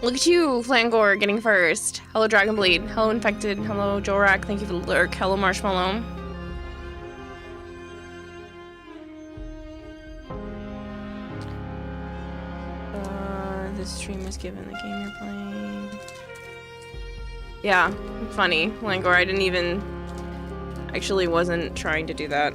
Look at you, Flangor, getting first. Hello, Dragonbleed. Hello, Infected. Hello, Jorak. Thank you for the lurk. Hello, Marshmallow. This stream is given the game you're playing. Yeah, funny. Flangor, I didn't even... Actually wasn't trying to do that.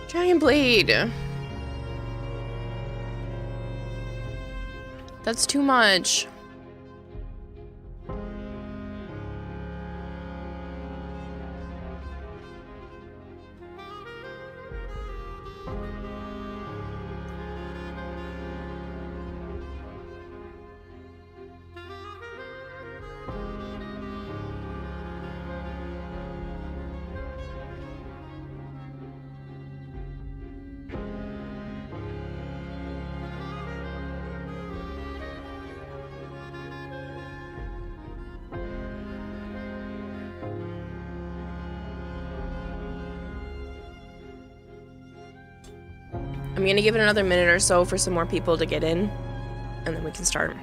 Dragonblade! That's too much. I'm gonna give it another minute or so for some more people to get in, and then we can start.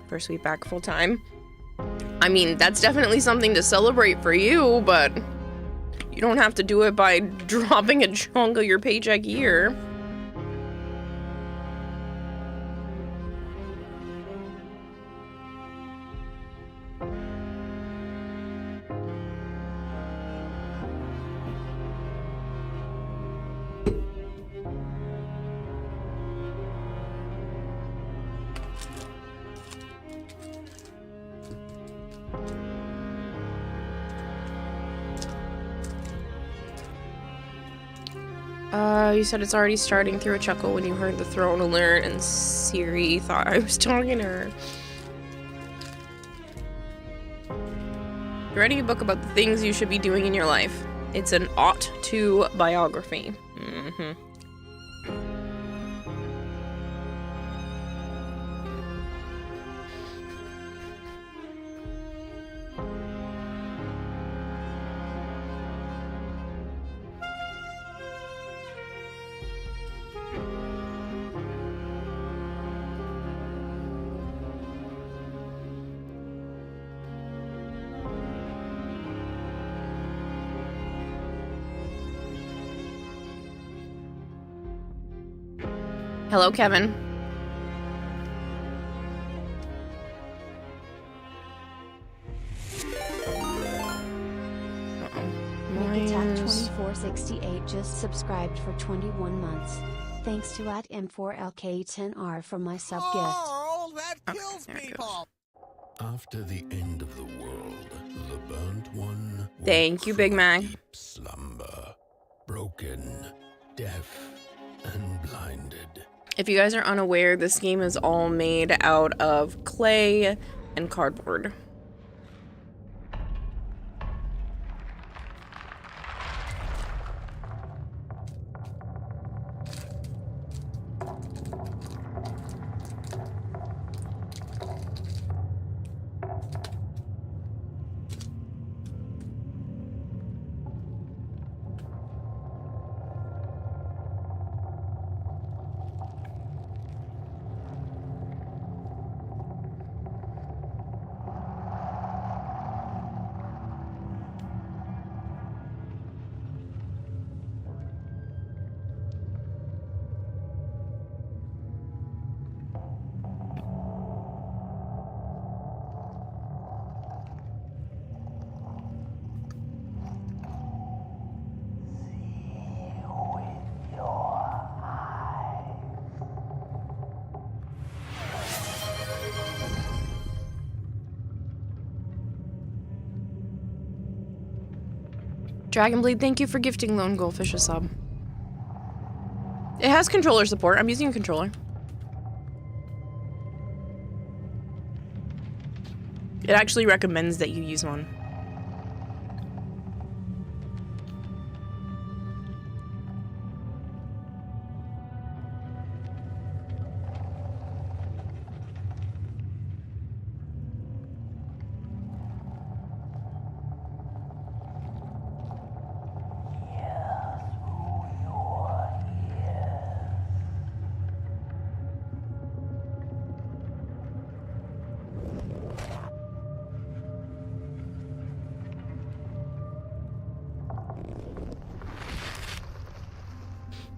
First week back full time. I mean, that's definitely something to celebrate for you, but you don't have to do it by dropping a chunk of your paycheck here. You said it's already starting through a chuckle when you heard the throne alert, and Siri thought I was talking to her. You're writing a book about the things you should be doing in your life. It's an ought to biography. Mm-hmm. Hello, Kevin. McAttack2468 just subscribed for 21 months. Thanks to @M4LK10R for my sub gift. Oh, that kills people. After the end of the world, the burnt one. Thank you, Big Mac. Deep slumber, broken, deaf, and blinded. If you guys are unaware, this game is all made out of clay and cardboard. Dragonbleed, thank you for gifting Lone Goldfish a sub. It has controller support. I'm using a controller. It actually recommends that you use one.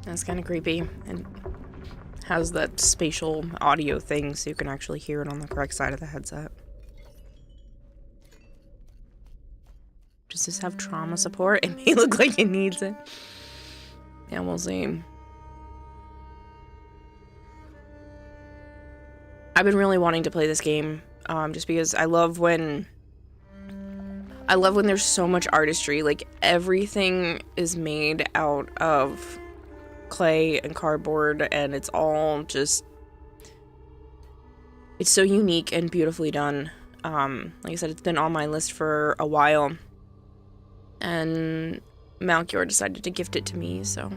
That's kind of creepy. And has that spatial audio thing so you can actually hear it on the correct side of the headset. Does this have trauma support? It may look like it needs it. Yeah, we'll see. I've been really wanting to play this game, just because I love when there's so much artistry. Like, everything is made out of clay and cardboard, and it's all just... It's so unique and beautifully done. Like I said, it's been on my list for a while. And Malchior decided to gift it to me, so...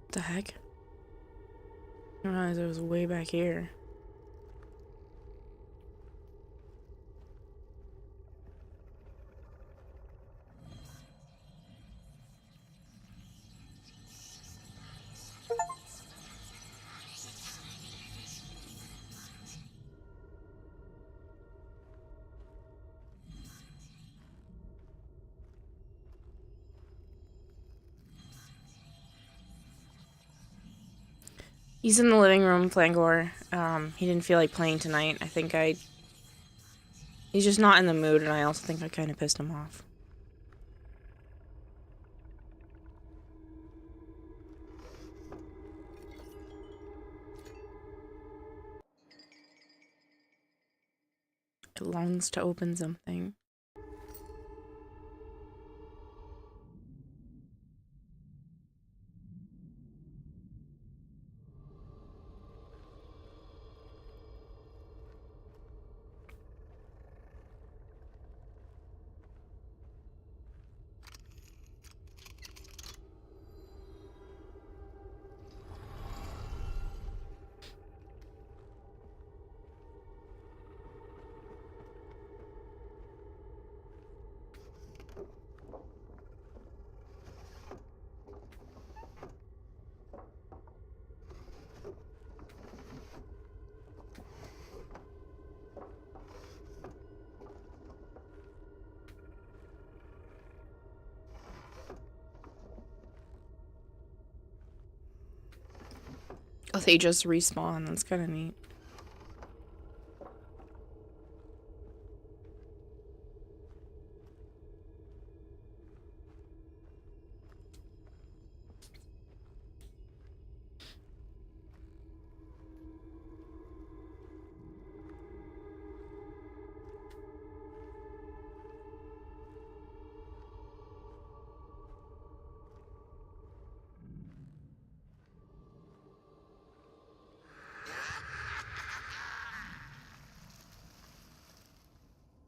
What the heck? I didn't realize it was way back here. He's in the living room, Flangor. He didn't feel like playing tonight. I think he's just not in the mood, and I also think I kind of pissed him off. It longs to open something. Oh, they just respawn. That's kind of neat.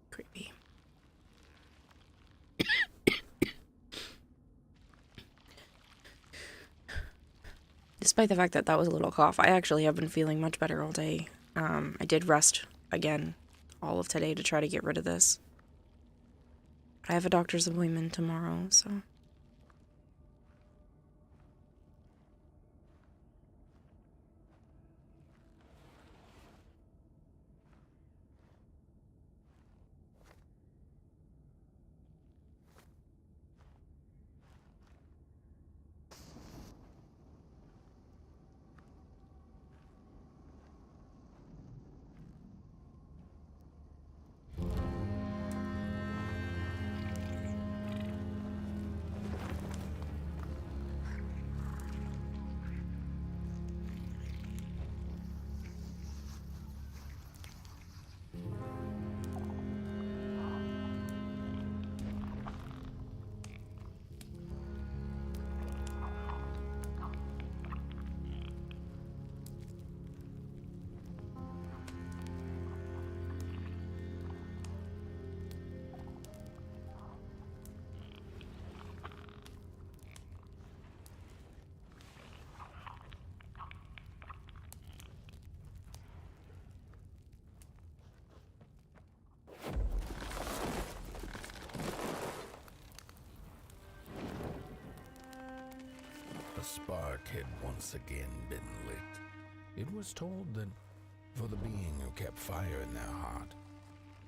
Creepy. Despite the fact that that was a little cough, I actually have been feeling much better all day. I did rest again all of today to try to get rid of this. But I have a doctor's appointment tomorrow, so... A spark had once again been lit. It was told that for the being who kept fire in their heart,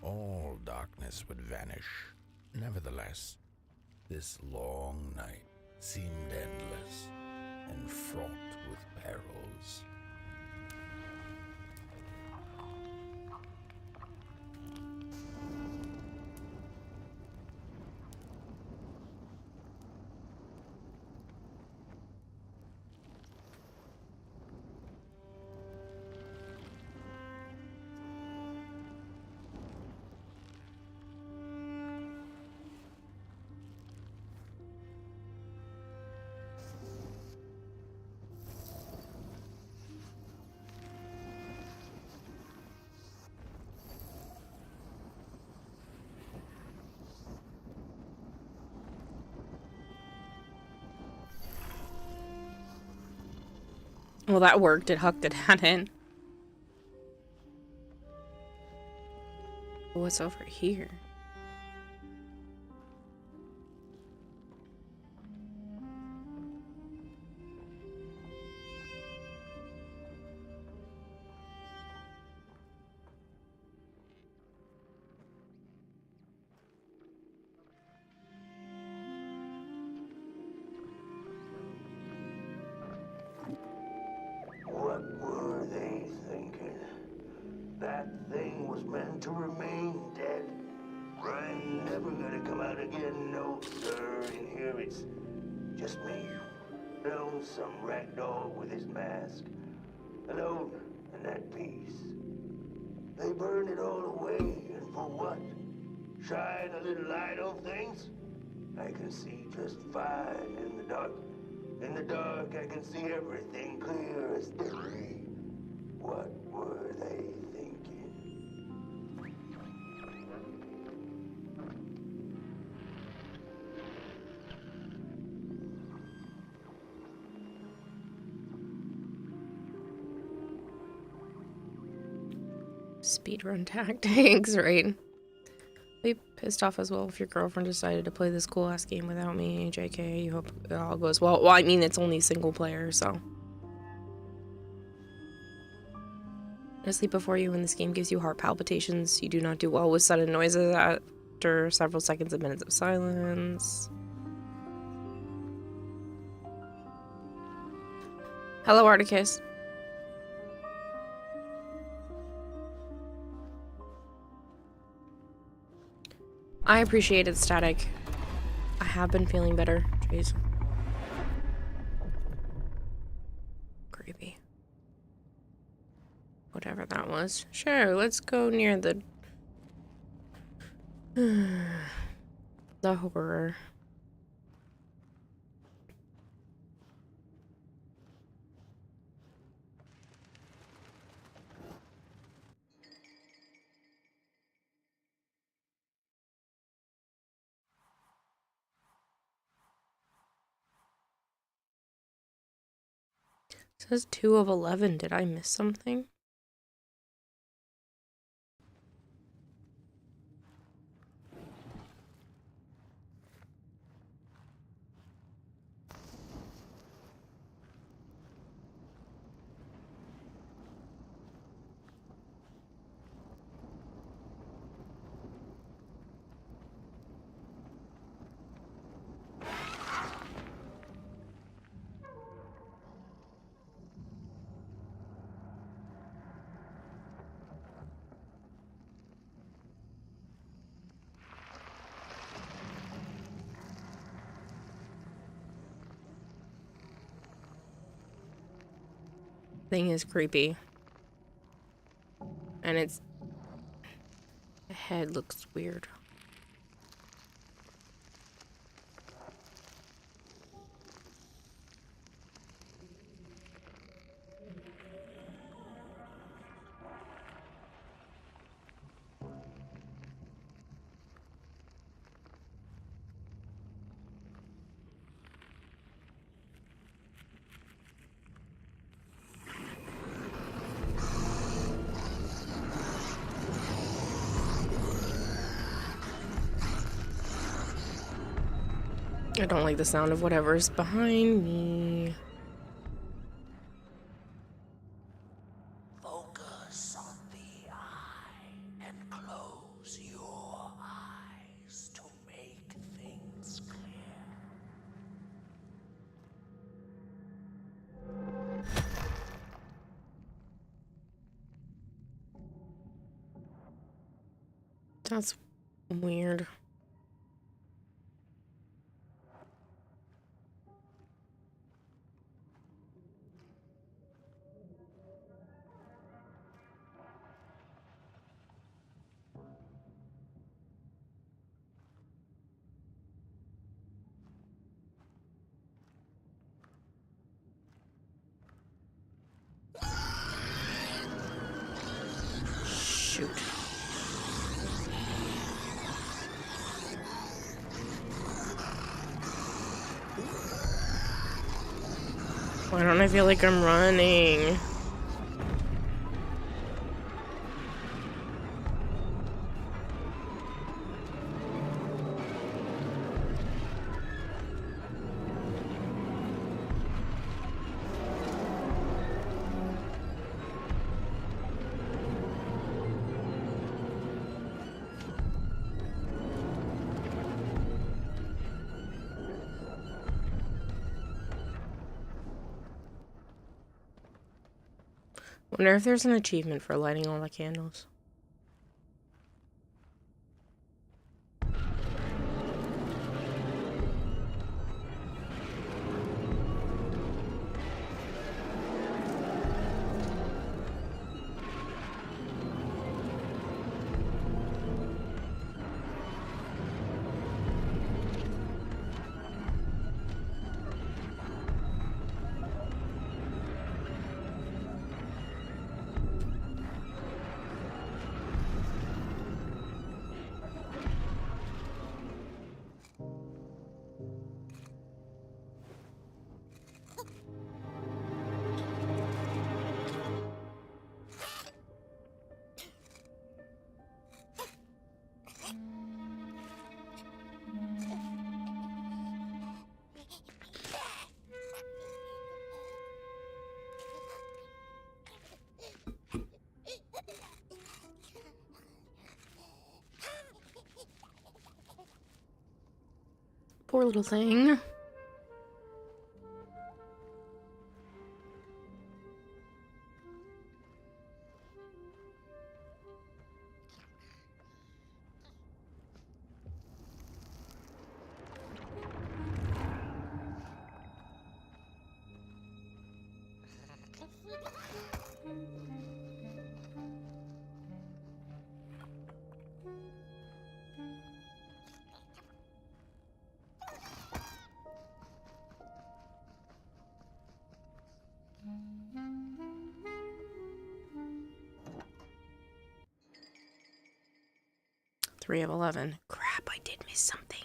all darkness would vanish. Nevertheless, this long night seemed endless and fraught with perils. Well, that worked. It hucked it at it. What's over here? What were they thinking? That thing was meant to remain dead. I'm never gonna come out again, no sir. In here it's just me. Some ragdoll with his mask. Alone in that piece. They burned it all away, and for what? Shine a little light on things? I can see just fine in the dark. In the dark, I can see everything clear as day. What were they thinking? Speedrun tactics, right? Be pissed off as well if your girlfriend decided to play this cool ass game without me. JK, you hope it all goes well. Well, I mean, it's only single player, so. Asleep before you when this game gives you heart palpitations. You do not do well with sudden noises after several seconds and minutes of silence. Hello, Articus. I appreciated static. I have been feeling better. Jeez. Creepy. Whatever that was. Sure, let's go near the... the horror. It says 2 of 11. Did I miss something? Thing is creepy. And its head looks weird. I don't like the sound of whatever's behind me. Focus on the eye and close your eyes to make things clear. That's weird. Shoot. Why don't I feel like I'm running? Wonder if there's an achievement for lighting all the candles. Poor little thing. Three of 11. Crap, I did miss something.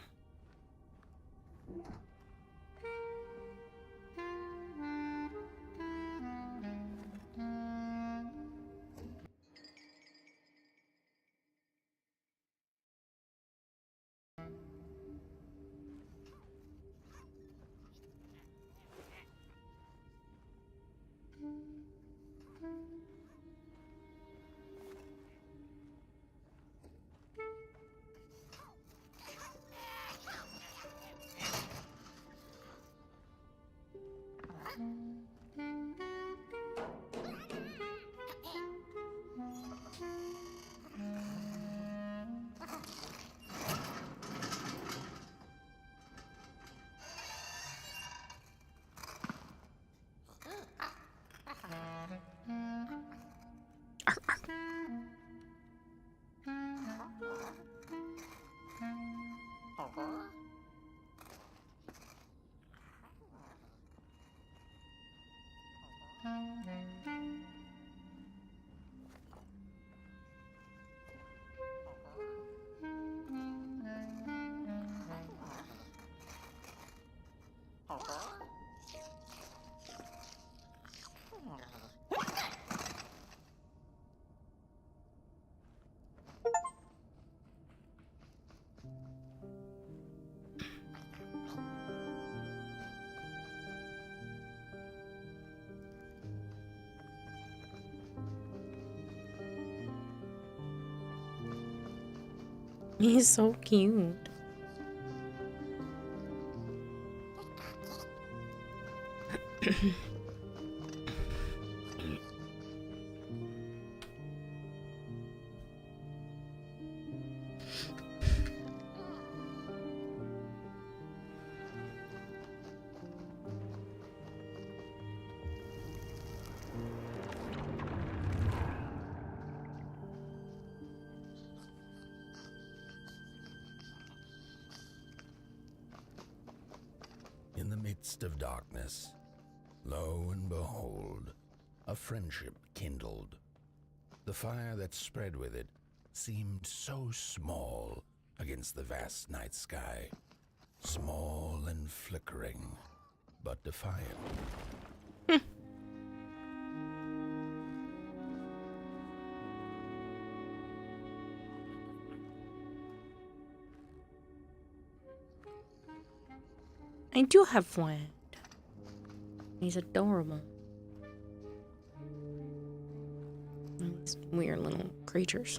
He's so cute. In the midst of darkness, lo and behold, a friendship kindled. The fire that spread with it seemed so small against the vast night sky. Small and flickering, but defiant. I do have one. He's adorable. These weird little creatures.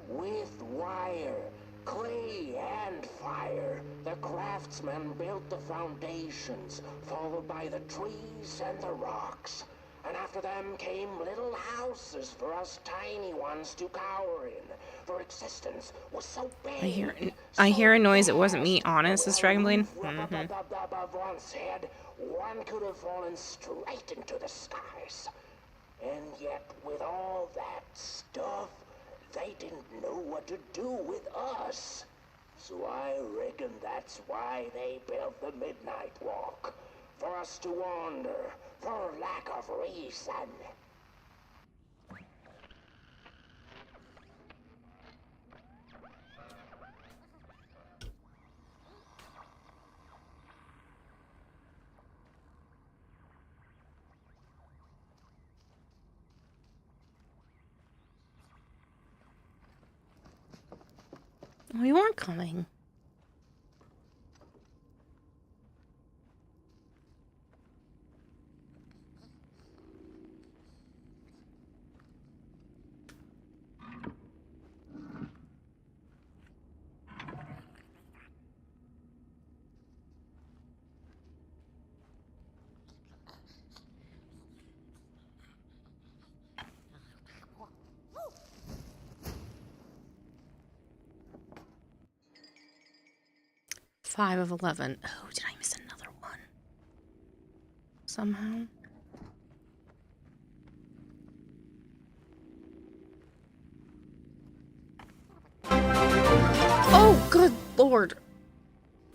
With wire, clay, and fire, the craftsmen built the foundations, followed by the trees and the rocks. And after them came little houses for us tiny ones to cower in, for existence was so big. I hear a noise. It wasn't me, honest, this Dragonblade. Above one's head, one could have fallen straight into the skies. And yet, with all that stuff, they didn't know what to do with us. So I reckon that's why they built the Midnight Walk. For us to wander, for lack of reason. We weren't coming. Five of 11. Oh, did I miss another one? Somehow. Oh, good lord.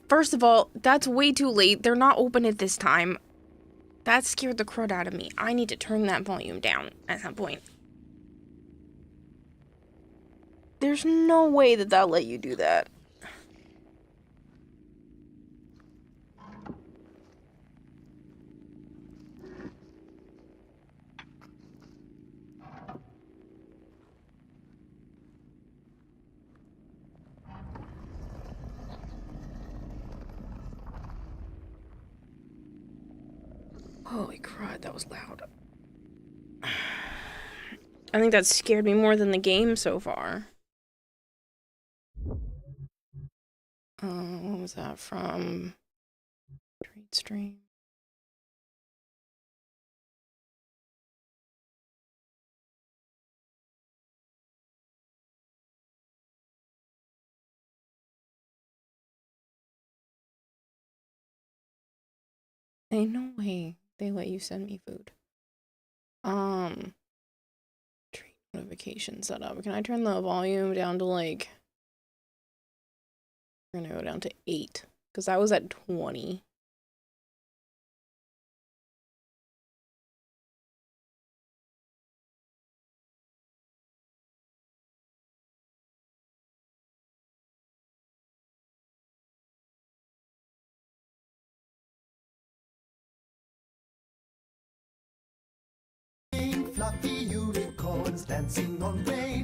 First of all, that's way too late. They're not open at this time. That scared the crud out of me. I need to turn that volume down at some point. There's no way that they'll let you do that. Holy crud, that was loud. I think that scared me more than the game so far. What was that from? Trade stream. Ain't no way they let you send me food. Trade notification setup. Can I turn the volume down to like... We're gonna go down to 8. Because I was at 20.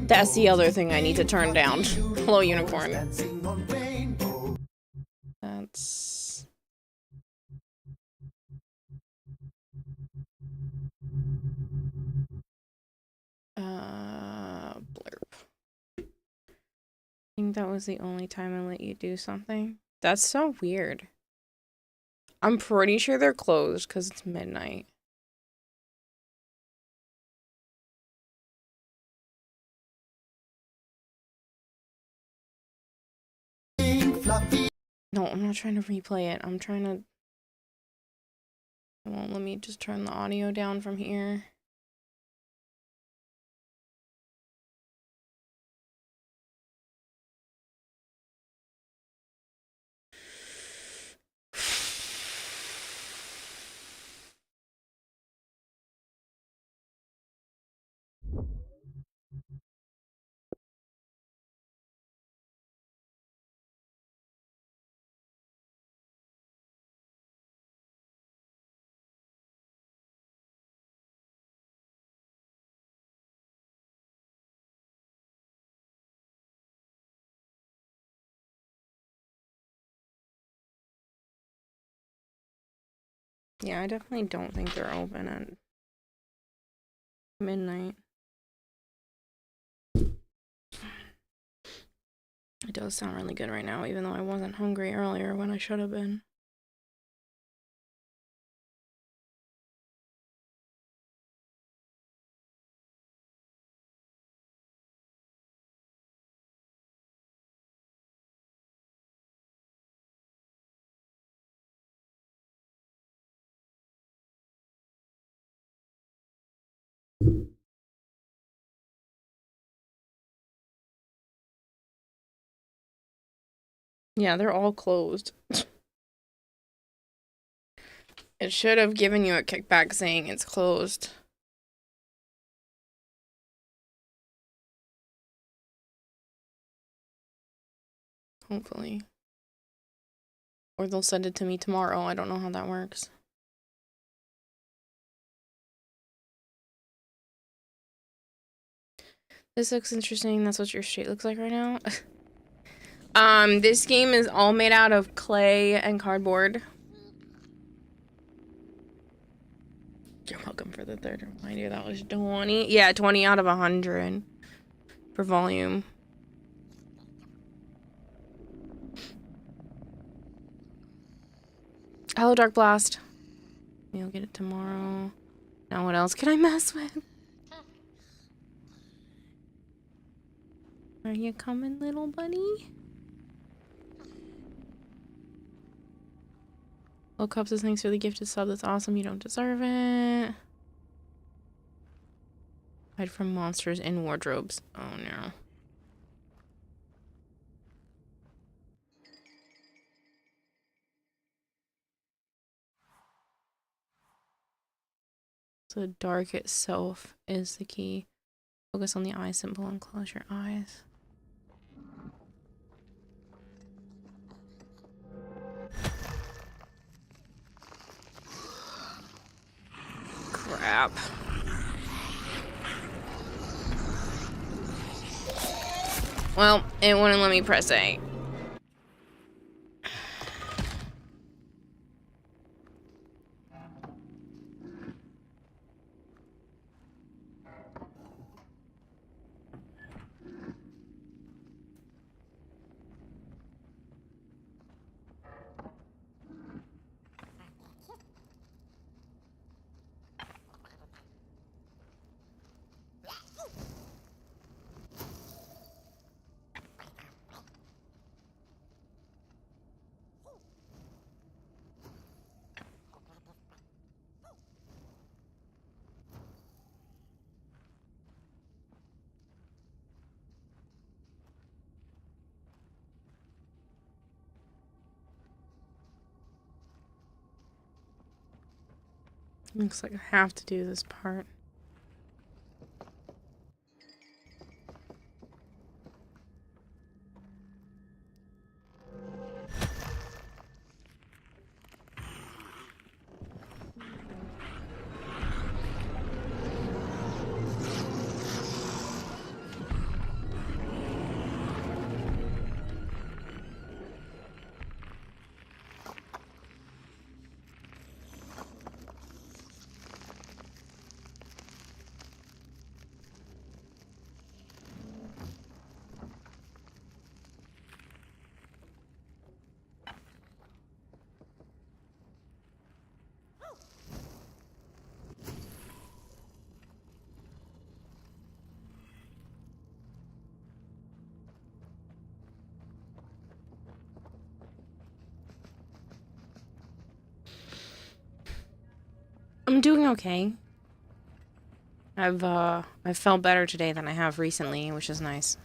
That's the other thing I need to turn down. Hello, unicorn. That's... think that was the only time I let you do something. That's so weird. I'm pretty sure they're closed because it's midnight. No, I'm not trying to replay it. I'm trying to... It won't let me just turn the audio down from here. Yeah, I definitely don't think they're open at midnight. It does sound really good right now, even though I wasn't hungry earlier when I should have been. Yeah, they're all closed. It should have given you a kickback saying it's closed. Hopefully. Or they'll send it to me tomorrow. I don't know how that works. This looks interesting. That's what your street looks like right now. This game is all made out of clay and cardboard. You're welcome for the third reminder. That was 20. Yeah, 20 out of 100 for volume. Hello, Dark Blast. You'll get it tomorrow. Now what else can I mess with? Are you coming, little buddy? Low Cups says thanks for the gifted sub. That's awesome. You don't deserve it. Hide from monsters in wardrobes. Oh no. So dark itself is the key. Focus on the eye symbol and close your eyes. Crap. Well, it wouldn't let me press A. Looks like I have to do this part. I'm doing okay. I've felt better today than I have recently, which is nice.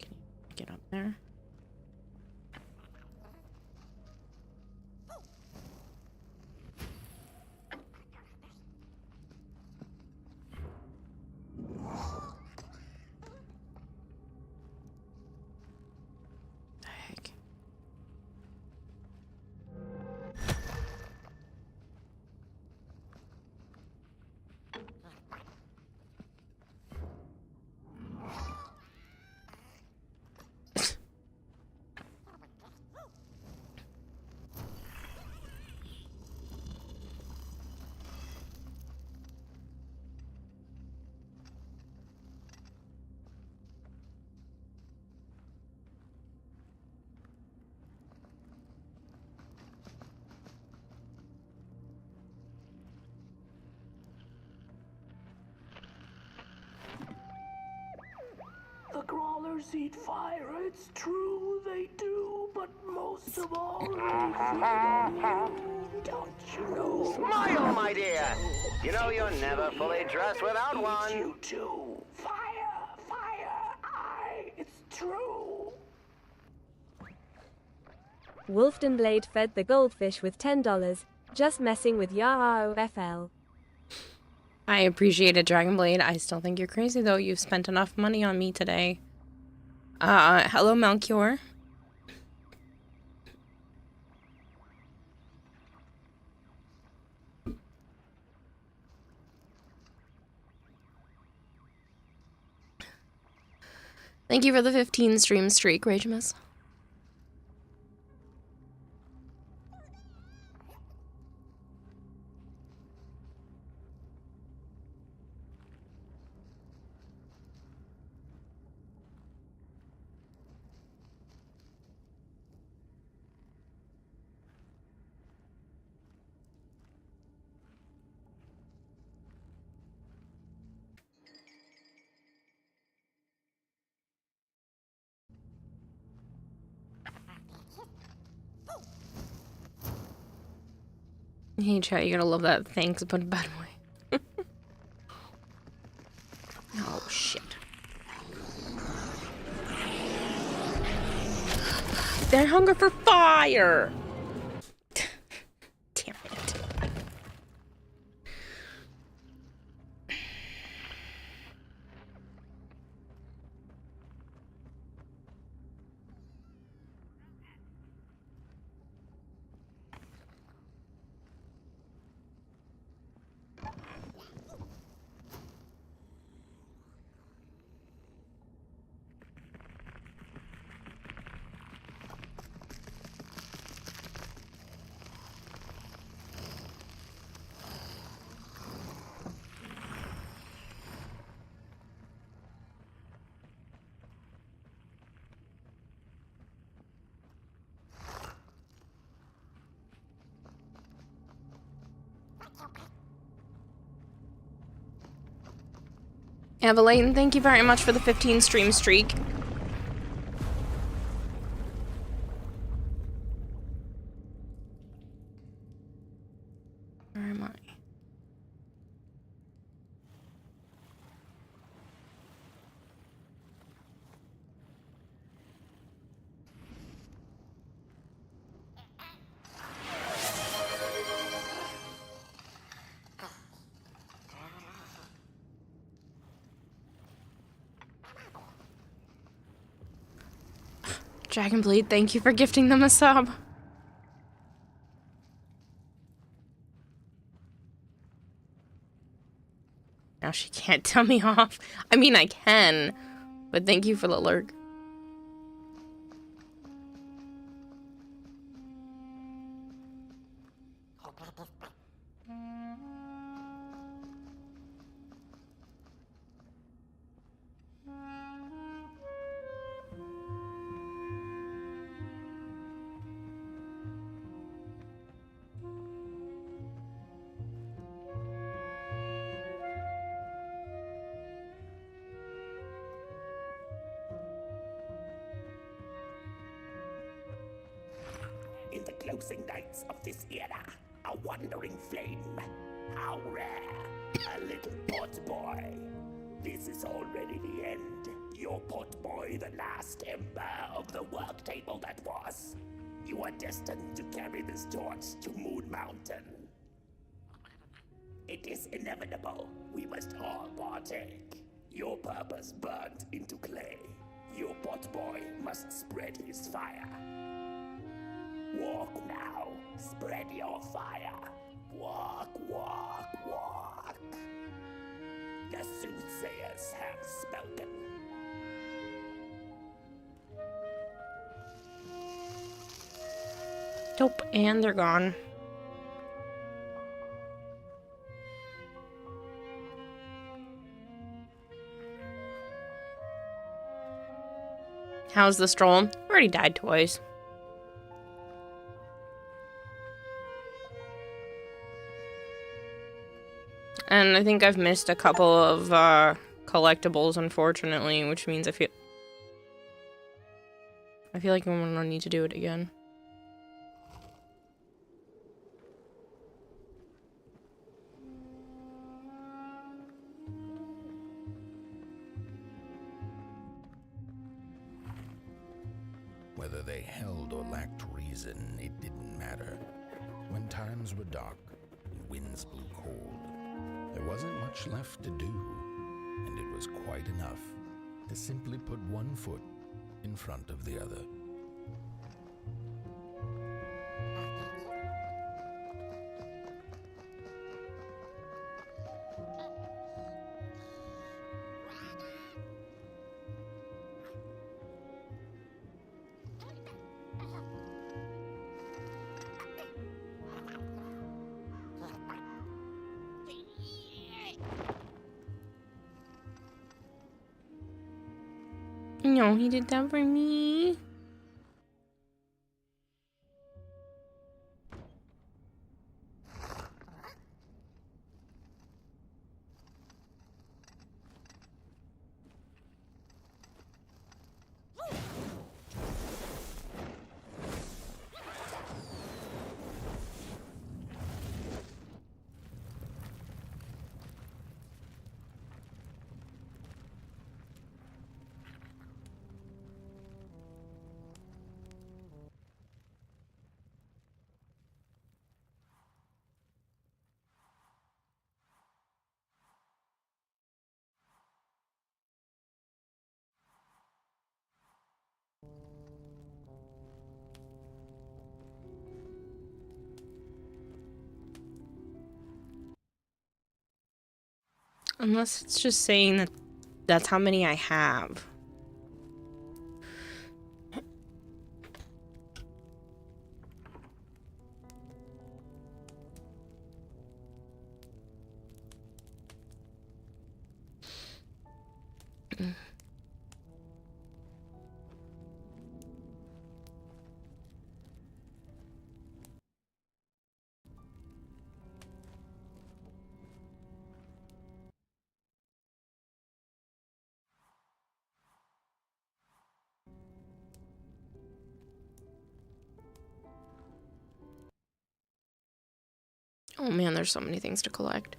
Can you get up there? The heck? The crawlers eat fire, it's true they do, but most of all they feed on you. Don't you know? Smile, my dear. You know you're never fully dressed without It's one. you too. Fire, fire, it's true. Wolfdenblade fed the goldfish with $10, just messing with YAOFL. I appreciate it, Dragonblade. I still think you're crazy, though. You've spent enough money on me today. Hello, Melchior. Thank you for the 15 stream streak, Ragemus. Hey, chat, you're gonna love that. Thanks, but bad way. Oh, shit. Their hunger for fire! Damn it. Evelyn, thank you very much for the 15 stream streak. Where am I? Dragonblade, thank you for gifting them a sub. Now she can't tell me off. I mean, I can, but thank you for the lurk. in the closing nights of this era. A wandering flame. How rare. A little pot boy. This is already the end. Your pot boy, the last ember of the work table that was. You are destined to carry this torch to Moon Mountain. It is inevitable. We must all partake. Your purpose burnt into clay. Your pot boy must spread his fire. Walk now. Spread your fire. Walk, walk, walk. The soothsayers have spoken. Nope, and they're gone. How's the stroll? Already died twice. And I think I've missed a couple of collectibles, unfortunately, which means I feel like I'm gonna need to do it again. Whether they held or lacked reason, it didn't matter. When times were dark and winds blew cold, there wasn't much left to do, and it was quite enough to simply put one foot in front of the other. No, he did that for me. Unless it's just saying that that's how many I have. Oh man, there's so many things to collect.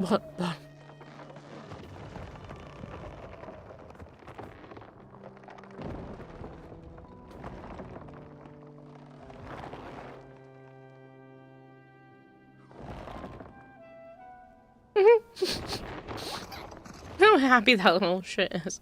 What the? How happy that little shit is.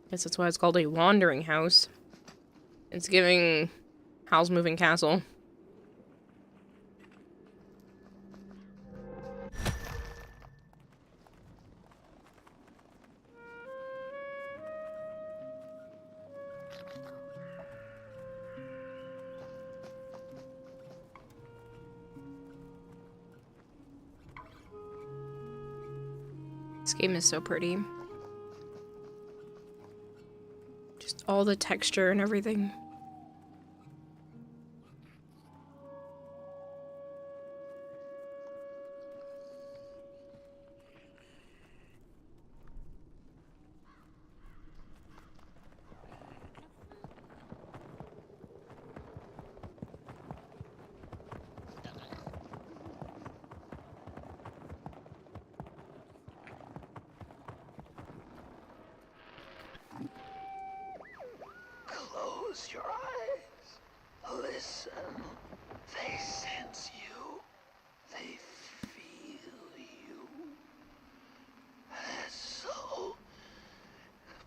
Guess that's why it's called a wandering house. It's giving Howl's Moving Castle. This game is so pretty. Just all the texture and everything. Close your eyes. Listen. They sense you. They feel you. That's so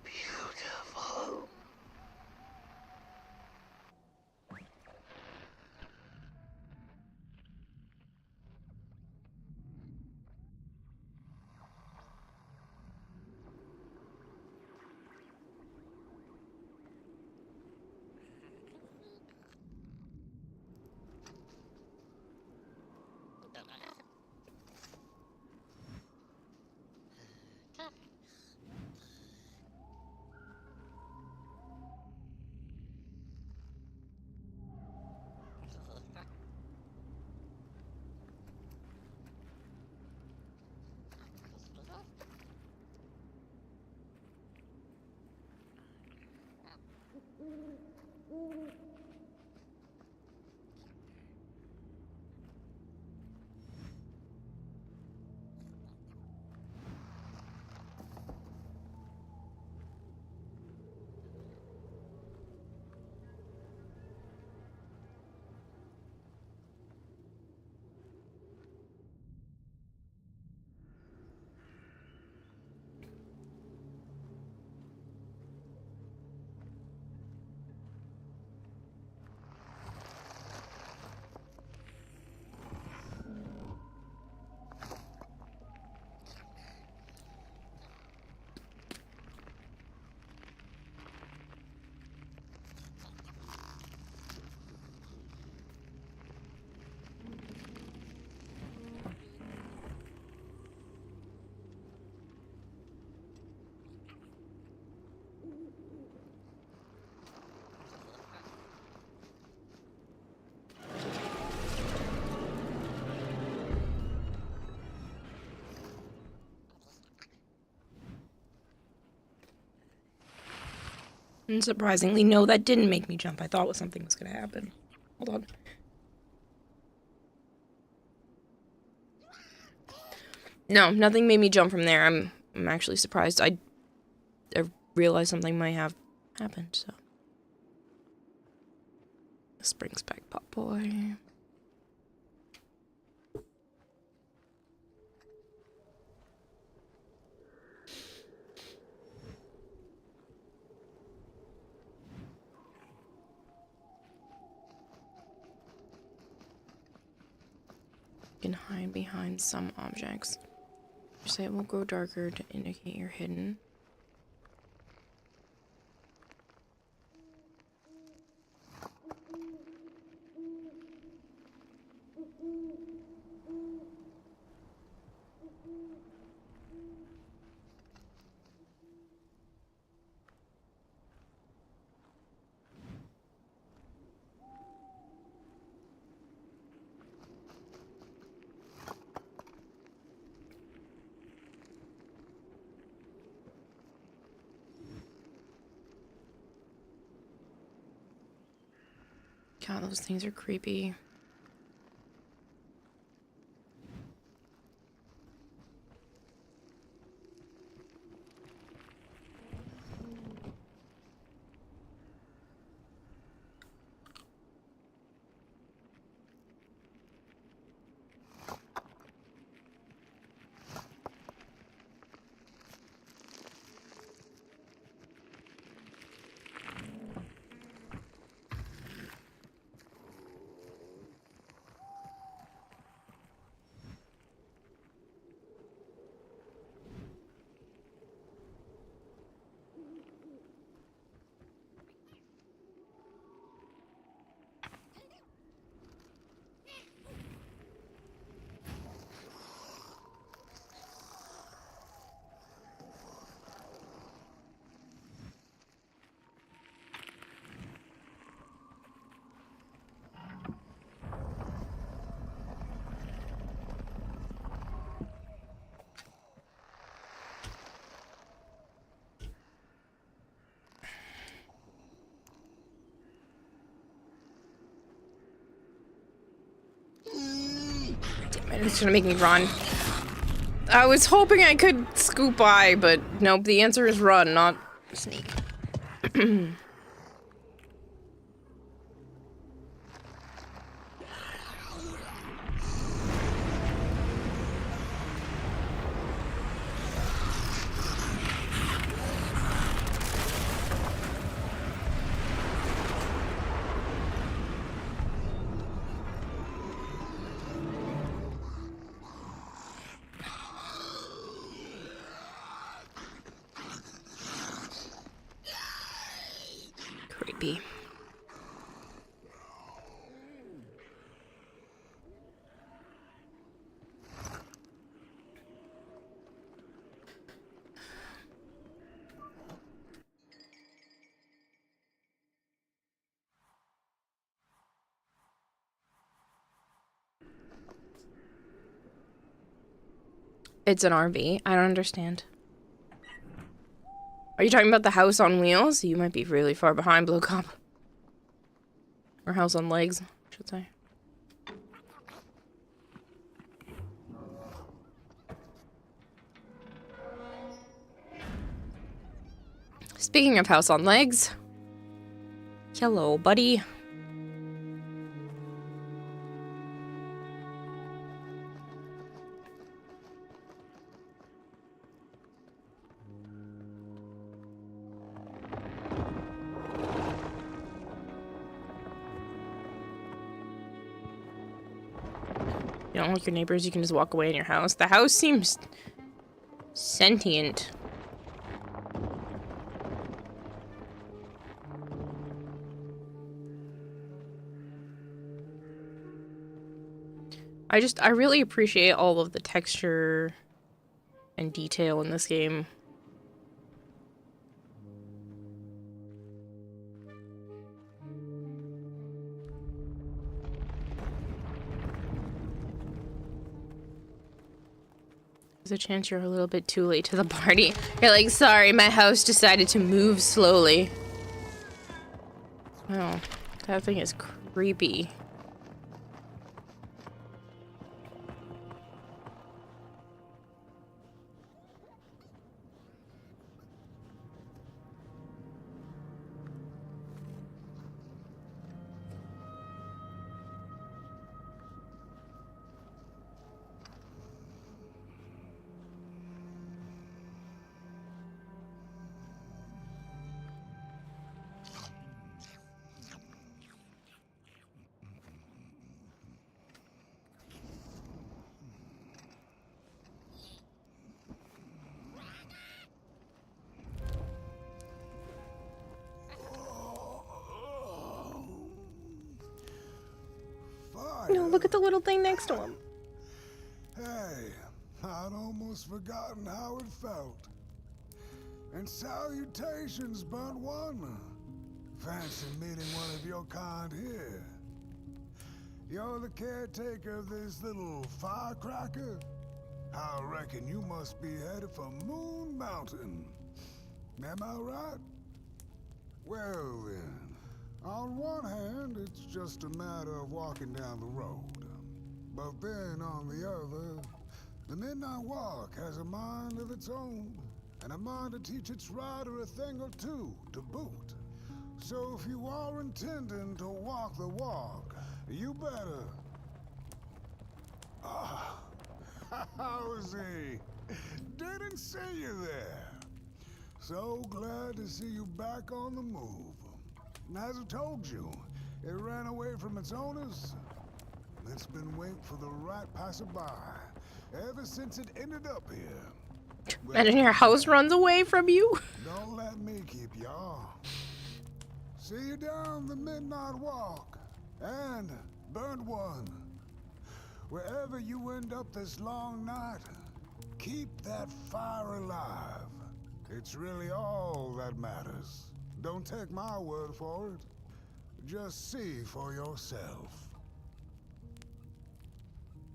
beautiful. And surprisingly, no, that didn't make me jump. I thought something was gonna happen. Hold on. No, nothing made me jump from there. I'm actually surprised. I realized something might have happened, so. This brings back Pop Boy. You can hide behind some objects. Your sight will grow darker to indicate you're hidden. God, those things are creepy. Damn it, it's gonna make me run. I was hoping I could scoop by, but nope, the answer is run, not sneak. Creepy. It's an RV. I don't understand. Are you talking about the house on wheels? You might be really far behind, Blue Cop. Or house on legs, I should say. Speaking of house on legs. Hello, buddy. You don't like your neighbors, you can just walk away in your house. The house seems sentient. I really appreciate all of the texture and detail in this game. There's a chance you're a little bit too late to the party. You're like, sorry, my house decided to move slowly. Wow, that thing is creepy. No, look at the little thing next to him. Hey, I'd almost forgotten how it felt. And salutations, burnt one. Fancy meeting one of your kind here. You're the caretaker of this little firecracker? I reckon you must be headed for Moon Mountain. Am I right? Well then, On one hand, it's just a matter of walking down the road. But then on the other, the Midnight Walk has a mind of its own, and a mind to teach its rider a thing or two to boot. So if you are intending to walk the walk, you better... Ah, how's he? Didn't see you there. So glad to see you back on the move. As I told you, it ran away from its owners. It's been waiting for the right passerby ever since it ended up here. Imagine your house runs away from you. Don't let me keep y'all. See you down the Midnight Walk. And, Burnt One, wherever you end up this long night, keep that fire alive. It's really all that matters. Don't take my word for it. Just see for yourself.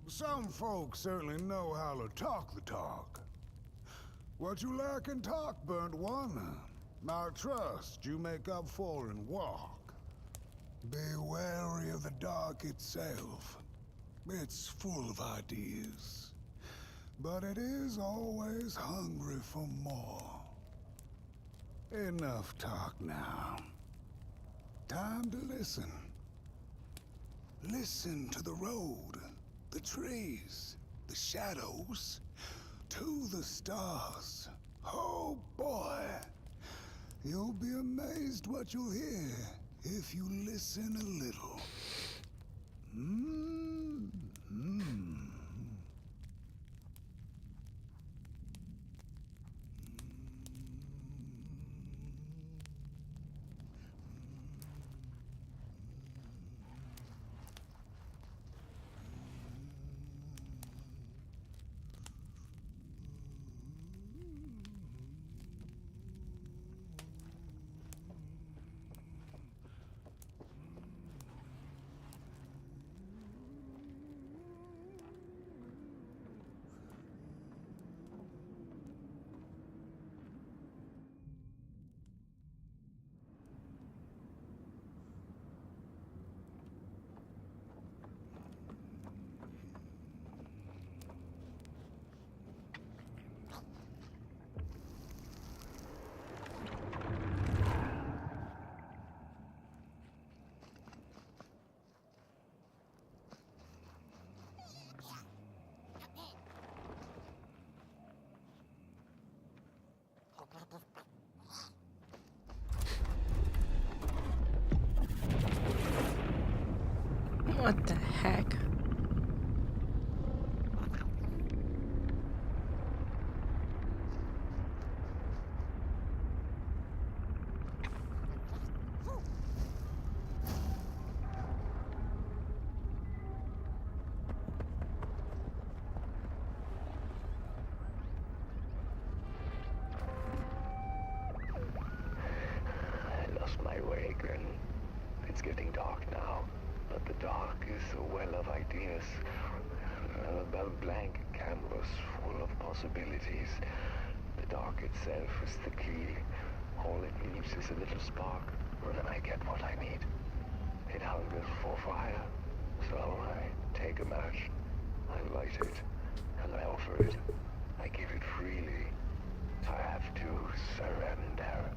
Some folks certainly know how to talk the talk. What you lack in talk, Burnt One, I trust you make up for in walk. Be wary of the dark itself. It's full of ideas, but it is always hungry for more. Enough talk now. Time to listen. Listen to the road, the trees, the shadows, to the stars. Oh boy, you'll be amazed what you'll hear if you listen a little. What the heck? I lost my way again. It's getting dark now, but the dark is a well of ideas. A blank canvas full of possibilities. The dark itself is the key. All it needs is a little spark, and I get what I need. It hungers for fire, so I take a match, I light it, and I offer it. I give it freely. I have to surrender.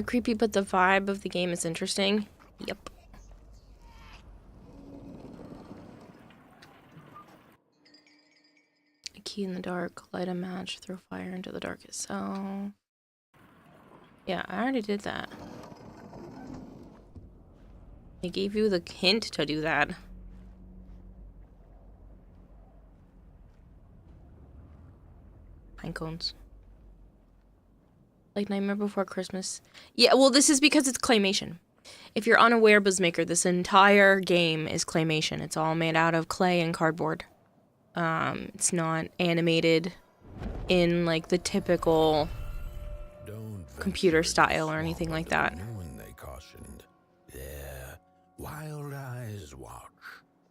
Creepy, but the vibe of the game is interesting. Yep. key in the dark. Light a match. Throw fire into the darkest cell. Yeah, I already did that. I gave you the hint to do that. Pine cones. Like Nightmare Before Christmas. Yeah, well, this is because it's claymation. If you're unaware, Buzzmaker, this entire game is claymation. It's all made out of clay and cardboard. It's not animated in like the typical computer style or anything like that. Noon, they cautioned. Their wild eyes watch,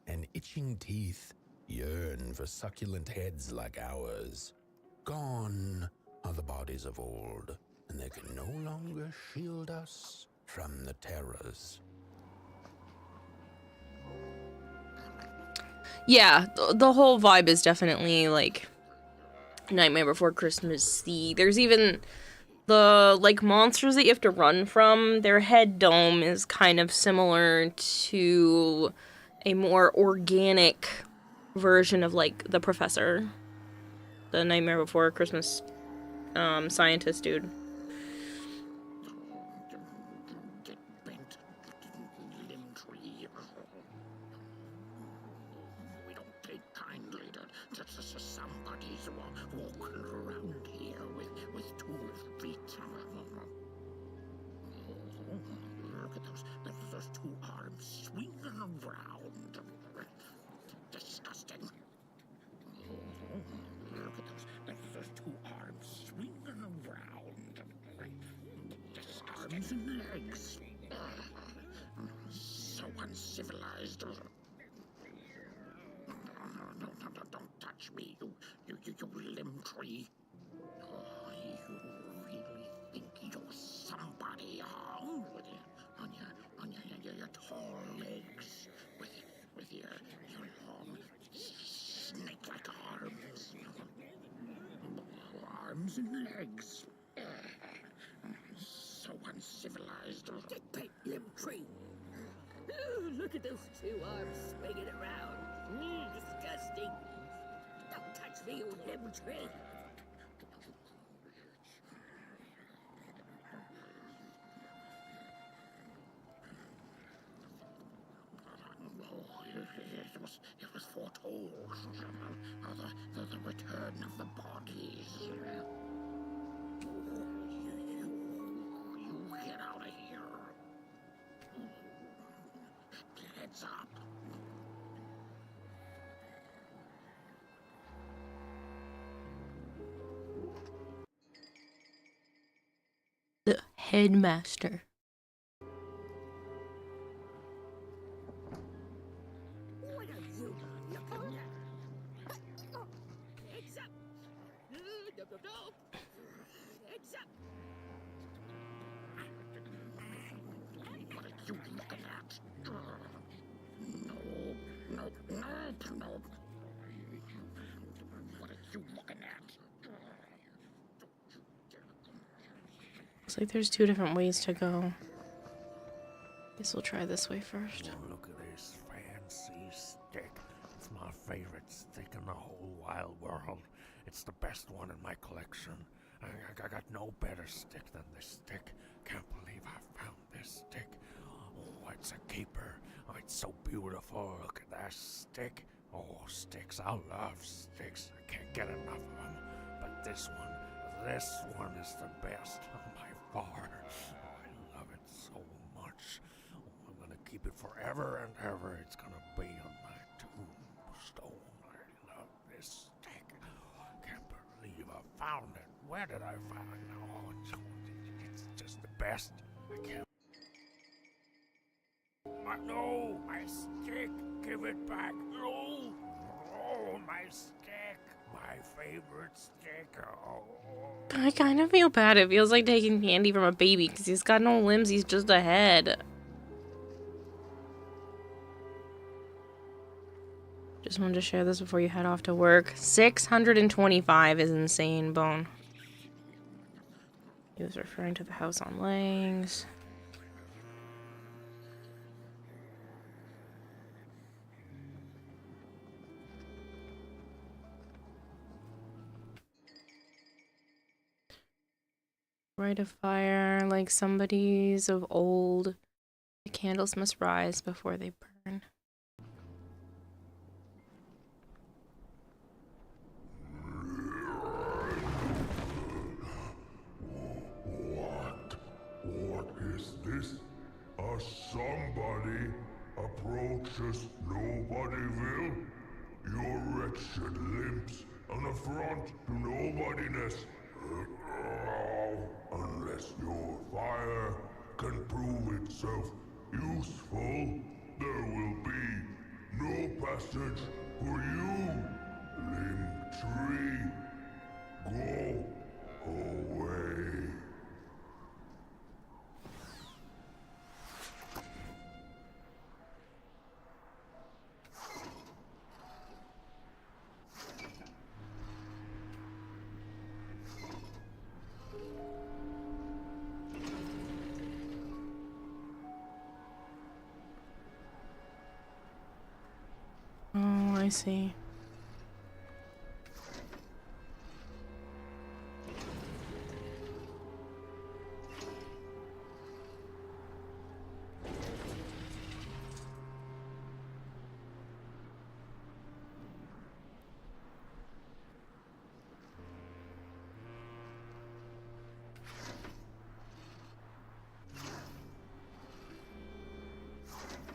and itching teeth yearn for succulent heads like ours. Gone are the bodies of old, and they can no longer shield us from the terrors. Yeah, the whole vibe is definitely like Nightmare Before Christmas. There's even the like monsters that you have to run from. Their head dome is kind of similar to a more organic version of like the Professor, the Nightmare Before Christmas scientist dude. Somebody's walking around here with 2 feet. Look at those 2 arms swinging around. Disgusting. Look at those 2 arms swinging around. Arms and legs. So uncivilized. No, don't touch me, you limb tree. Oh, you really think you're somebody, huh? On your tall legs, with your long snake-like arms. Arms and legs. So uncivilized. Get back, limb tree. Ooh, look at those 2 arms swinging around. Disgusting. Don't touch me, you limb tree. It was foretold. The return of the bodies. You get out of here. Heads up. The headmaster. What are you looking at? Heads up. No. Heads up. What are you looking at? No. What are you looking at? Looks like there's 2 different ways to go. Guess we'll try this way first. Look at this fancy stick. It's my favorite stick in the whole wide world. It's the best one in my collection. I got no better stick than this stick. Can't believe I found this stick. Oh, it's a keeper. Oh, it's so beautiful. Look at that stick. Oh, sticks. I love sticks. I can't get enough of them. But this one is the best by far. Oh, I love it so much. Oh, I'm gonna keep it forever and ever. It's gonna be on my tombstone. I love this stick. I can't believe I found it. Where did I find it? Oh, it's just the best. I can't. No, my stick. Give it back. No. Oh, my stick. My favorite stick. Oh. I kind of feel bad. It feels like taking candy from a baby because he's got no limbs. He's just a head. Just wanted to share this before you head off to work. 625 is insane, Bone. He was referring to the house on Langs. Rite of fire, like somebody's of old. The candles must rise before they burn. What is this? A somebody approaches Nobodyville? Your wretched limbs, an affront to nobodiness. Unless your fire can prove itself useful, there will be no passage for you, Limb Tree. Go away. Oh, I see.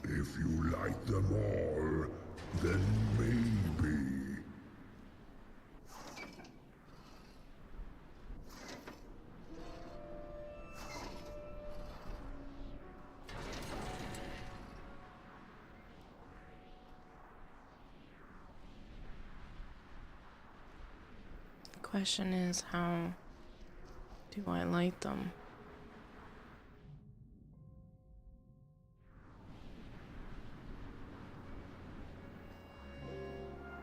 If you like them all, then maybe. The question is, how do I light them?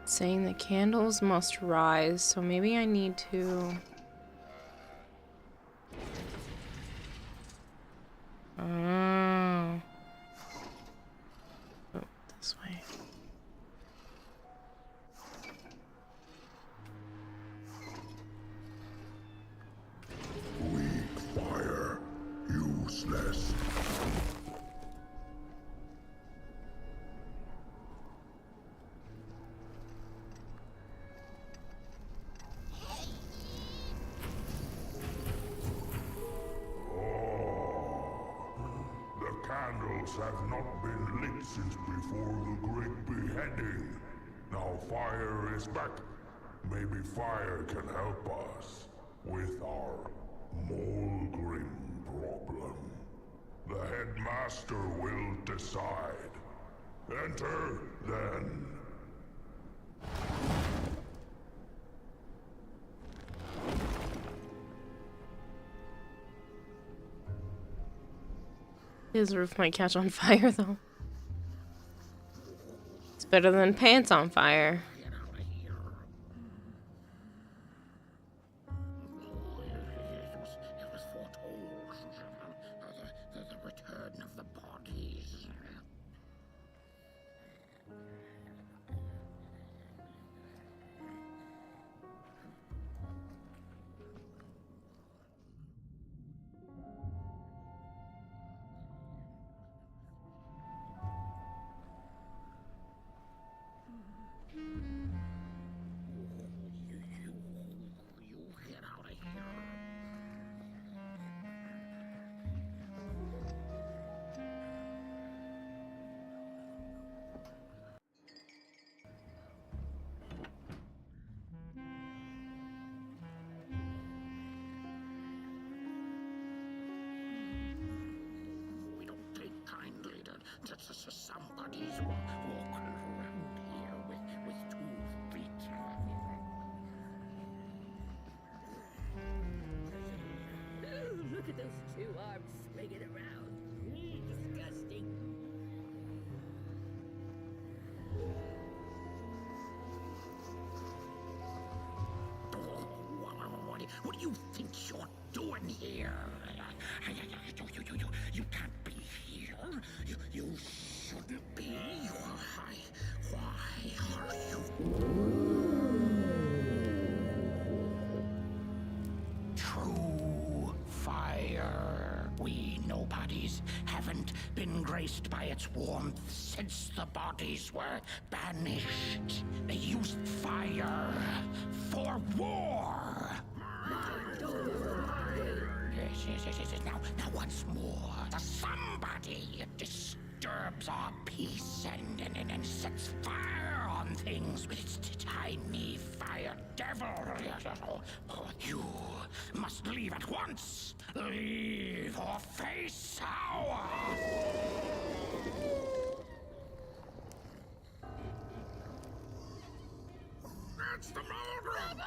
Saying the candles must rise, so maybe I need to... Oh, this way. Weak fire, useless. Have not been lit since before the great beheading. Now fire is back. Maybe fire can help us with our Molgrim problem. The headmaster will decide. Enter, then. His roof might catch on fire, though. It's better than pants on fire. It was foretold. The return of the bodies. You get out of here. We don't take kindly to somebody's walking around here with 2 feet. Look at those 2 arms swinging around. Disgusting. What do you think you're doing here? You can't be here. You shouldn't be. Why are you? True fire. fire. We nobodies haven't been graced by its warmth since the bodies were banished. They used fire for war. Yes. Now once more, somebody disturbs our peace and sets fire on things with its tiny fire devil. You must leave at once. Leave or face our... It's the Moldrum!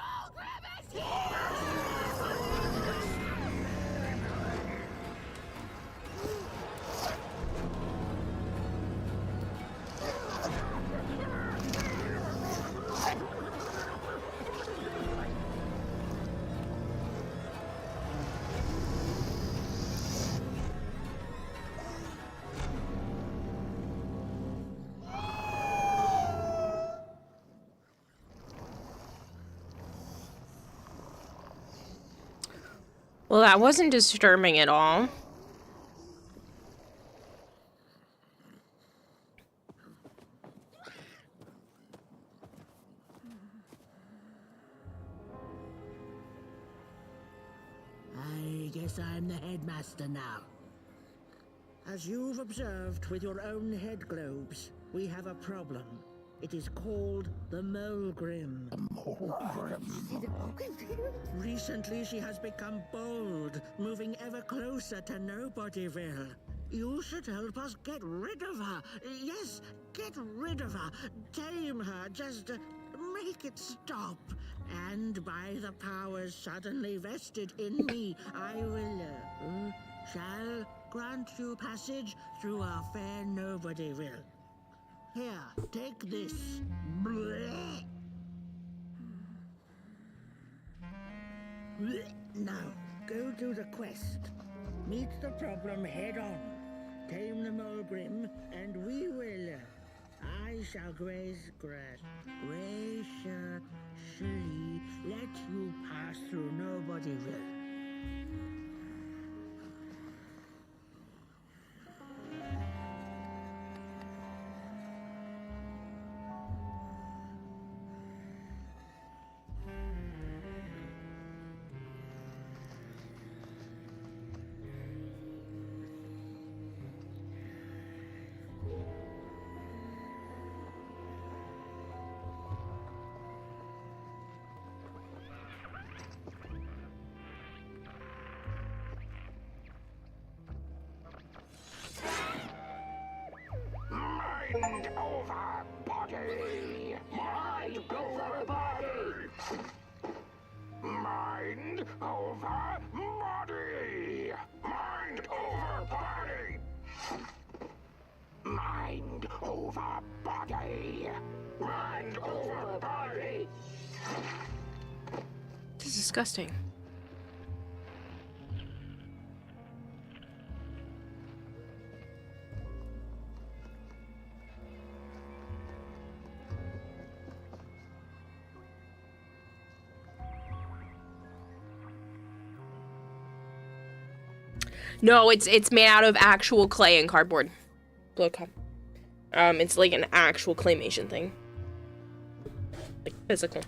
Well, that wasn't disturbing at all. I guess I'm the headmaster now. As you've observed with your own head globes, we have a problem. It is called the Moldrum. The Moldrum. Recently, she has become bold, moving ever closer to Nobodyville. You should help us get rid of her. Yes, get rid of her. Tame her. Just make it stop. And by the powers suddenly vested in me, I will, shall grant you passage through our fair Nobodyville. Here, take this. Blech. Now, go do the quest. Meet the problem head on. Tame the Moldrum, and we will. I shall graze grass. Graciously let you pass through Nobodyville. Mind over body. Mind over body. Mind over body. Mind over body. Mind over body. Mind over body. This is disgusting. No, it's made out of actual clay and cardboard. Look, it's like an actual claymation thing, like physical.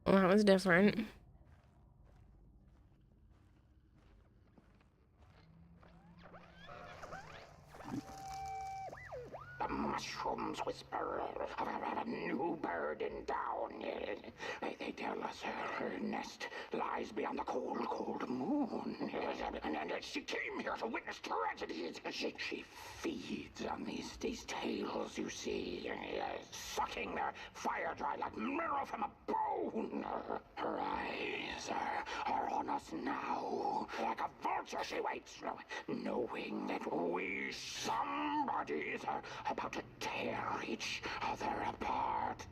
Well, that was different. The mushrooms whisper of a new bird in down. They tell us her nest lies beyond the cold, cold moon. And she came here to witness tragedies. She feeds on these tales you see, sucking their fire dry like marrow from a bone. Her eyes are on us now. Like a vulture she waits, knowing that we somebodies are about to tear each other apart.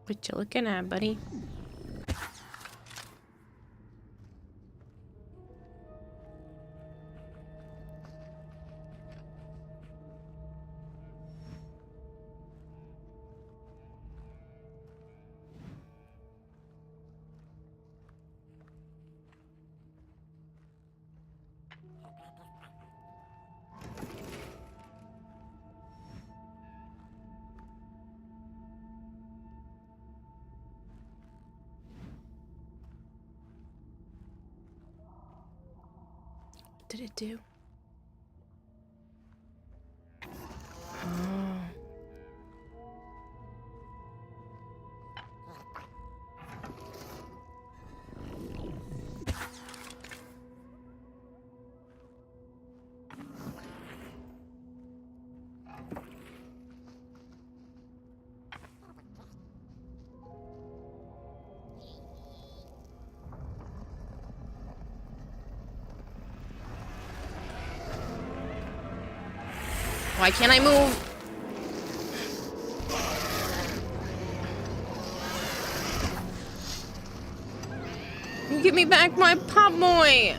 What you looking at, buddy? What did it do? Oh. Why can't I move? Give me back my Pop Boy!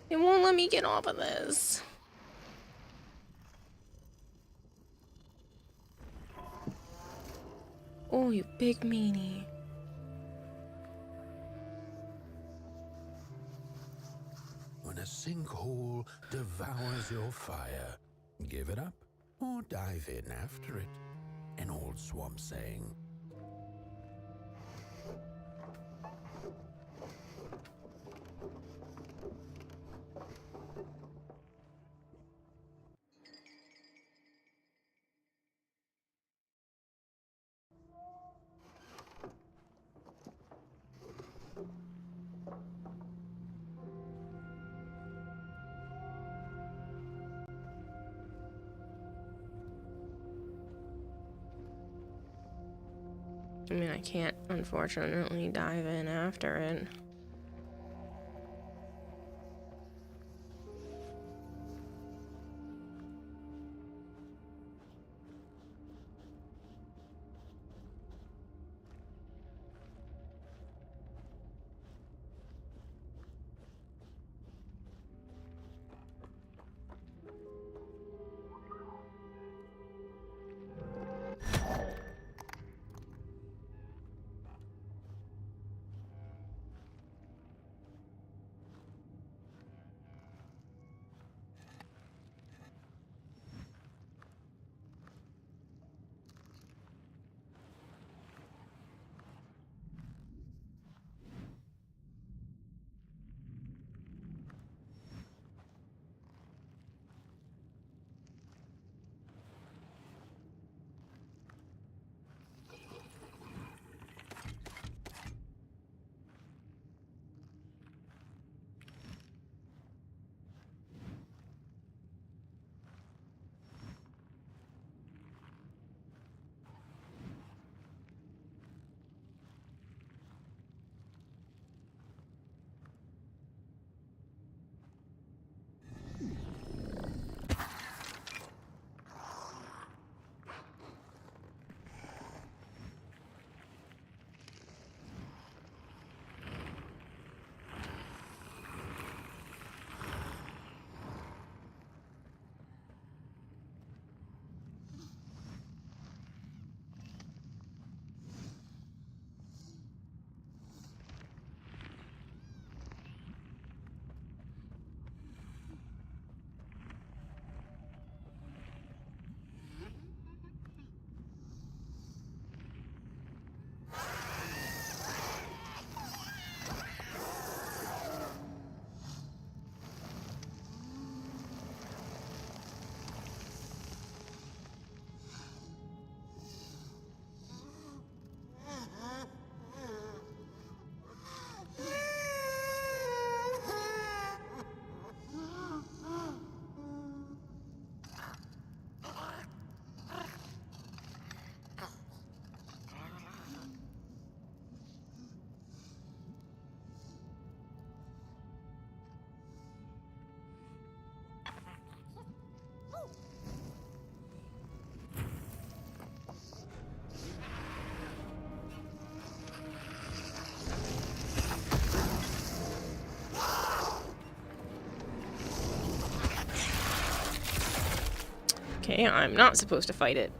It won't let me get off of this. Oh, you big meanie. When a sinkhole devours your fire, give it up or dive in after it. An old swamp saying. I mean, I can't, unfortunately, dive in after it. Okay, I'm not supposed to fight it.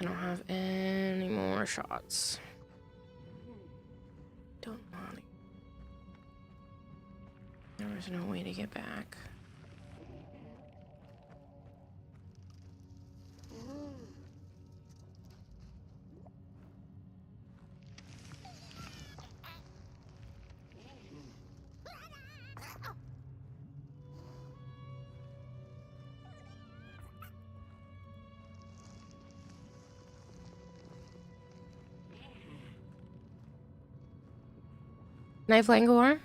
I don't have any more shots. Don't want it. There was no way to get back. Knife Langor?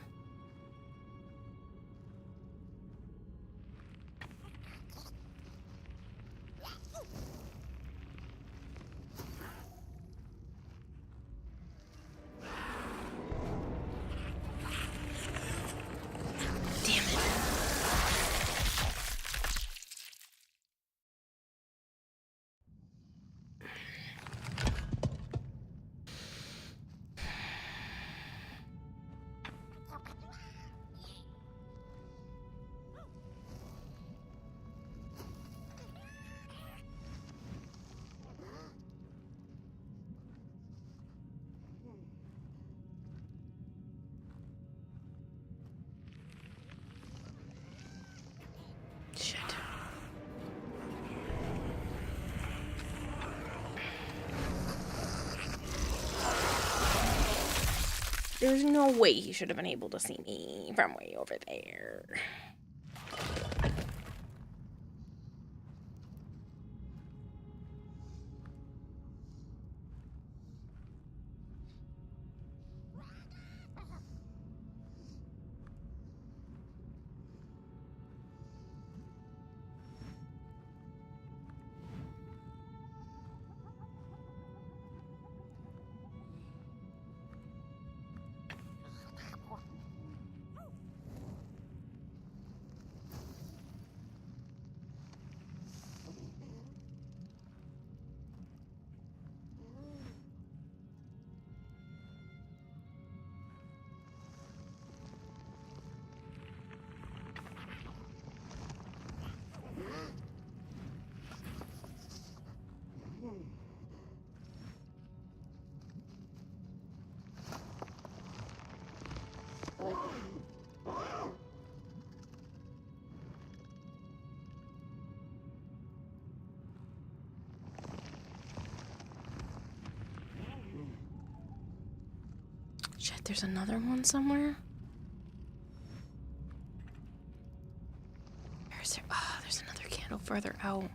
Shit. There's no way he should have been able to see me from way over there. Shit, there's another one somewhere? Where's there? Oh, there's another candle further out.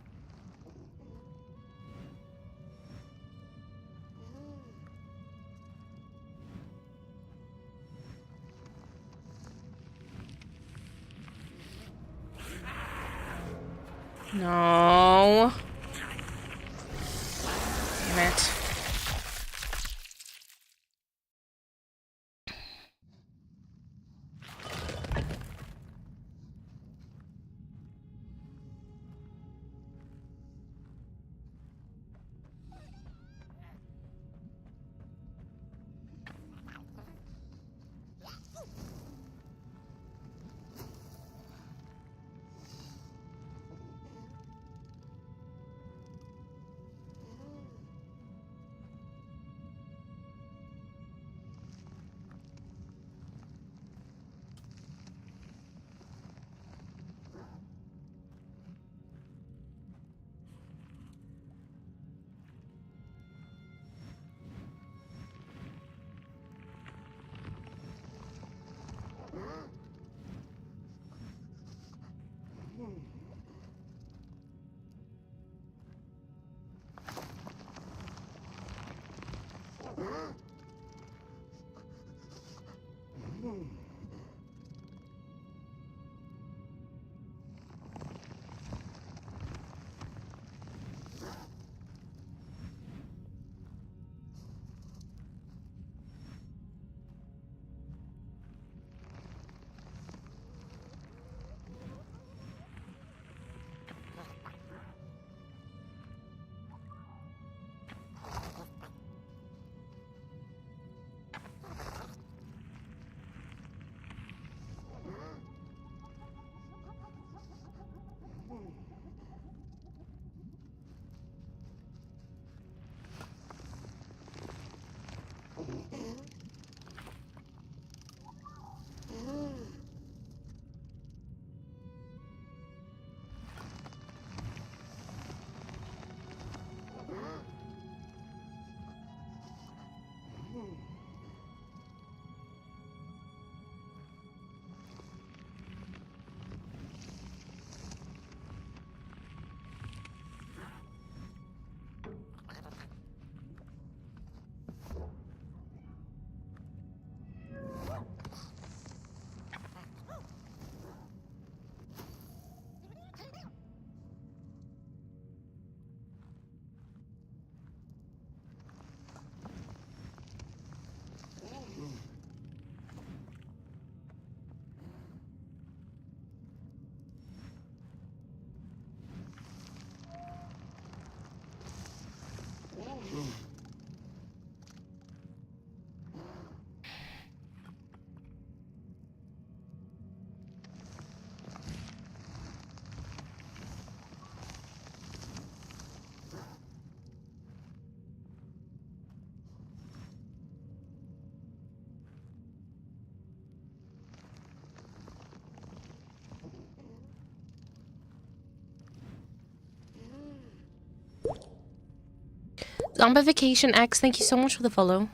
No. Damn it. Zombification X, thank you so much for the follow.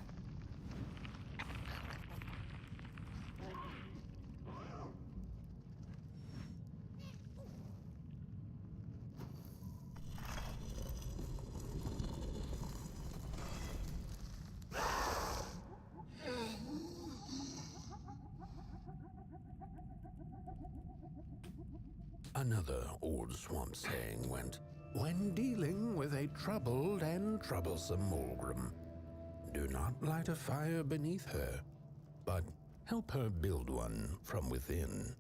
Another old swamp saying went, when dealing with a troubled and troublesome Mulgrim, do not light a fire beneath her, but help her build one from within.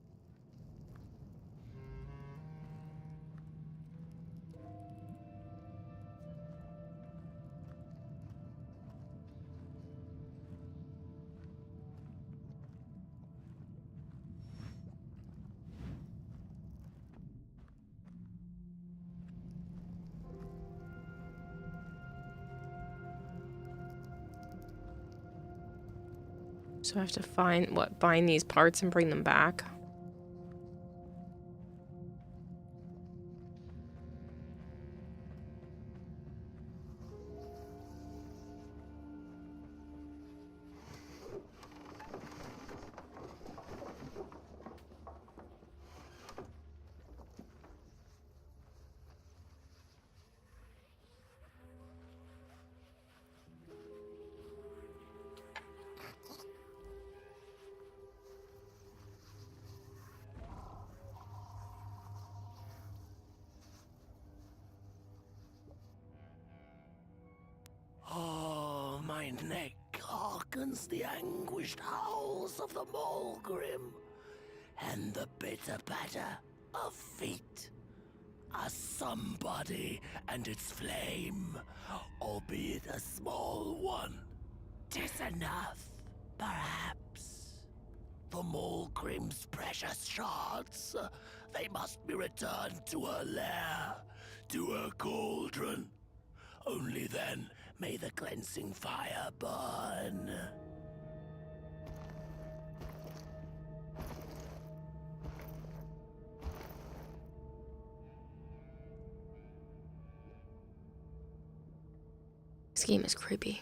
So I have to find these parts and bring them back. Oh, my neck hearkens the anguished howls of the Mulgrim, and the bitter patter of feet. A somebody and its flame, albeit a small one. 'Tis enough, perhaps. The Mulgrim's precious shards, they must be returned to her lair, to her cauldron. Only then may the cleansing fire burn. This game is creepy.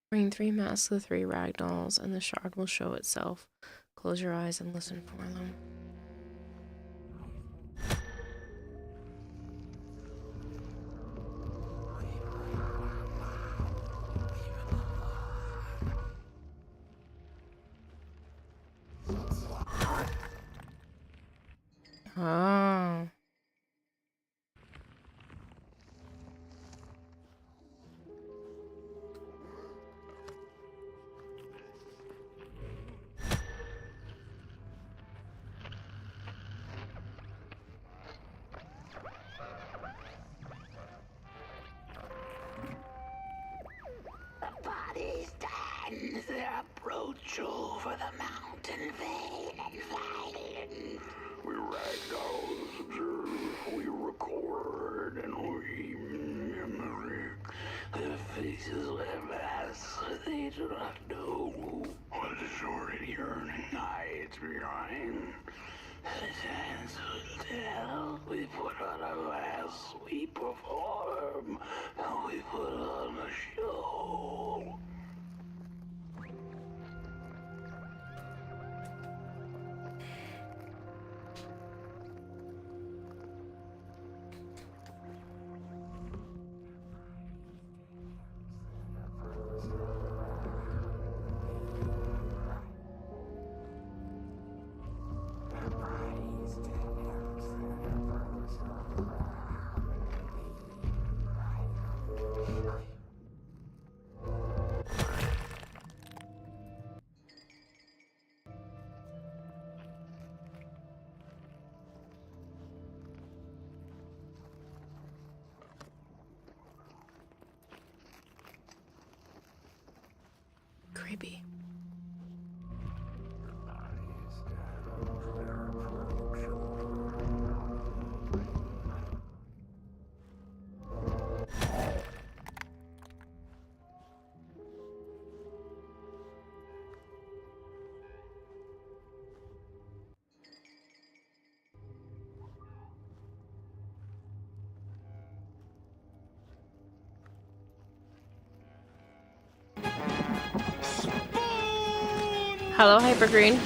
Bring 3 masks of 3 ragdolls, and the shard will show itself. Close your eyes and listen for them. Oh. Bodies stand their approach over the mountain vein and fighting. We ragdolls observe, we record, and we mimic. Their faces wear masks, they do not know What is already earning hides behind. the chance will tell. We put on a mask, we perform, and we put on a show. Creepy. Hello, Hypergreen.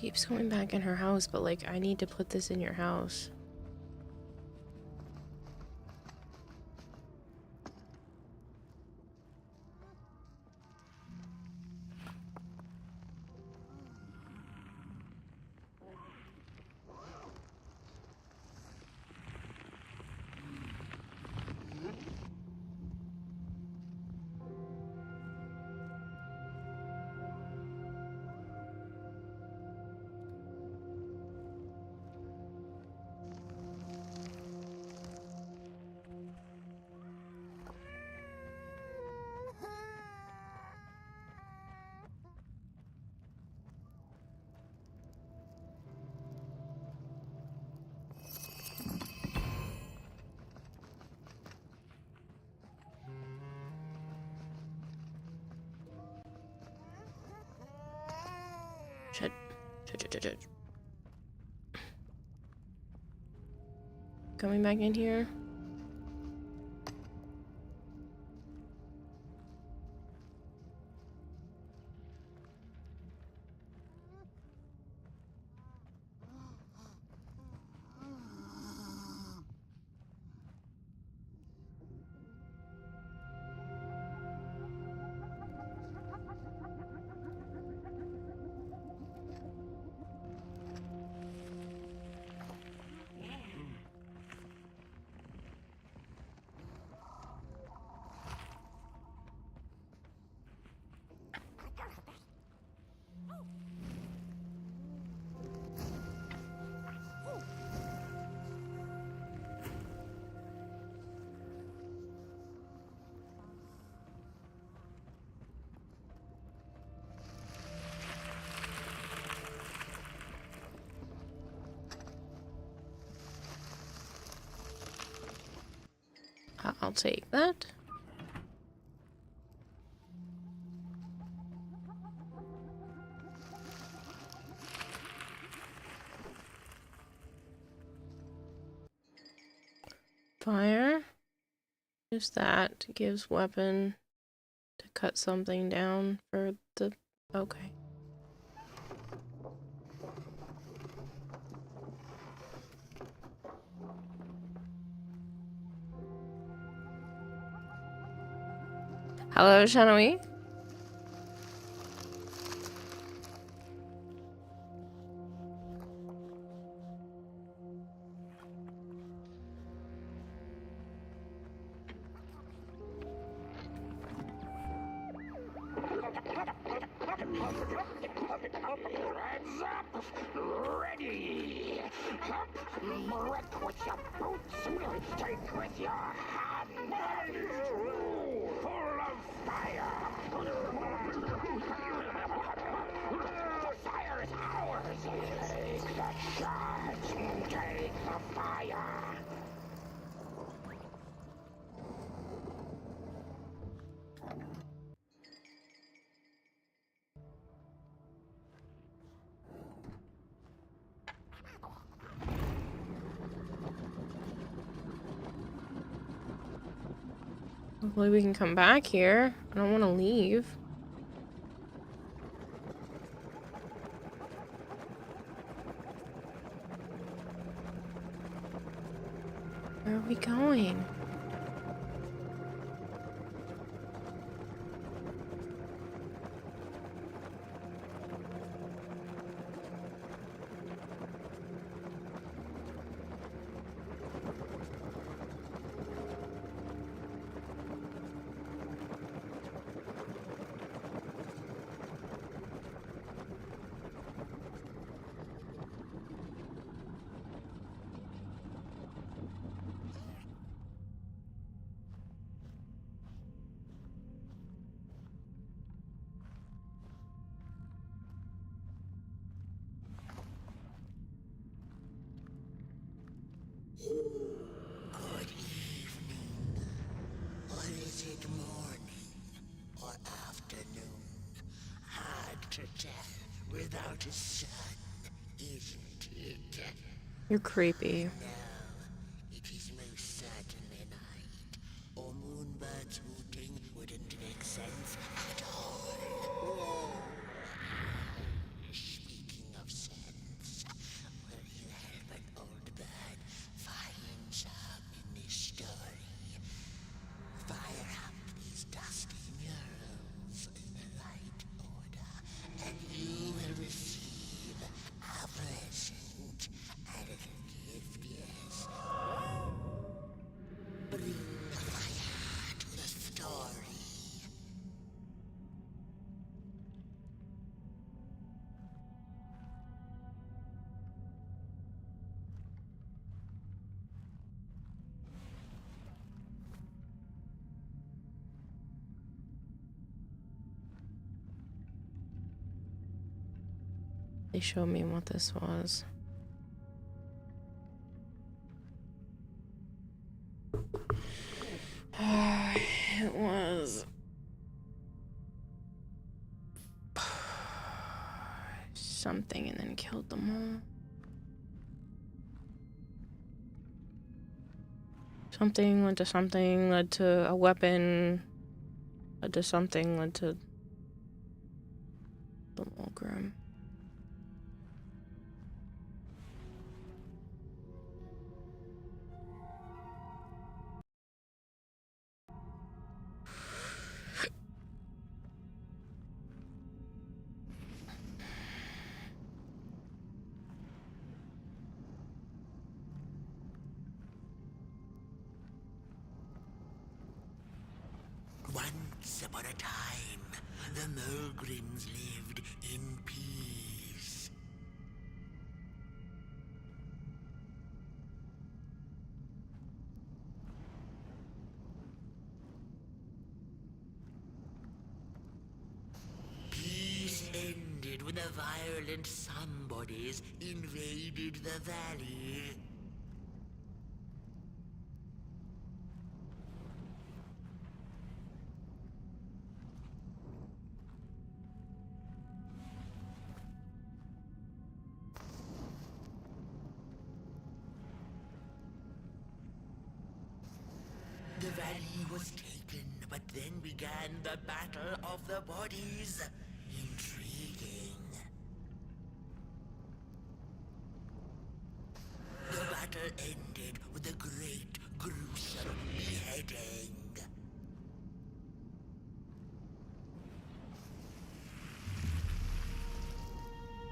She keeps going back in her house, but like, I need to put this in your house. Shit. Coming back in here. I'll take that. Fire. Use that. Gives weapon to cut something down for the... Okay. Hello, Shanawi. Hands up! Ready! Up! Breath with your boots will take with your hand! Full of fire! The fire is ours! Take the charge! Take the fire! Hopefully we can come back here. I don't want to leave. Where are we going? Good evening. Or is it morning? Or afternoon? Hard to tell without a sun, isn't it? You're creepy. No, it is most certainly night. Or moonbirds hooting wouldn't make sense at all. Speaking of sense, They showed me what this was. It was something and then killed them all. Something led to something, led to a weapon, led to something, led to the Mulgrim. Once upon a time, the Mulgrims lived in peace. Peace ended when the violent somebodies invaded the valley. The valley was taken, but then began the Battle of the Bodies. Intriguing. The battle ended with a great, gruesome beheading.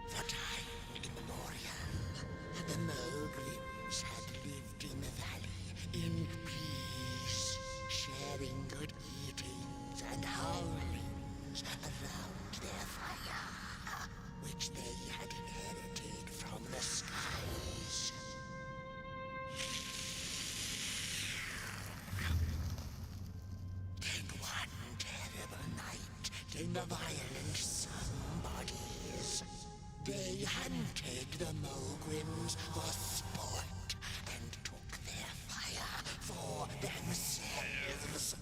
For time immemorial, the Mulgrims had lived in the valley in peace, sharing good eatings and howlings around their fire, which they had inherited from the skies. Then one terrible night came the violent somebodies. They hunted the Mulgrims for sport and took their fire for themselves.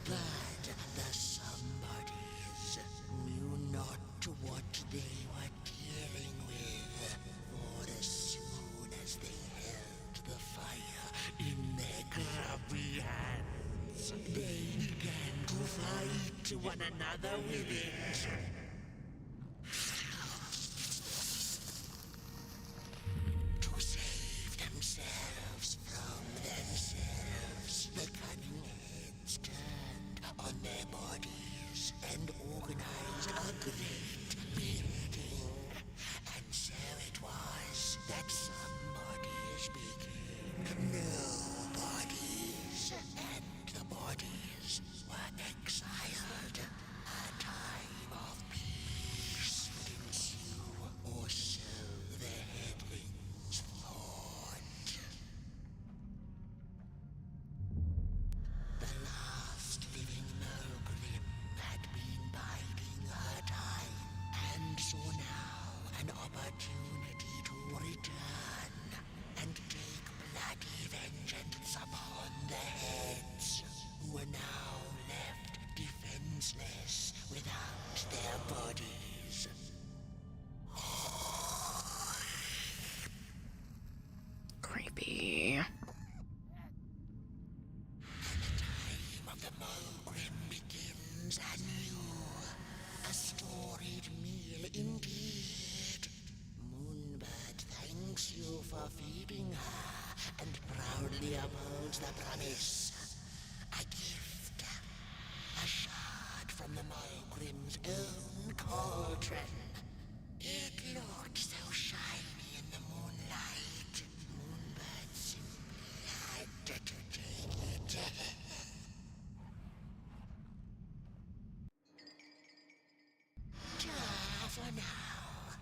But the somebodies knew not what they were dealing with, for as soon as they held the fire in their grubby hands, they began to fight one another with it. To save themselves from themselves, the cunning heads turned on their bodies and organized a great beheading. And so it was that somebodies became nobodies, and the bodies were exiled. A time of peace would ensue, or so the headlings thought. The last living Mulgrim had been biding her time, and saw now an opportunity to return and take bloody vengeance upon the heads, who were now left defenseless without their bodies. Creepy. The time of the Mulgrim begins anew. A storied meal indeed. Moonbird thanks you for feeding her and proudly upholds the promise. A gift. A shard from the Mulgrim's own cauldron. It looked so shiny in the moonlight. Moonbird simply had to take it. For now,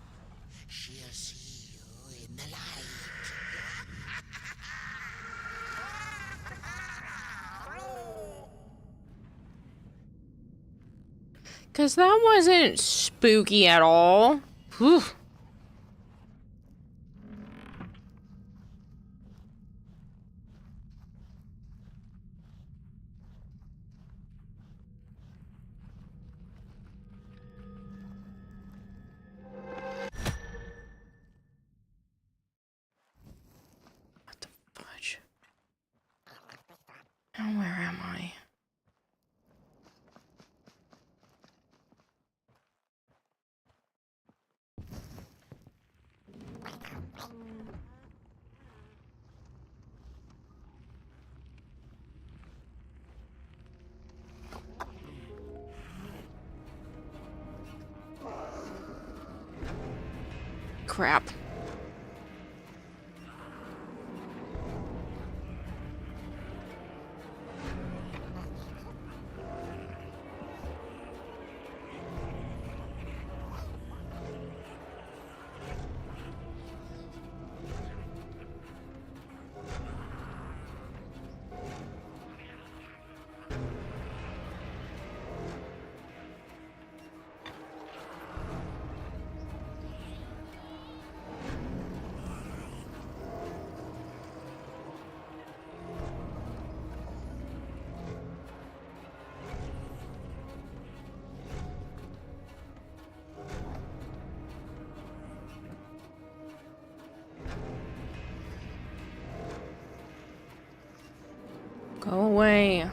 she'll see you in the light. 'Cause that wasn't spooky at all. Whew. What the fudge? Now where am I? Crap. Go away.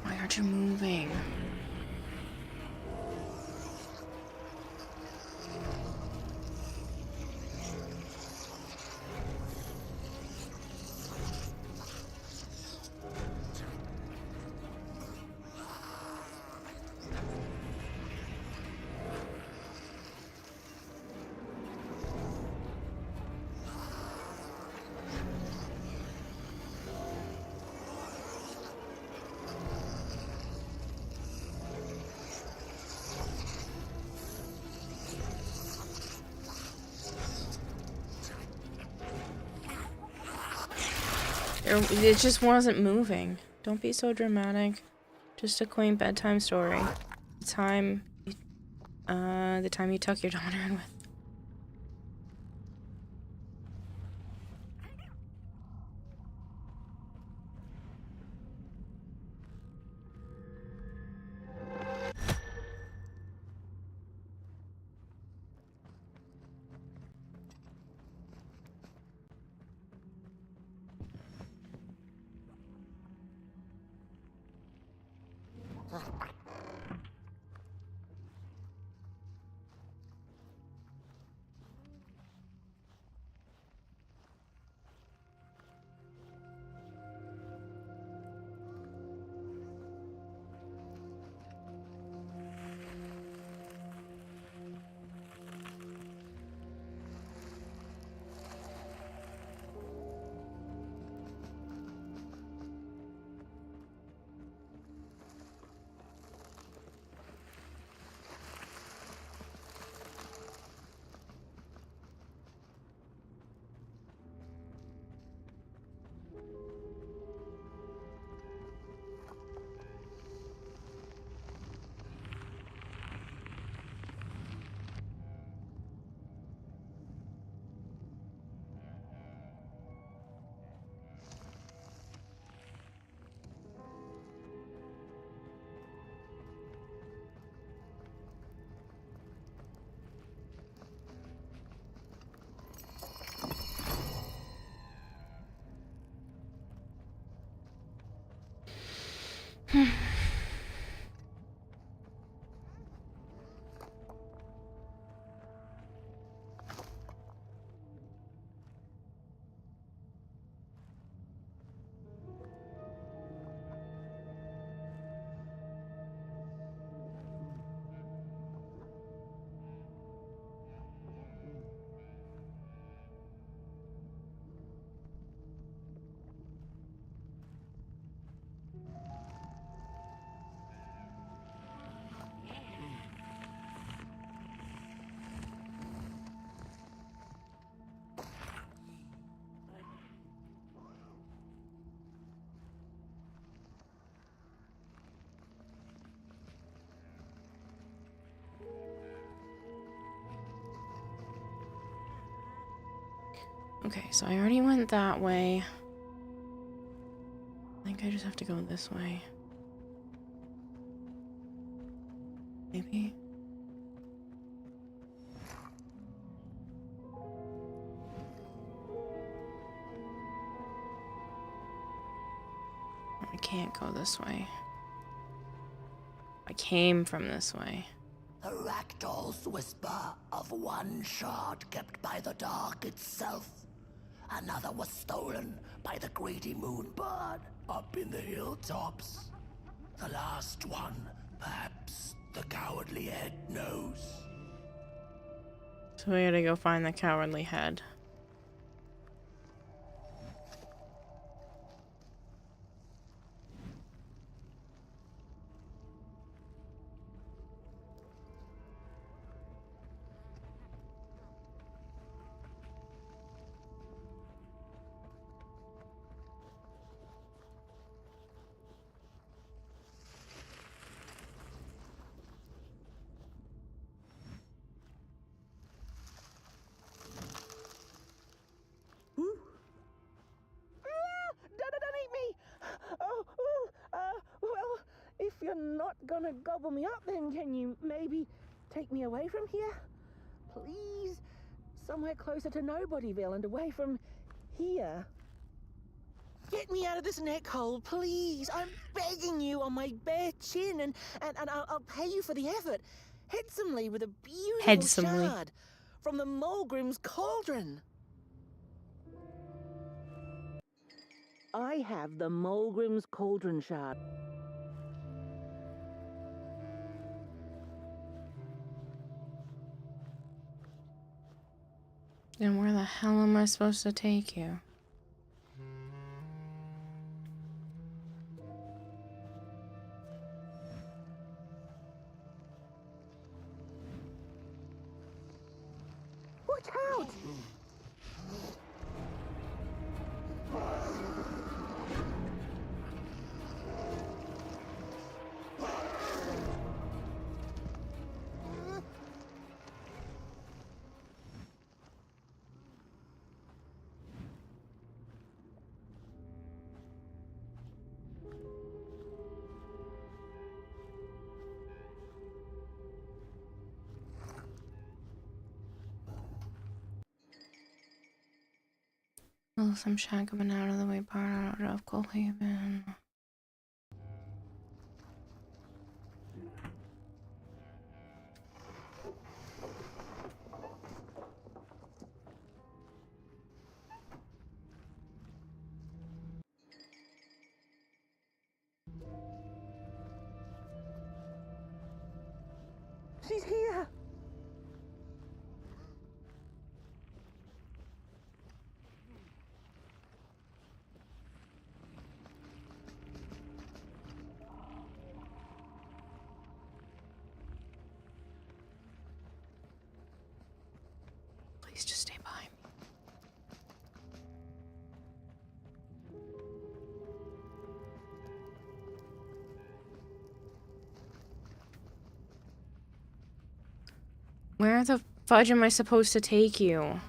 Why aren't you moving? It just wasn't moving. Don't be so dramatic. Just a quaint bedtime story. The time you tuck your daughter in with. Okay, so I already went that way. I think I just have to go this way. Maybe. I can't go this way. I came from this way. The Ragdoll's whisper of one shard kept by the dark itself. Another was stolen by the greedy moonbird up in the hilltops. The last one, perhaps the cowardly head knows. So we gotta go find the cowardly head. Don't eat me! Well, if you're not gonna gobble me up, then can you maybe take me away from here? Please? Somewhere closer to Nobodyville and away from here. Get me out of this neck hole, please. I'm begging you on my bare chin, and I'll pay you for the effort. Handsomely, with a beautiful shard from the Mulgrim's Cauldron. I have the Mulgrim's Cauldron shard. Then where the hell am I supposed to take you? Watch out! Well, some shagman out of the way part out of Coalhaven. She's here! Please just stay by me. Where the fudge am I supposed to take you?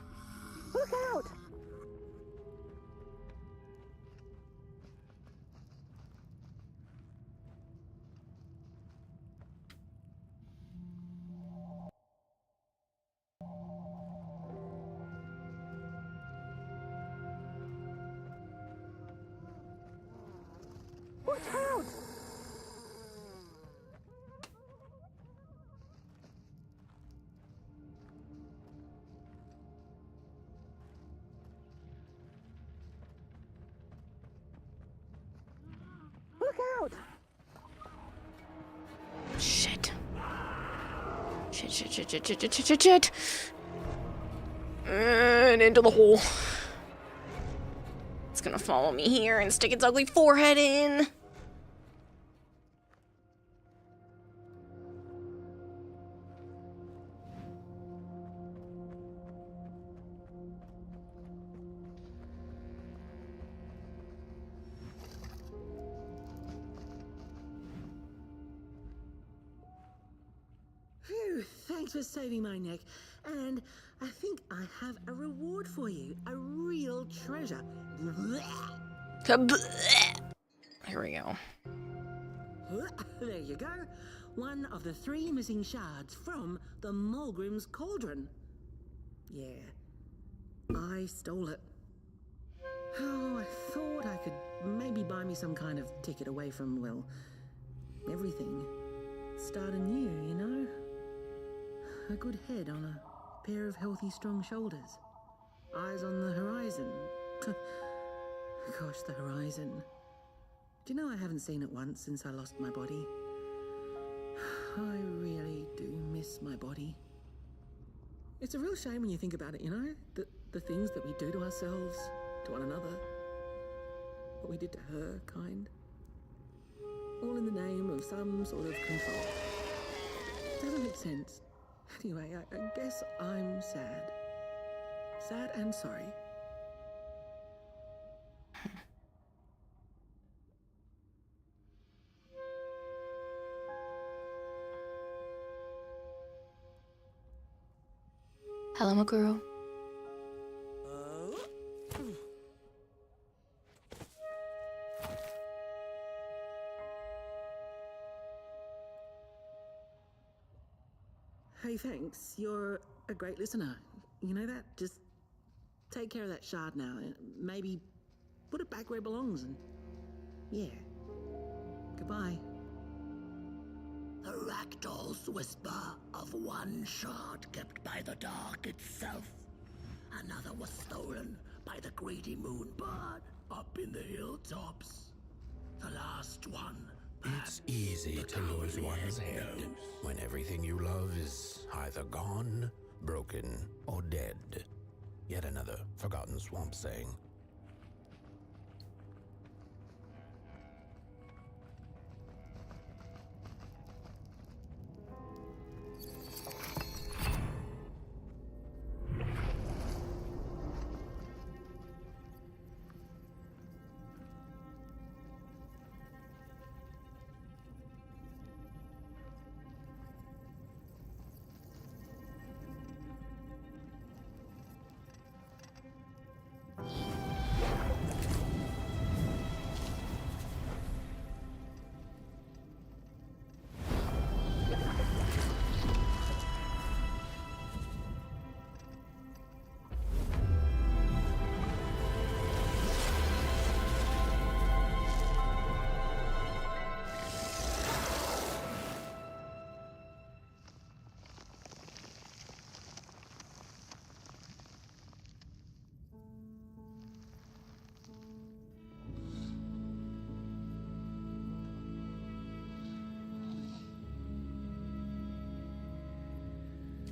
Look out! Watch out! Look out! Shit. Shit. And into the hole. It's gonna follow me here and stick its ugly forehead in. Phew, thank Thanks for saving my neck. And I think I have a reward for you. A real treasure. Here we go. There you go. One of the 3 missing shards from the Mulgrim's Cauldron. Yeah, I stole it. Oh, I thought I could maybe buy me some kind of ticket away from, well, everything. Start anew, you know? A good head on a pair of healthy, strong shoulders. Eyes on the horizon. Gosh, the horizon. Do you know I haven't seen it once since I lost my body? I really do miss my body. It's a real shame when you think about it, you know? The things that we do to ourselves, to one another. What we did to her, kind. All in the name of some sort of control. Doesn't make sense. Anyway, I guess I'm sad. Sad and sorry. Hello, Maguro. Hey, thanks. You're a great listener. You know that? Just take care of that shard now. Maybe put it back where it belongs and... yeah. Goodbye. The Ragdoll's whisper of one shard kept by the dark itself. Another was stolen by the greedy moonbird up in the hilltops. The last one. It's easy to lose one's head when everything you love is either gone, broken, or dead. Yet another forgotten swamp saying.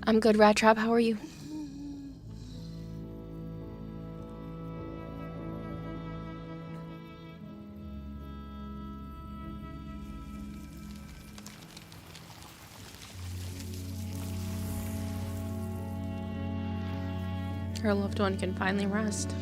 I'm good, Rat Trap. How are you? Her loved one can finally rest.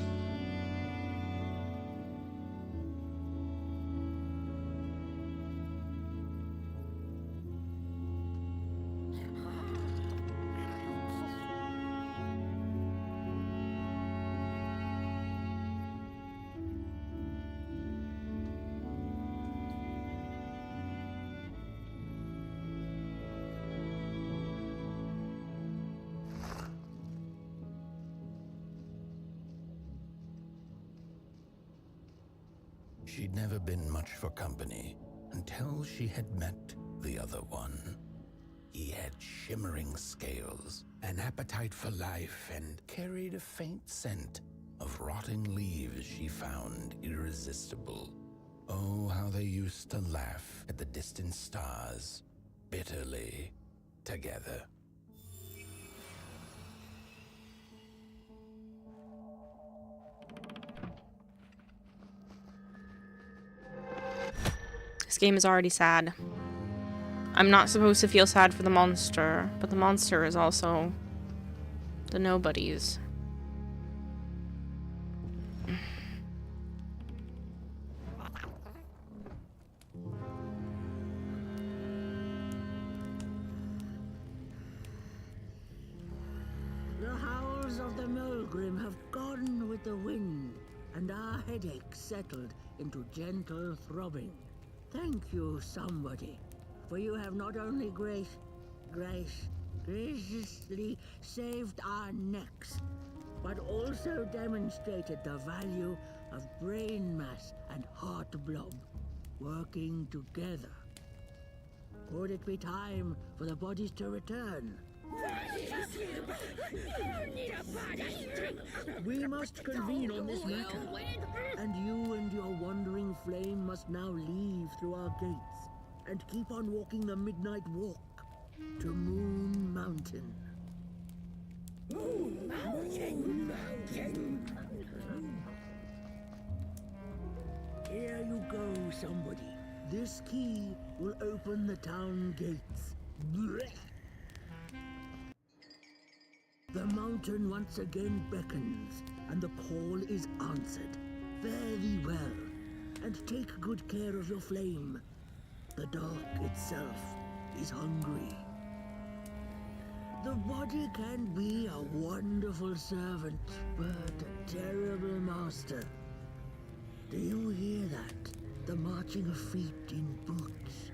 She'd never been much for company until she had met the other one. He had shimmering scales, an appetite for life, and carried a faint scent of rotting leaves she found irresistible. Oh, how they used to laugh at the distant stars, bitterly, together. This game is already sad. I'm not supposed to feel sad for the monster, but the monster is also the nobodies. winds of the Mulgrim have gone with the wind, and our headaches settled into gentle throbbing. Thank you, somebody, for you have not only graciously saved our necks, but also demonstrated the value of brain mass and heart blob working together. Would it be time for the bodies to return? We must convene on this matter, and you and your wandering flame must now leave through our gates and keep on walking the midnight walk to Moon Mountain. Moon Mountain, Here you go, somebody. This key will open the town gates. The mountain once again beckons, and the call is answered. Fare thee well, and take good care of your flame. The dark itself is hungry. The body can be a wonderful servant, but a terrible master. Do you hear that? The marching of feet in boots.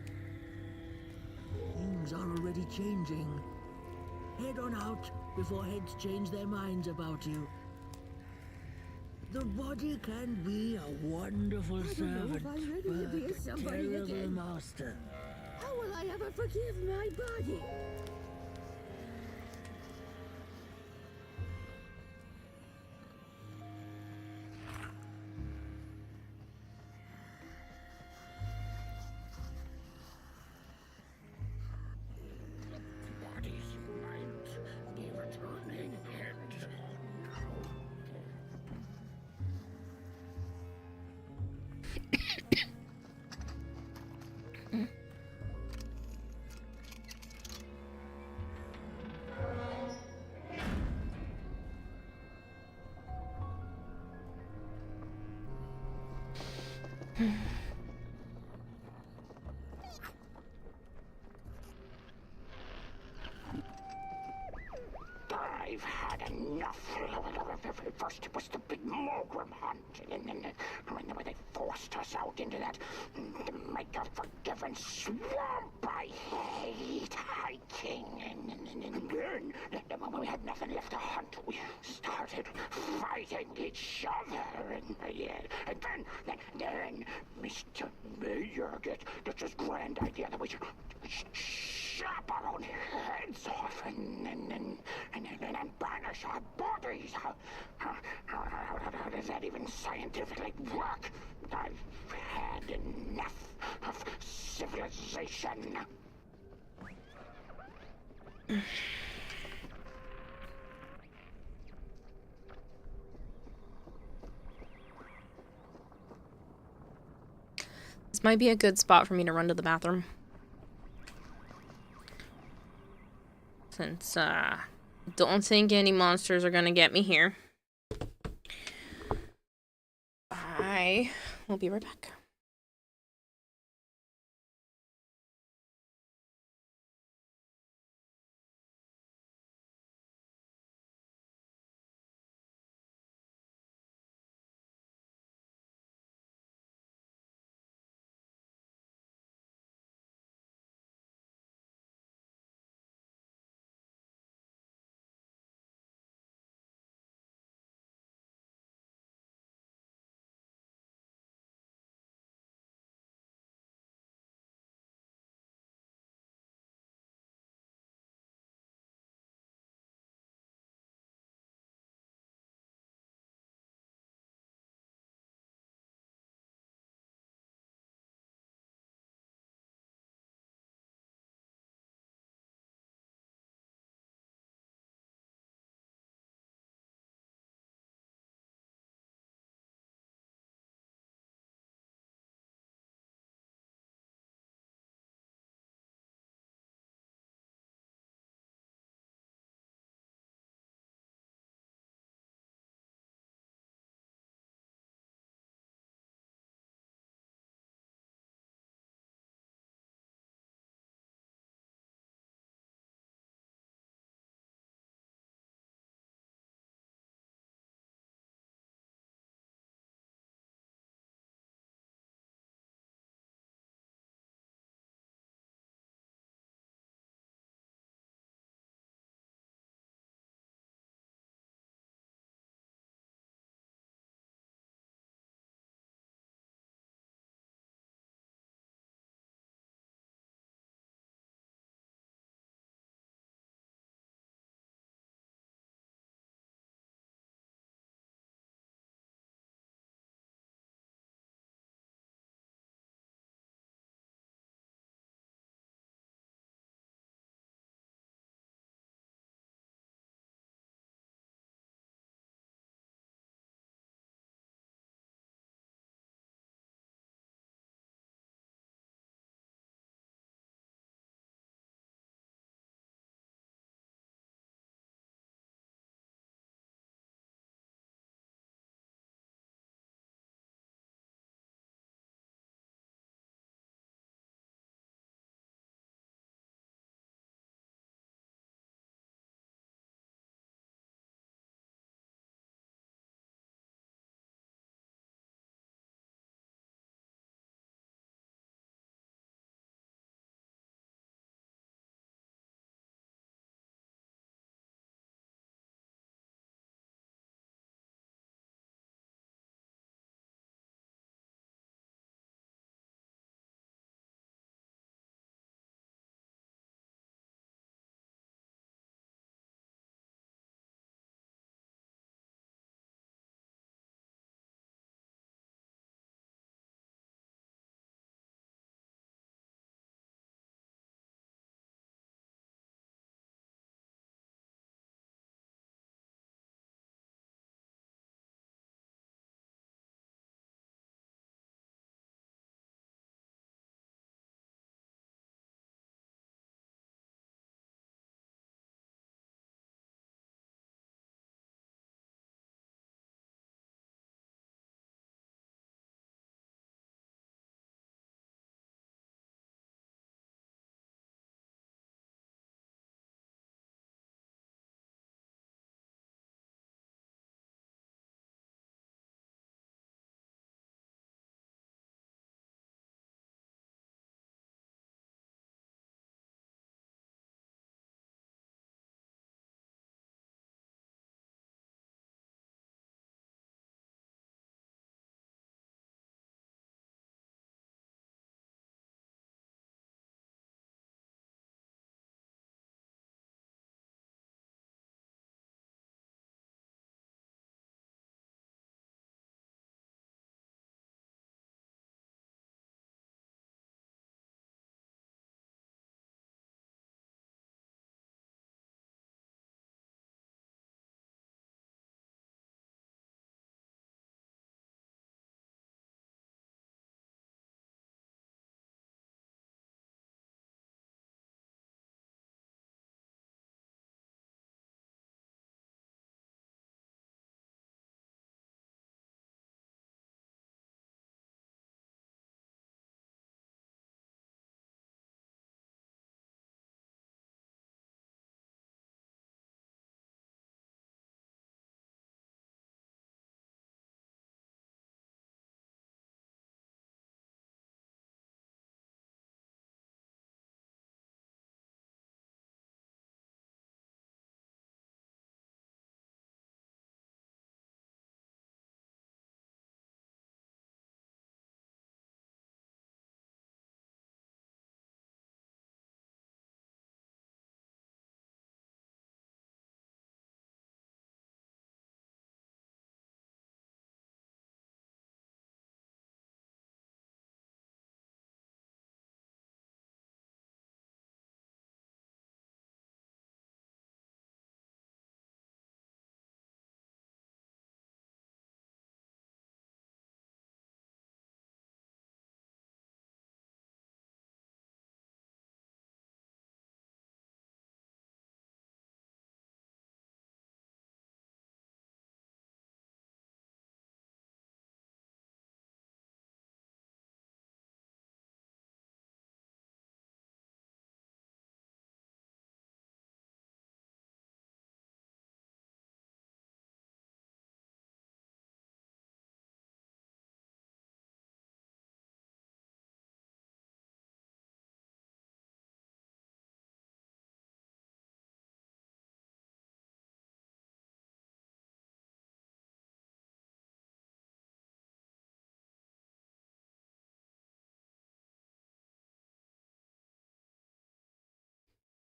Things are already changing. Head on out before heads change their minds about you. The body can be a wonderful servant, but a terrible master. How will I ever forgive my body? I've had enough. First it was the big Mulgrim hunt, and then when they forced us out into that make-a-forgiven swamp. I hate hiking. And then when we had nothing left to hunt, we started fighting each other. And then Mr. Mayor gets this grand idea that we should chop our own heads off and banish our bodies. How does that even scientifically work? I've had enough of civilization. This might be a good spot for me to run to the bathroom. Since, don't think any monsters are gonna get me here. I will be right back.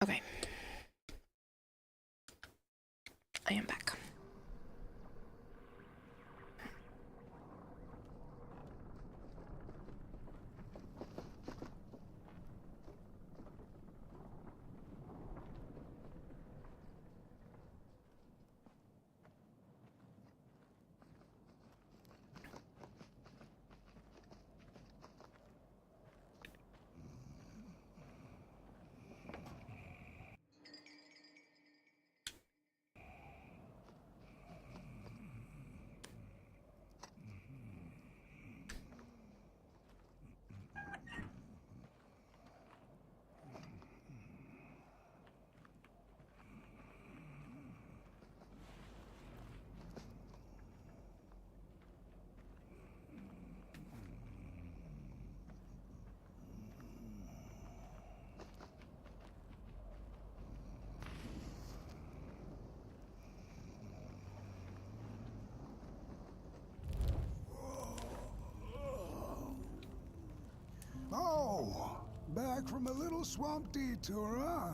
Okay. I am back. Oh, back from a little swamp detour, huh?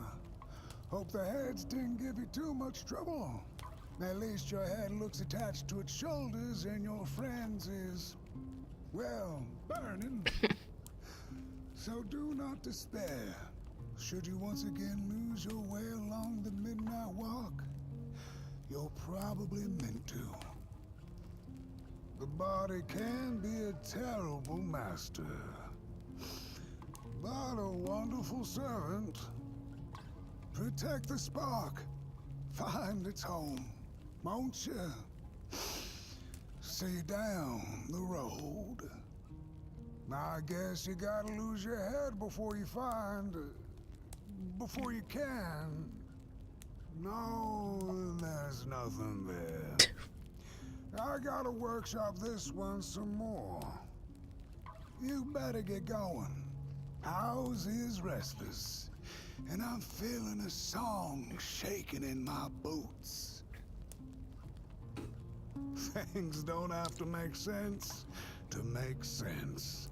Hope the heads didn't give you too much trouble. At least your head looks attached to its shoulders and your friend's is, well, burning. So do not despair. Should you once again lose your way along the midnight walk, you're probably meant to. The body can be a terrible master, but a wonderful servant. Protect the spark. Find its home, won't you? See down the road. I guess you gotta lose your head before you find... before you can. No, there's nothing there. I gotta workshop this one some more. You better get going. House is restless, and I'm feeling a song shaking in my boots. Things don't have to make sense to make sense.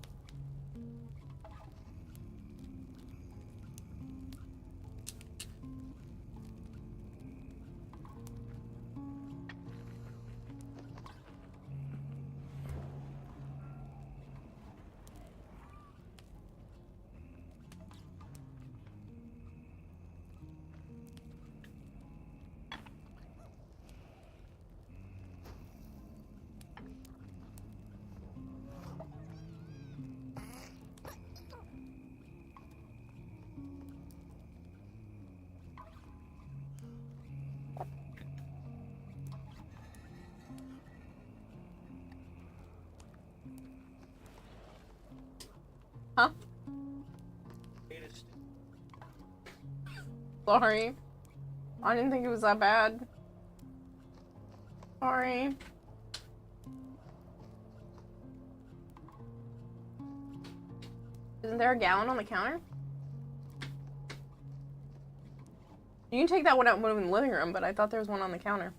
Huh? Sorry. I didn't think it was that bad. Sorry. Isn't there a gallon on the counter? You can take that one out and put it in the living room, but I thought there was one on the counter.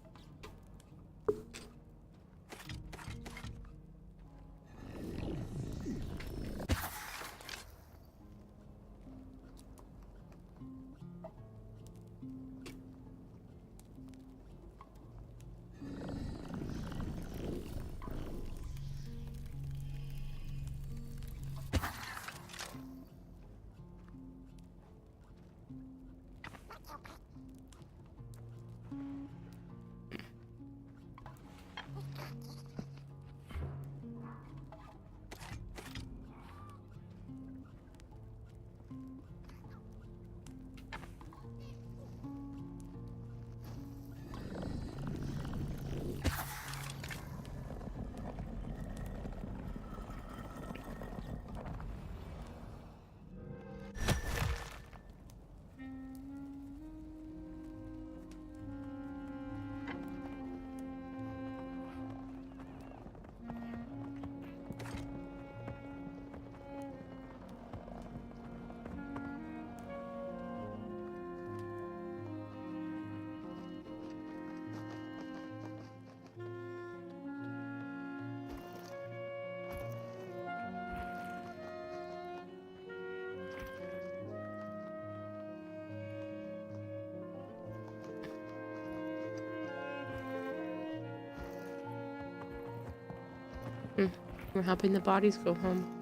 We're helping the bodies go home.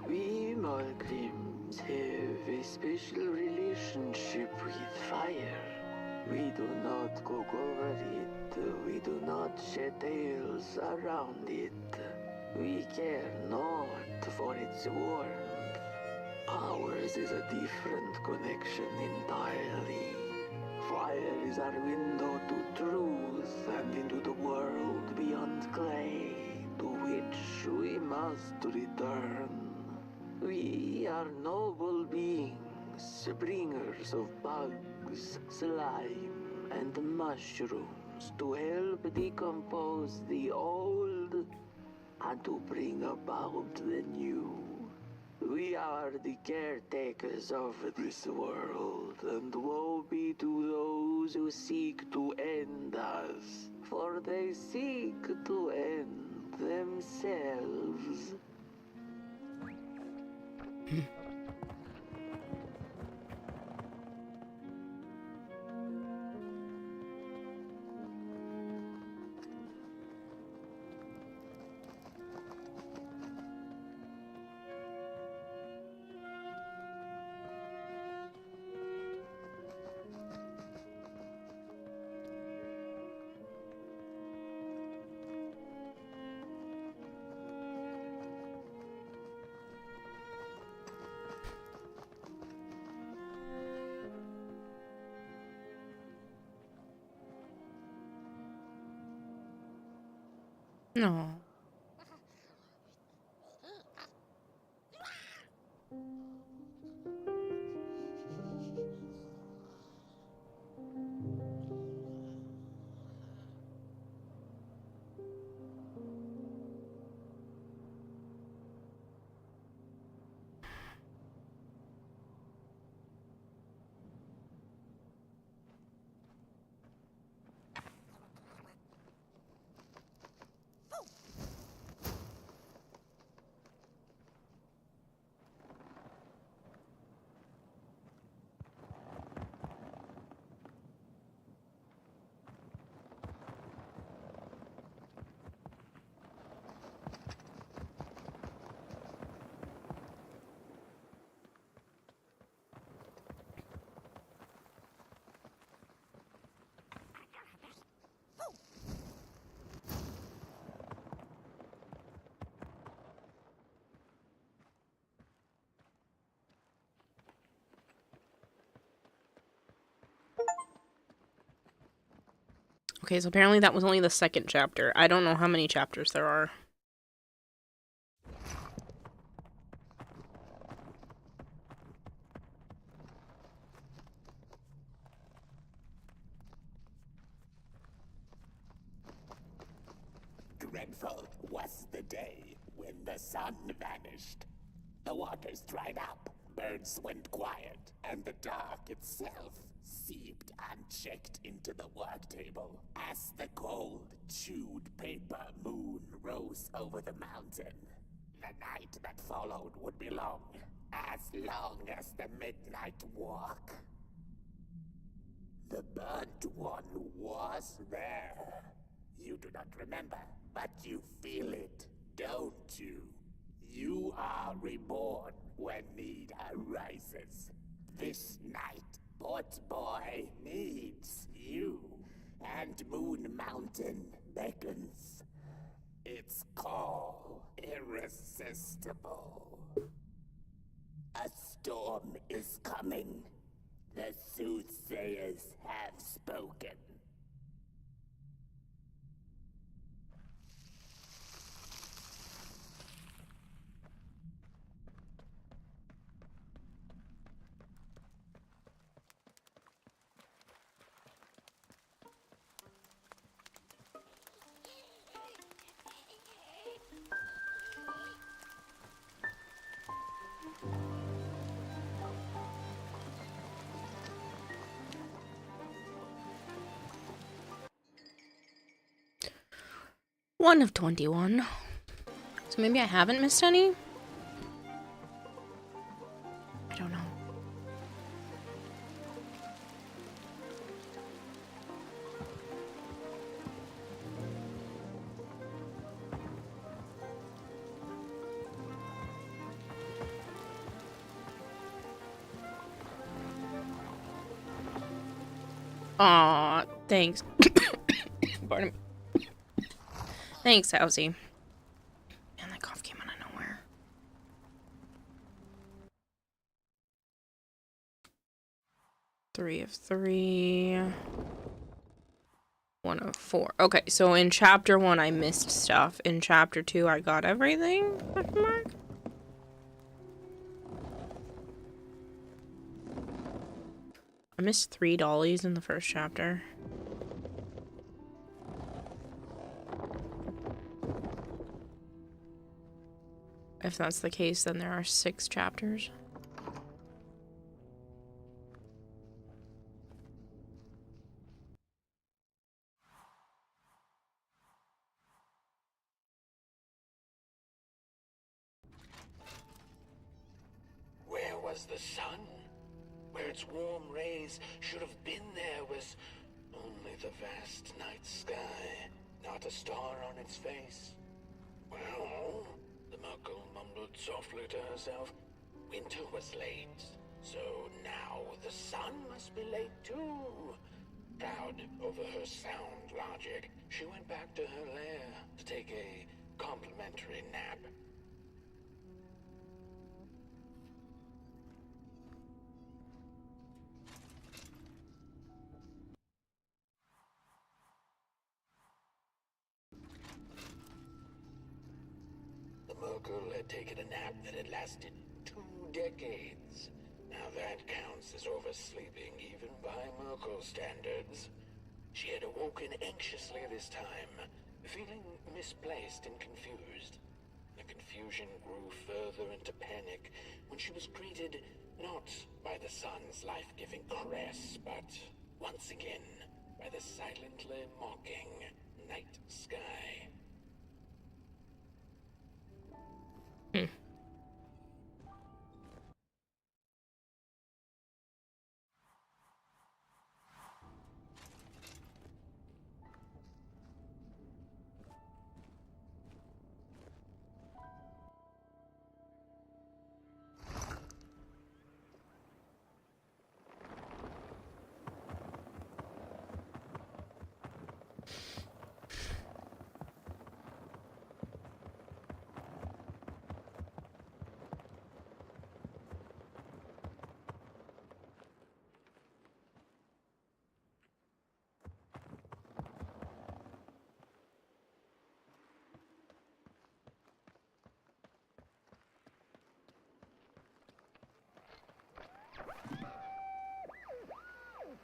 We Malgrims have a special relationship with fire. We do not cook over it. We do not shed tales around it. We care not for its warmth. Ours is a different connection entirely. Fire is our window to truth and into the world beyond clay, to which we must return. We are noble beings, bringers of bugs, slime, and mushrooms to help decompose the old and to bring about the new. We are the caretakers of this world, and woe be to those who seek to end us, for they seek to end themselves. No. Okay, so apparently that was only the second chapter. I don't know how many chapters there are. Dreadful was the day when the sun vanished. The waters dried up, birds went quiet, and the dark itself seeped unchecked into the work table as the cold, chewed paper moon rose over the mountain. The night that followed would be long as the midnight walk. The burnt one was there. You do not remember, but you feel it, don't you? You are reborn when need arises. This night, Port Boy needs you, and Moon Mountain beckons. Its call irresistible. A storm is coming. The soothsayers have spoken. One of 21. So maybe I haven't missed any? I don't know. Aw, thanks. Pardon me. Thanks, Housie. Man, that cough came out of nowhere. Three of 3. 1 of 4. Okay, so in chapter 1 I missed stuff. In chapter 2 I got everything? Question mark? I missed 3 dollies in the first chapter. If that's the case, then there are 6 chapters. Where was the sun? Where its warm rays should have been there was only the vast night sky, not a star on its face. Well, the Muckle mumbled softly to herself. Winter was late, so now the sun must be late too. Proud over her sound logic, she went back to her lair to take a complimentary nap. Merkel had taken a nap that had lasted 2 decades. Now that counts as oversleeping even by Merkel standards. She had awoken anxiously this time, feeling misplaced and confused. The confusion grew further into panic when she was greeted not by the sun's life-giving caress, but once again by the silently mocking night sky.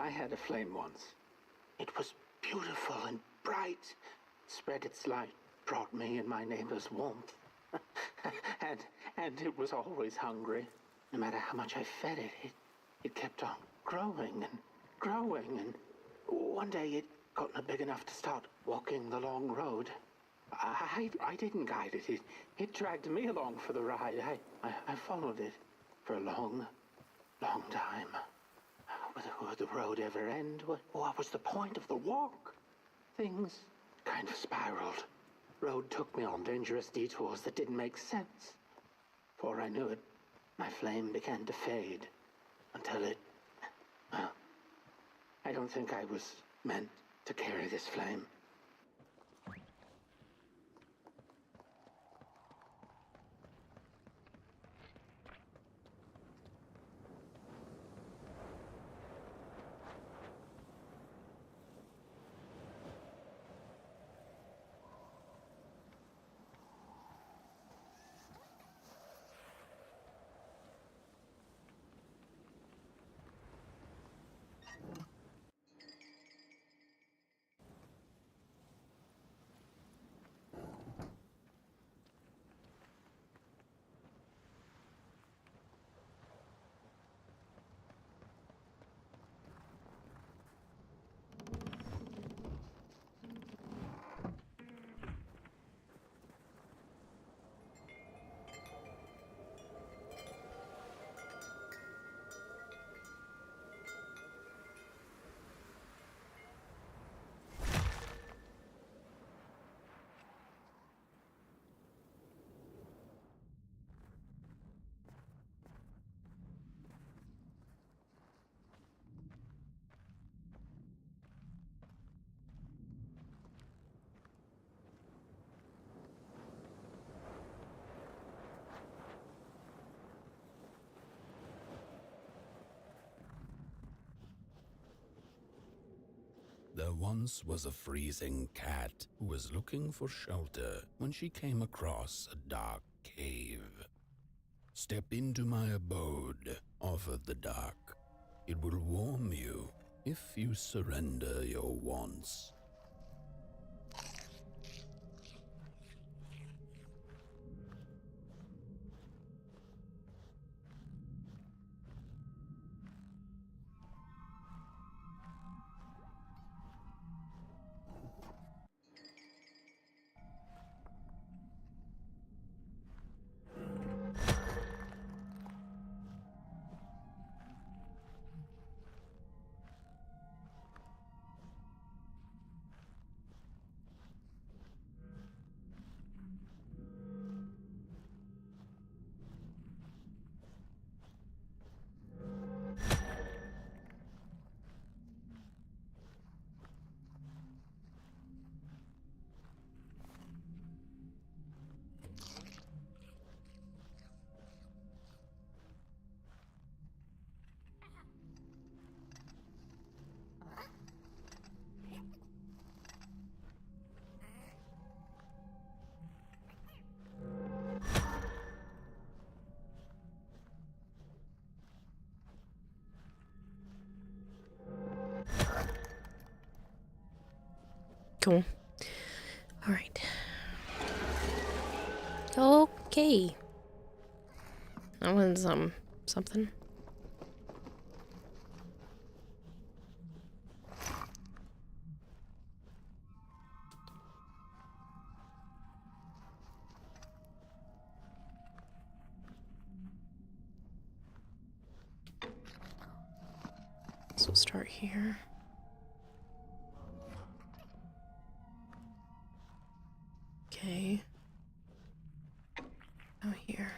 I had a flame once. It was beautiful and bright, spread its light, brought me and my neighbors warmth. and it was always hungry. No matter how much I fed it, it kept on growing and growing, and one day it got big enough to start walking the long road. I didn't guide it. It dragged me along for the ride. I followed it for a long, long time. Would the road ever end? What was the point of the walk? Things kind of spiraled. Road took me on dangerous detours that didn't make sense. Before I knew it, my flame began to fade until it... Well, I don't think I was meant to carry this flame. There once was a freezing cat who was looking for shelter when she came across a dark cave. "Step into my abode," offered the dark. "It will warm you if you surrender your wants." Cool. All right. Okay. That was something. So we'll start here. Okay. Oh, here.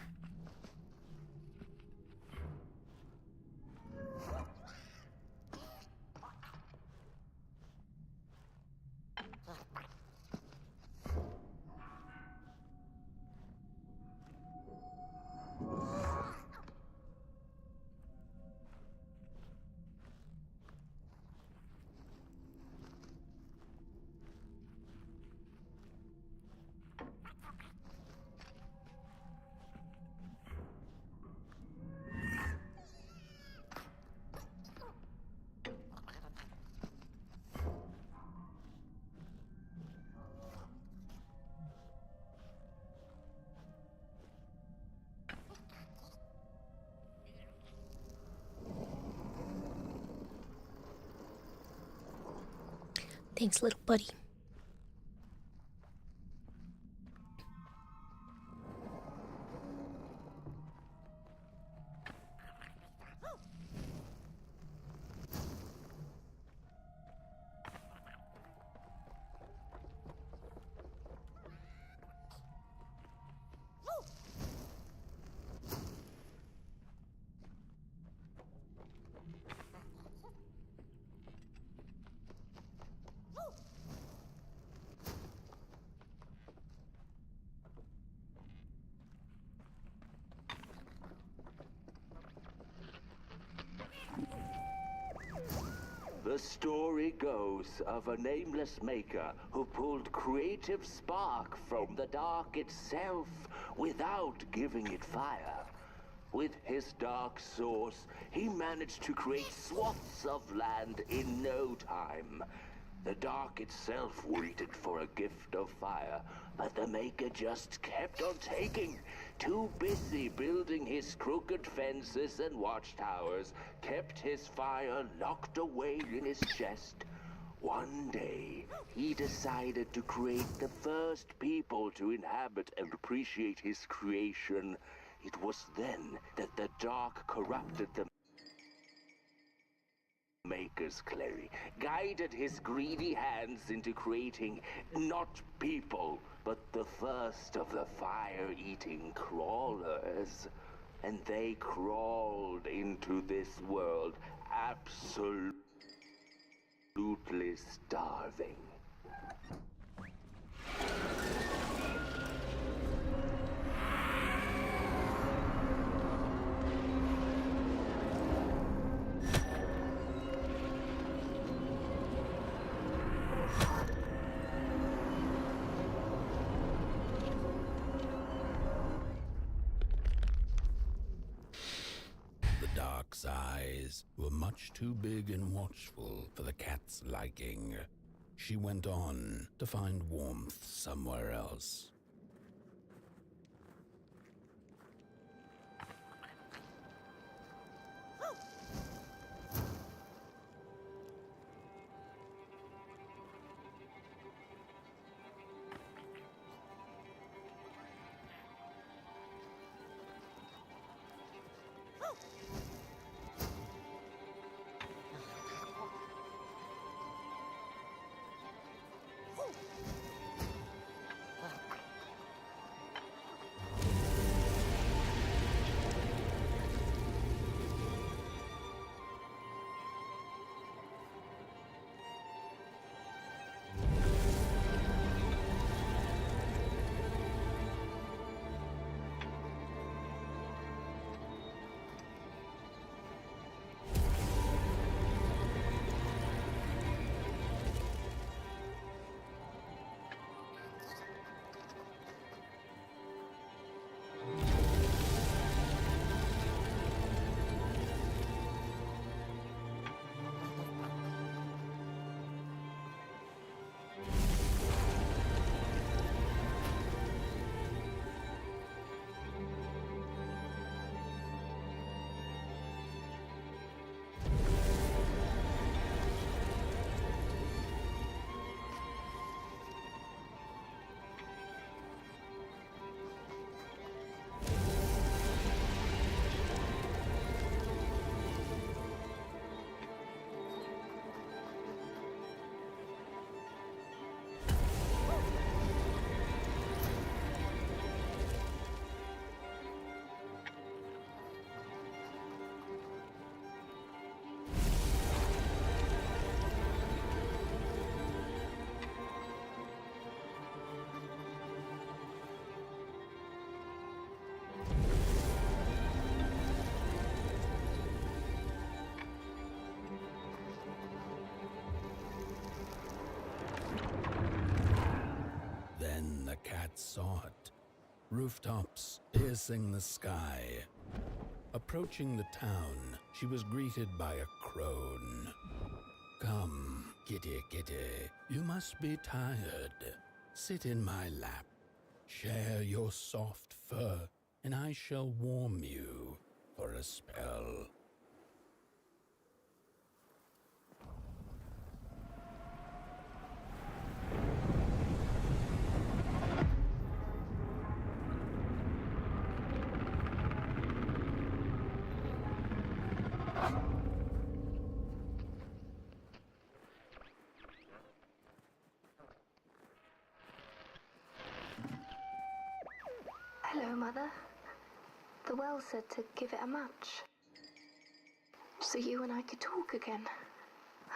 Thanks, little buddy. The story goes of a nameless maker who pulled creative spark from the dark itself without giving it fire. With his dark source, he managed to create swaths of land in no time. The dark itself waited for a gift of fire, but the maker just kept on taking. Too busy building his crooked fences and watchtowers, kept his fire locked away in his chest. One day, he decided to create the first people to inhabit and appreciate his creation. It was then that the dark corrupted the maker's clay, guided his greedy hands into creating not people, but the first of the fire-eating crawlers. And they crawled into this world absolutely starving. eyes were much too big and watchful for the cat's liking. She went on to find warmth somewhere else. Saw it. Rooftops piercing the sky. Approaching the town, she was greeted by a crone. Come, kitty, kitty, you must be tired. Sit in my lap. Share your soft fur, and I shall warm you for a spell. Hello, Mother. The well said to give it a match, so you and I could talk again.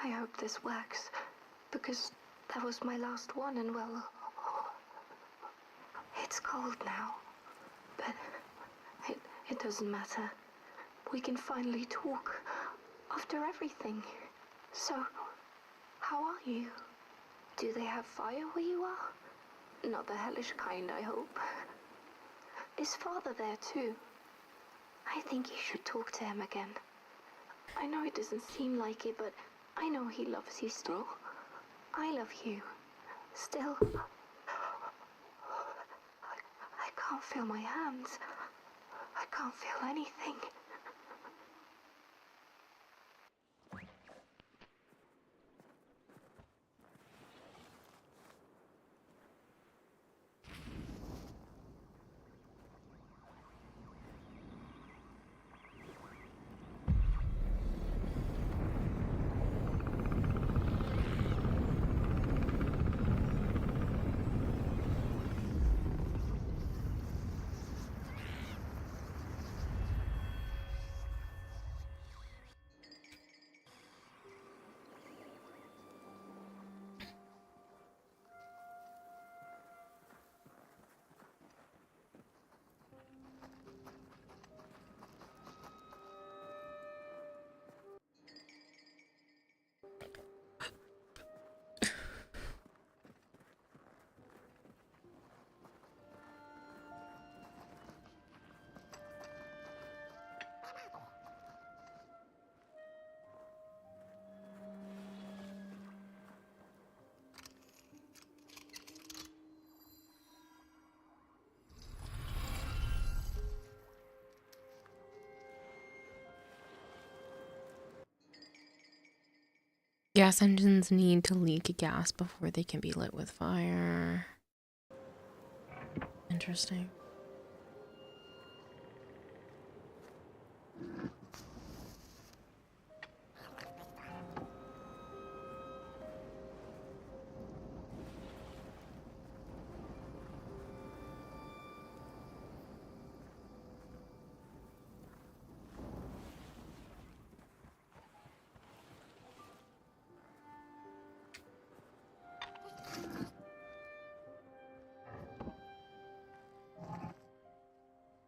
I hope this works, because that was my last one, and well, it's cold now, but it doesn't matter. We can finally talk after everything. So, how are you? Do they have fire where you are? Not the hellish kind, I hope. Is Father there too? I think you should talk to him again. I know it doesn't seem like it, but I know he loves you still. I love you. Still. I can't feel my hands. I can't feel anything. Gas engines need to leak gas before they can be lit with fire. Interesting.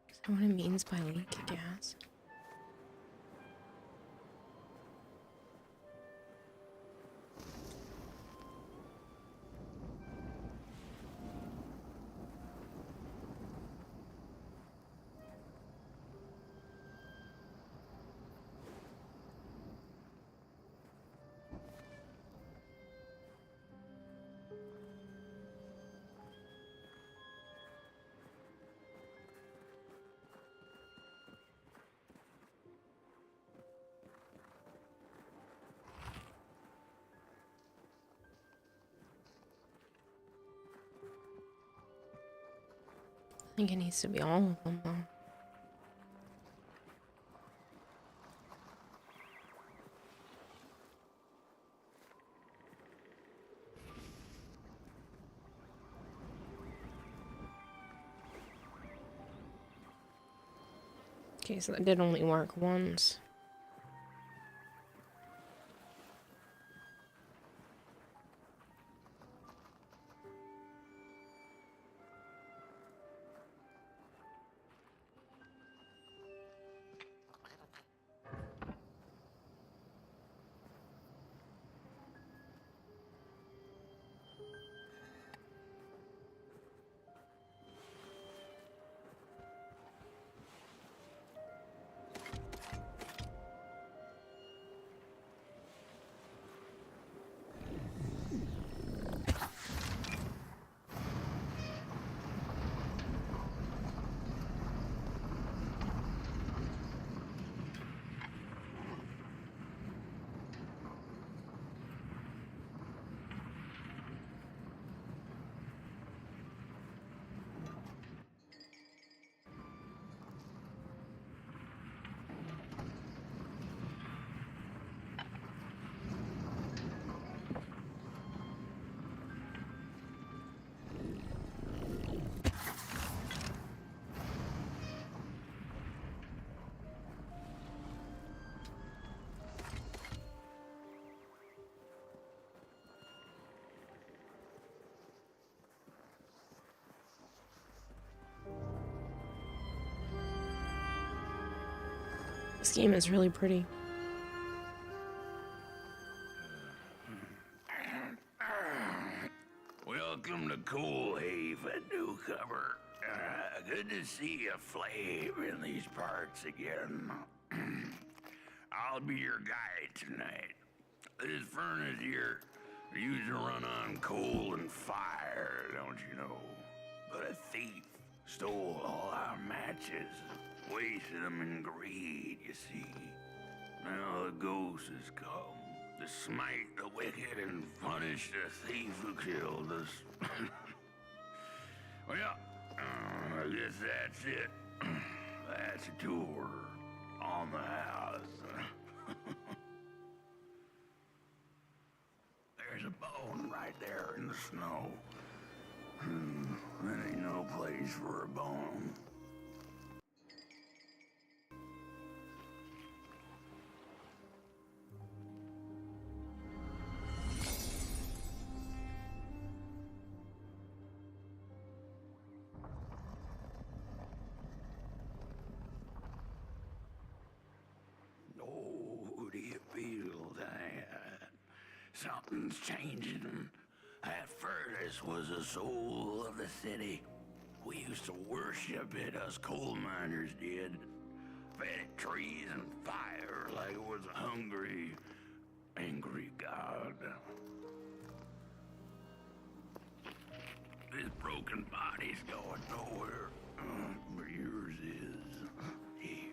Is that what it means by leaky gas? I think it needs to be all of them, though. Okay, so that did only work once. This game is really pretty. Welcome to Coal Haven, newcomer. Good to see a flame in these parts again. I'll be your guide tonight. This furnace here used to run on coal and fire, don't you know? But a thief stole all our matches, wasted them in greed, you see. Now the ghost has come to smite the wicked and punish the thief who killed us. Well, I guess that's it. That's a tour on the house. There's a bone right there in the snow. There ain't no place for a bone. Oh, do you feel that? Something's changing. That furnace was the soul of the city. We used to worship it, us coal miners did. Fed it trees and fire like it was a hungry, angry god. This broken body's going nowhere, but yours is. Here.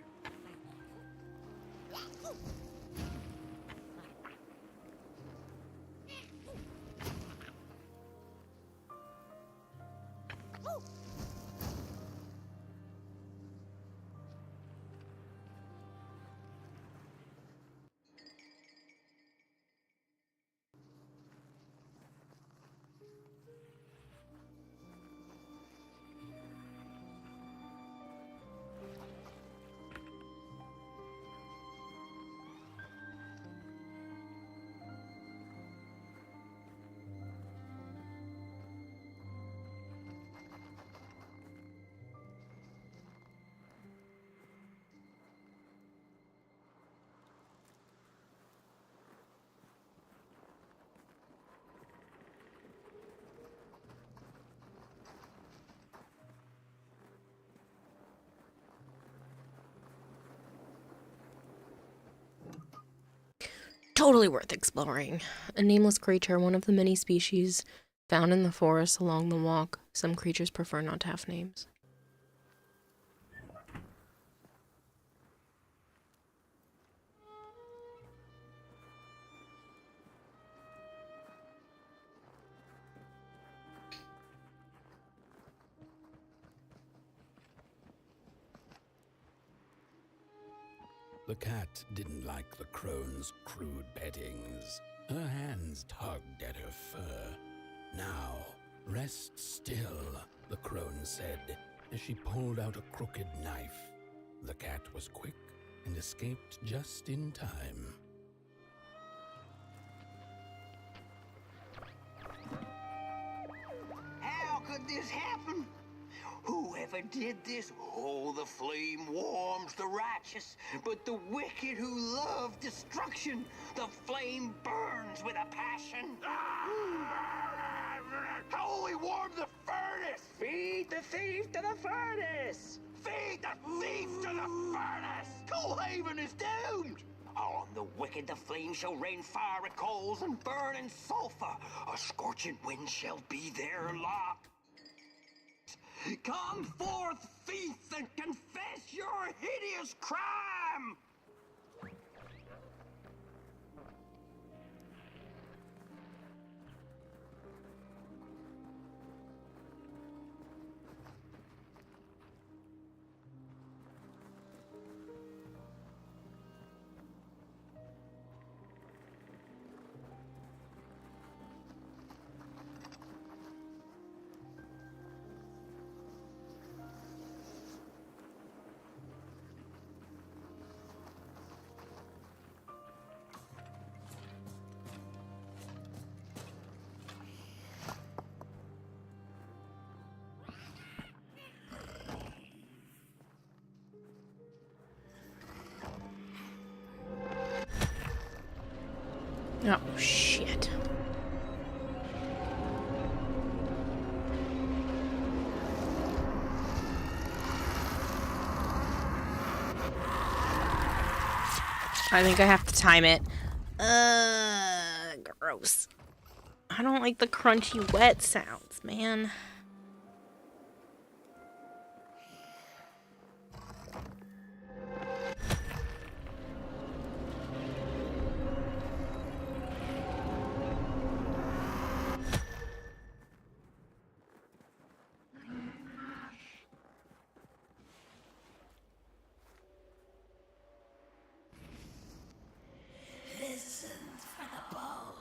totally worth exploring. A nameless creature, one of the many species found in the forest along the walk. Some creatures prefer not to have names. The cat didn't like the crone's crude pettings. Her hands tugged at her fur. Now, rest still, the crone said, as she pulled out a crooked knife. The cat was quick and escaped just in time. How could this happen? Whoever did this? Oh, the flame warms the righteous, but the wicked who love destruction, the flame burns with a passion. Holy warm the furnace! Feed the thief to the furnace! Feed the thief to the furnace! Coalhaven is doomed! On the wicked the flame shall rain fiery coals and burning sulfur. A scorching wind shall be their lot. Come forth, thief, and confess your hideous crime! Oh, shit. I think I have to time it. Gross. I don't like the crunchy wet sounds, man. Listen for the bone.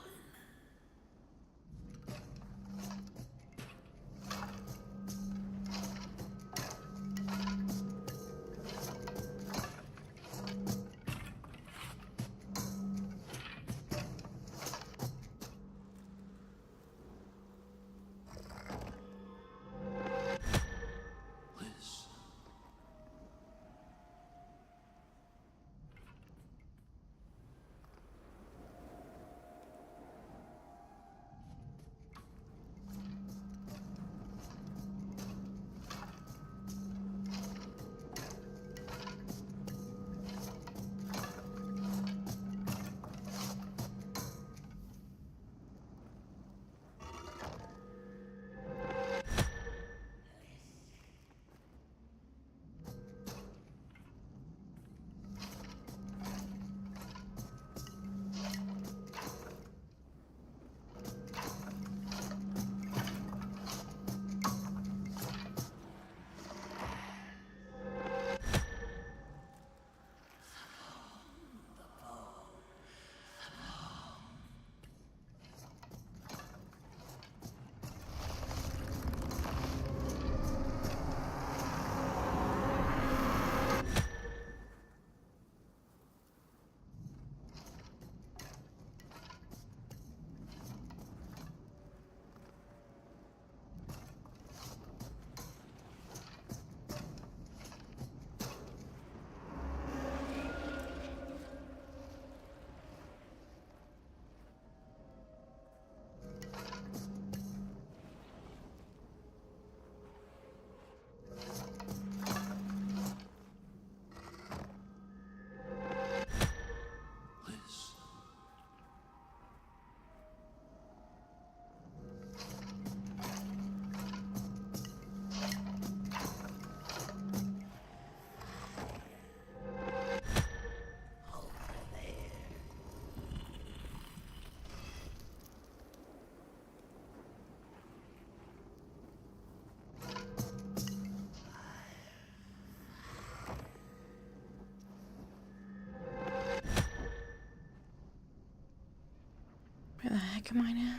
heck am I now?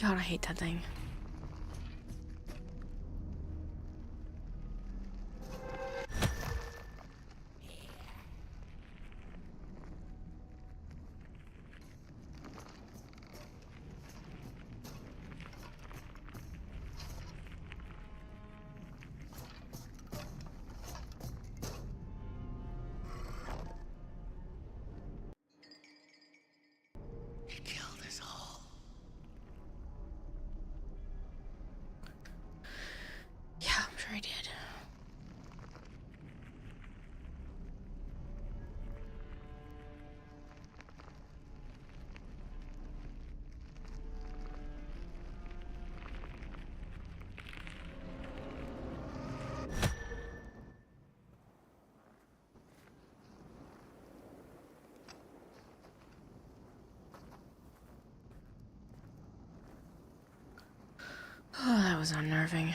God, I hate that thing. He killed us all. Yeah, I'm sure I did. Oh, that was unnerving.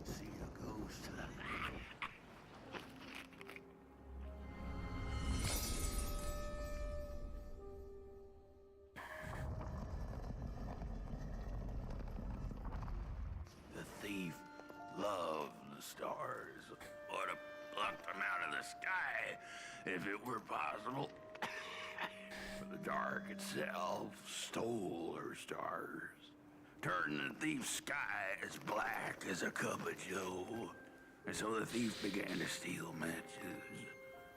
See a ghost. The thief loved the stars. Would have plucked them out of the sky if it were possible. But the dark itself stole her stars, turned the thief's sky as black as a cup of joe. And so the thief began to steal matches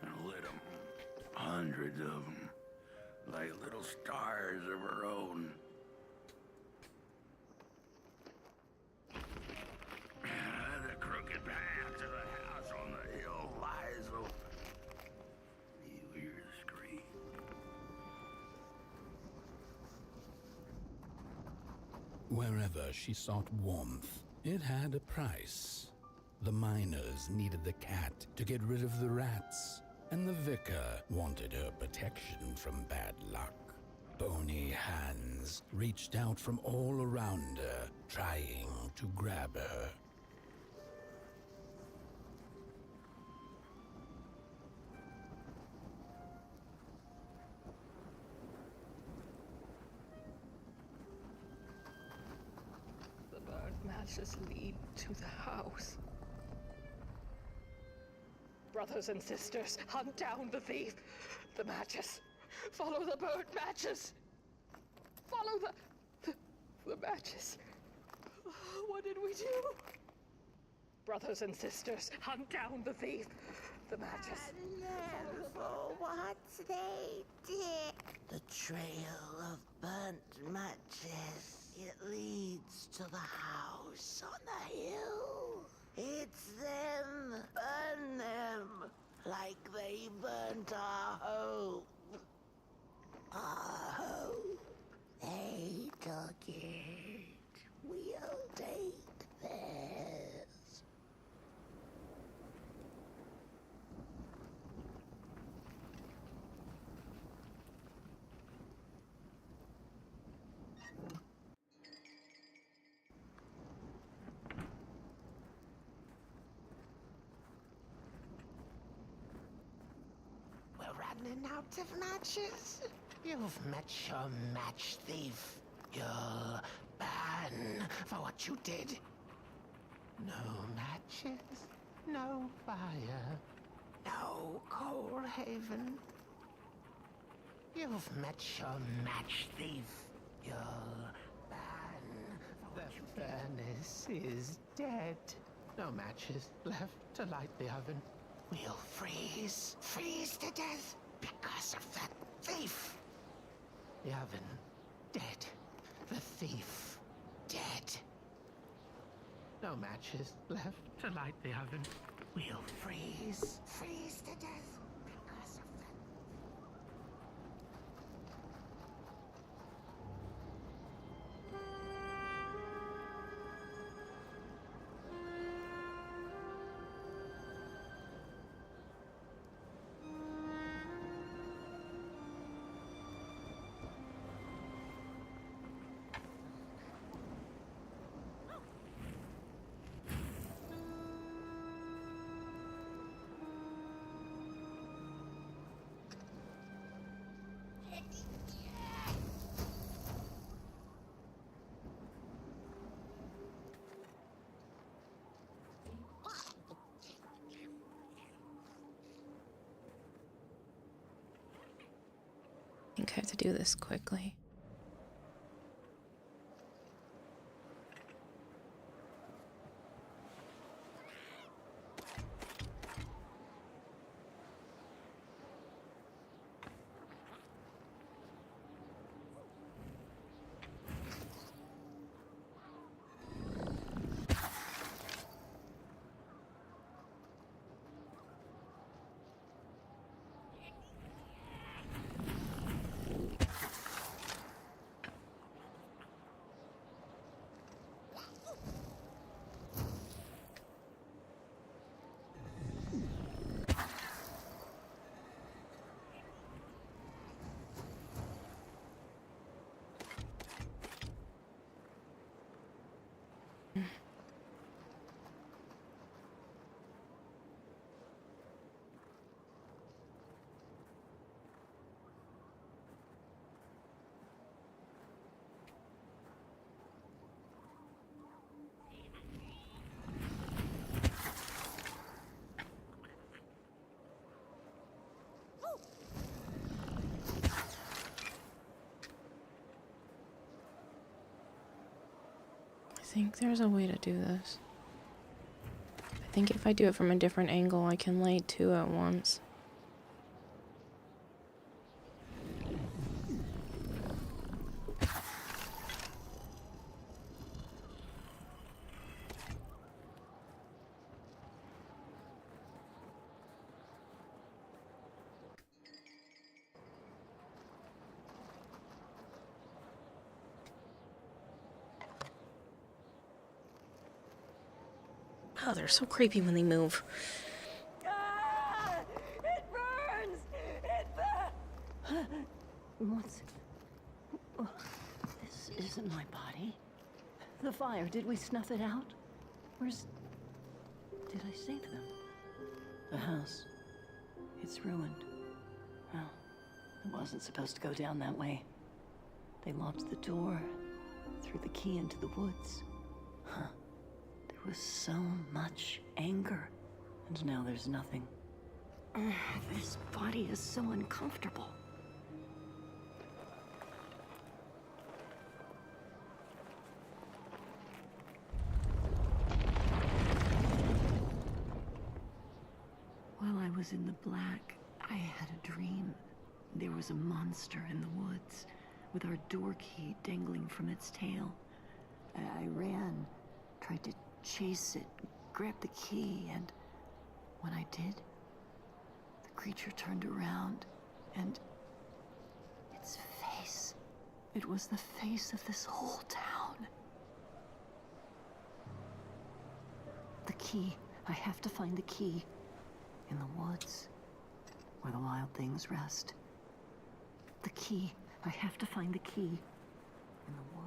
and lit them, hundreds of them, like little stars of her own. The crooked path to the house on the hill lies open. You hear the scream. Wherever she sought warmth, it had a price. The miners needed the cat to get rid of the rats, and the vicar wanted her protection from bad luck. Bony hands reached out from all around her, trying to grab her. The burnt matches lead to the house. Brothers and sisters, hunt down the thief. The matches. Follow the burnt matches. Follow the matches. What did we do? Brothers and sisters, hunt down the thief. The matches. For what they did. The trail of burnt matches. It leads to the house on the hill. It's them. Burn them. Like they burnt our hope. Our hope. They took it. We'll take theirs. We're running out of matches. You've met your match thief. You'll burn for what you did. No matches, no fire, no Coalhaven. You've met your match thief. You'll burn for what you did. The furnace is dead. No matches left to light the oven. We'll freeze to death because of that thief. The oven dead. The thief dead. No matches left to light the oven. We'll freeze to death because of that. I think I have to do this quickly. I think there's a way to do this. I think if I do it from a different angle, I can light two at once. Oh, they're so creepy when they move. It burns! It burns! What's... Oh, this isn't my body. The fire, did we snuff it out? Where's... Did I save them? The house. It's ruined. Well, it wasn't supposed to go down that way. They locked the door, threw the key into the woods. Huh. There was so much anger, and now there's nothing. This body is so uncomfortable. While I was in the black, I had a dream. There was a monster in the woods, with our door key dangling from its tail. I ran, tried to chase it, grab the key, and when I did, the creature turned around, and its face, it was the face of this whole town. The key, I have to find the key. In the woods, where the wild things rest. The key, I have to find the key. In the woods.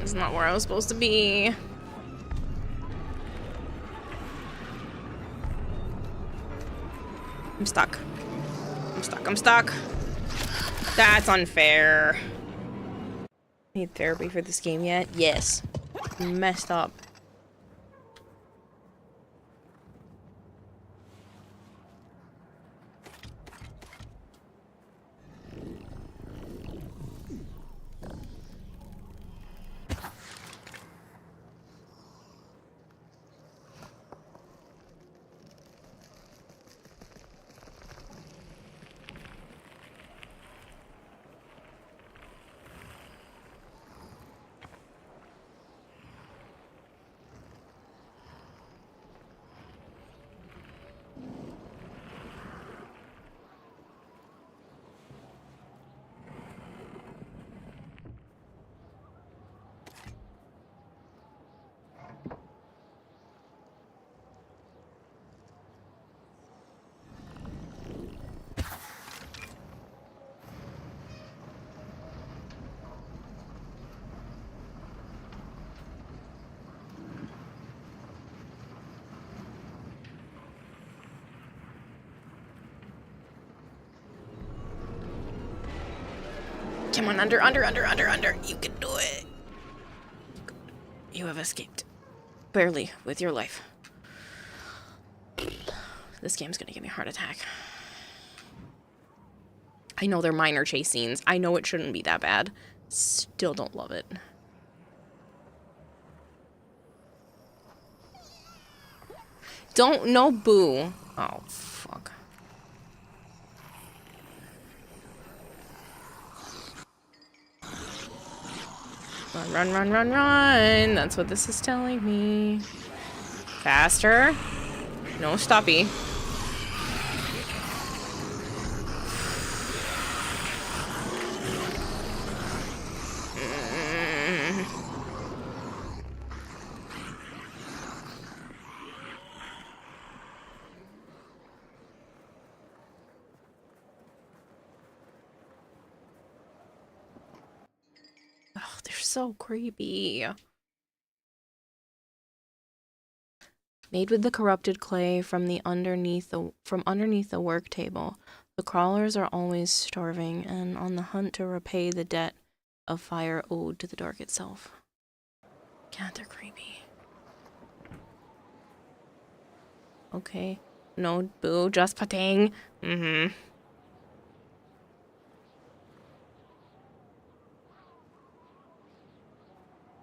is not where I was supposed to be. I'm stuck. I'm stuck. I'm stuck. That's unfair. Need therapy for this game yet? Yes. Messed up. Come on, under. You can do it. You have escaped. Barely, with your life. This game's gonna give me a heart attack. I know they're minor chase scenes. I know it shouldn't be that bad. Still don't love it. Don't, no boo. Oh, fuck. Run. That's what this is telling me. Faster. No stoppy. Oh, they're so creepy. Made with the corrupted clay from underneath the work table, the crawlers are always starving and on the hunt to repay the debt of fire owed to the dark itself. God, they're creepy. Okay. No boo, just patting. Mm-hmm.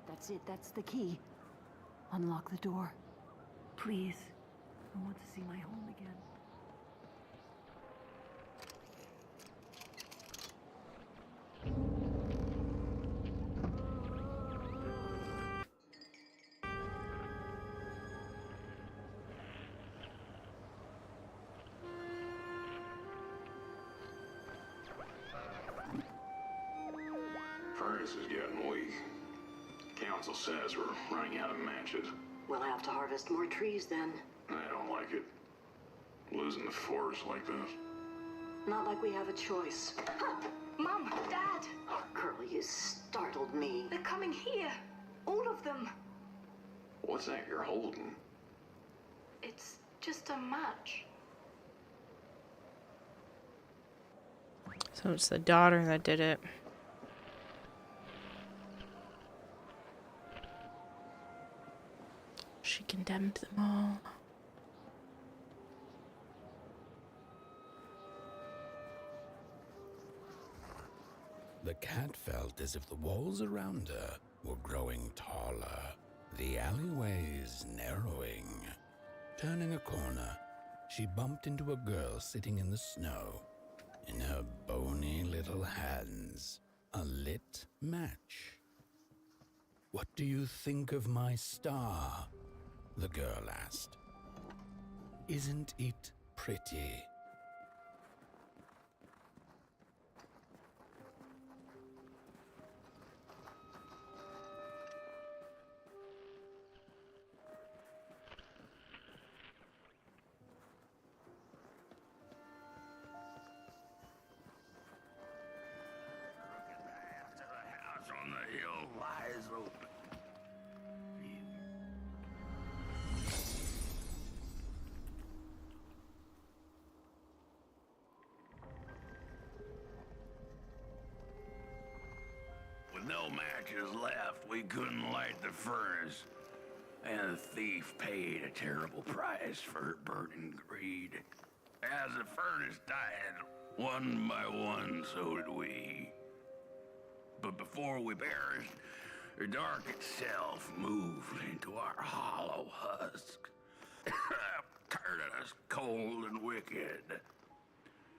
That's it, that's the key. Unlock the door. Please. I want to see my home again. Furnace is getting weak. Council says we're running out of matches. We'll have to harvest more trees then. I don't like it. Losing the forest like this. Not like we have a choice. Mom, Dad, Oh, Curly, you startled me. they're coming here. All of them. What's that you're holding? It's just a match. So it's the daughter that did it. She condemned them all. The cat felt as if the walls around her were growing taller, the alleyways narrowing. Turning a corner, she bumped into a girl sitting in the snow. In her bony little hands, a lit match. "What do you think of my star?" the girl asked. "Isn't it pretty?" The house on the hill lies open. matches left, we couldn't light the furnace. And the thief paid a terrible price for her burning greed. As the furnace died, one by one, so did we. But before we perished, the dark itself moved into our hollow husk, turning us cold and wicked.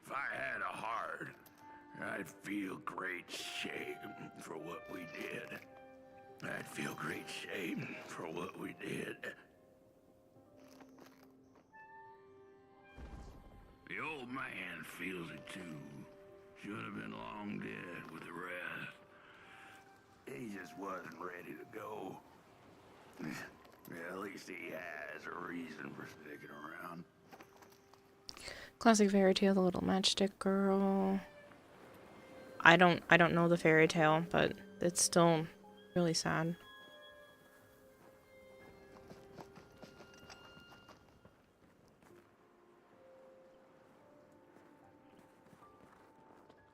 If I had a heart, I'd feel great shame for what we did. I'd feel great shame for what we did. The old man feels it too. Should have been long dead with the rest. He just wasn't ready to go. At least he has a reason for sticking around. Classic fairy tale, The Little Matchstick Girl. I don't know the fairy tale, but it's still really sad.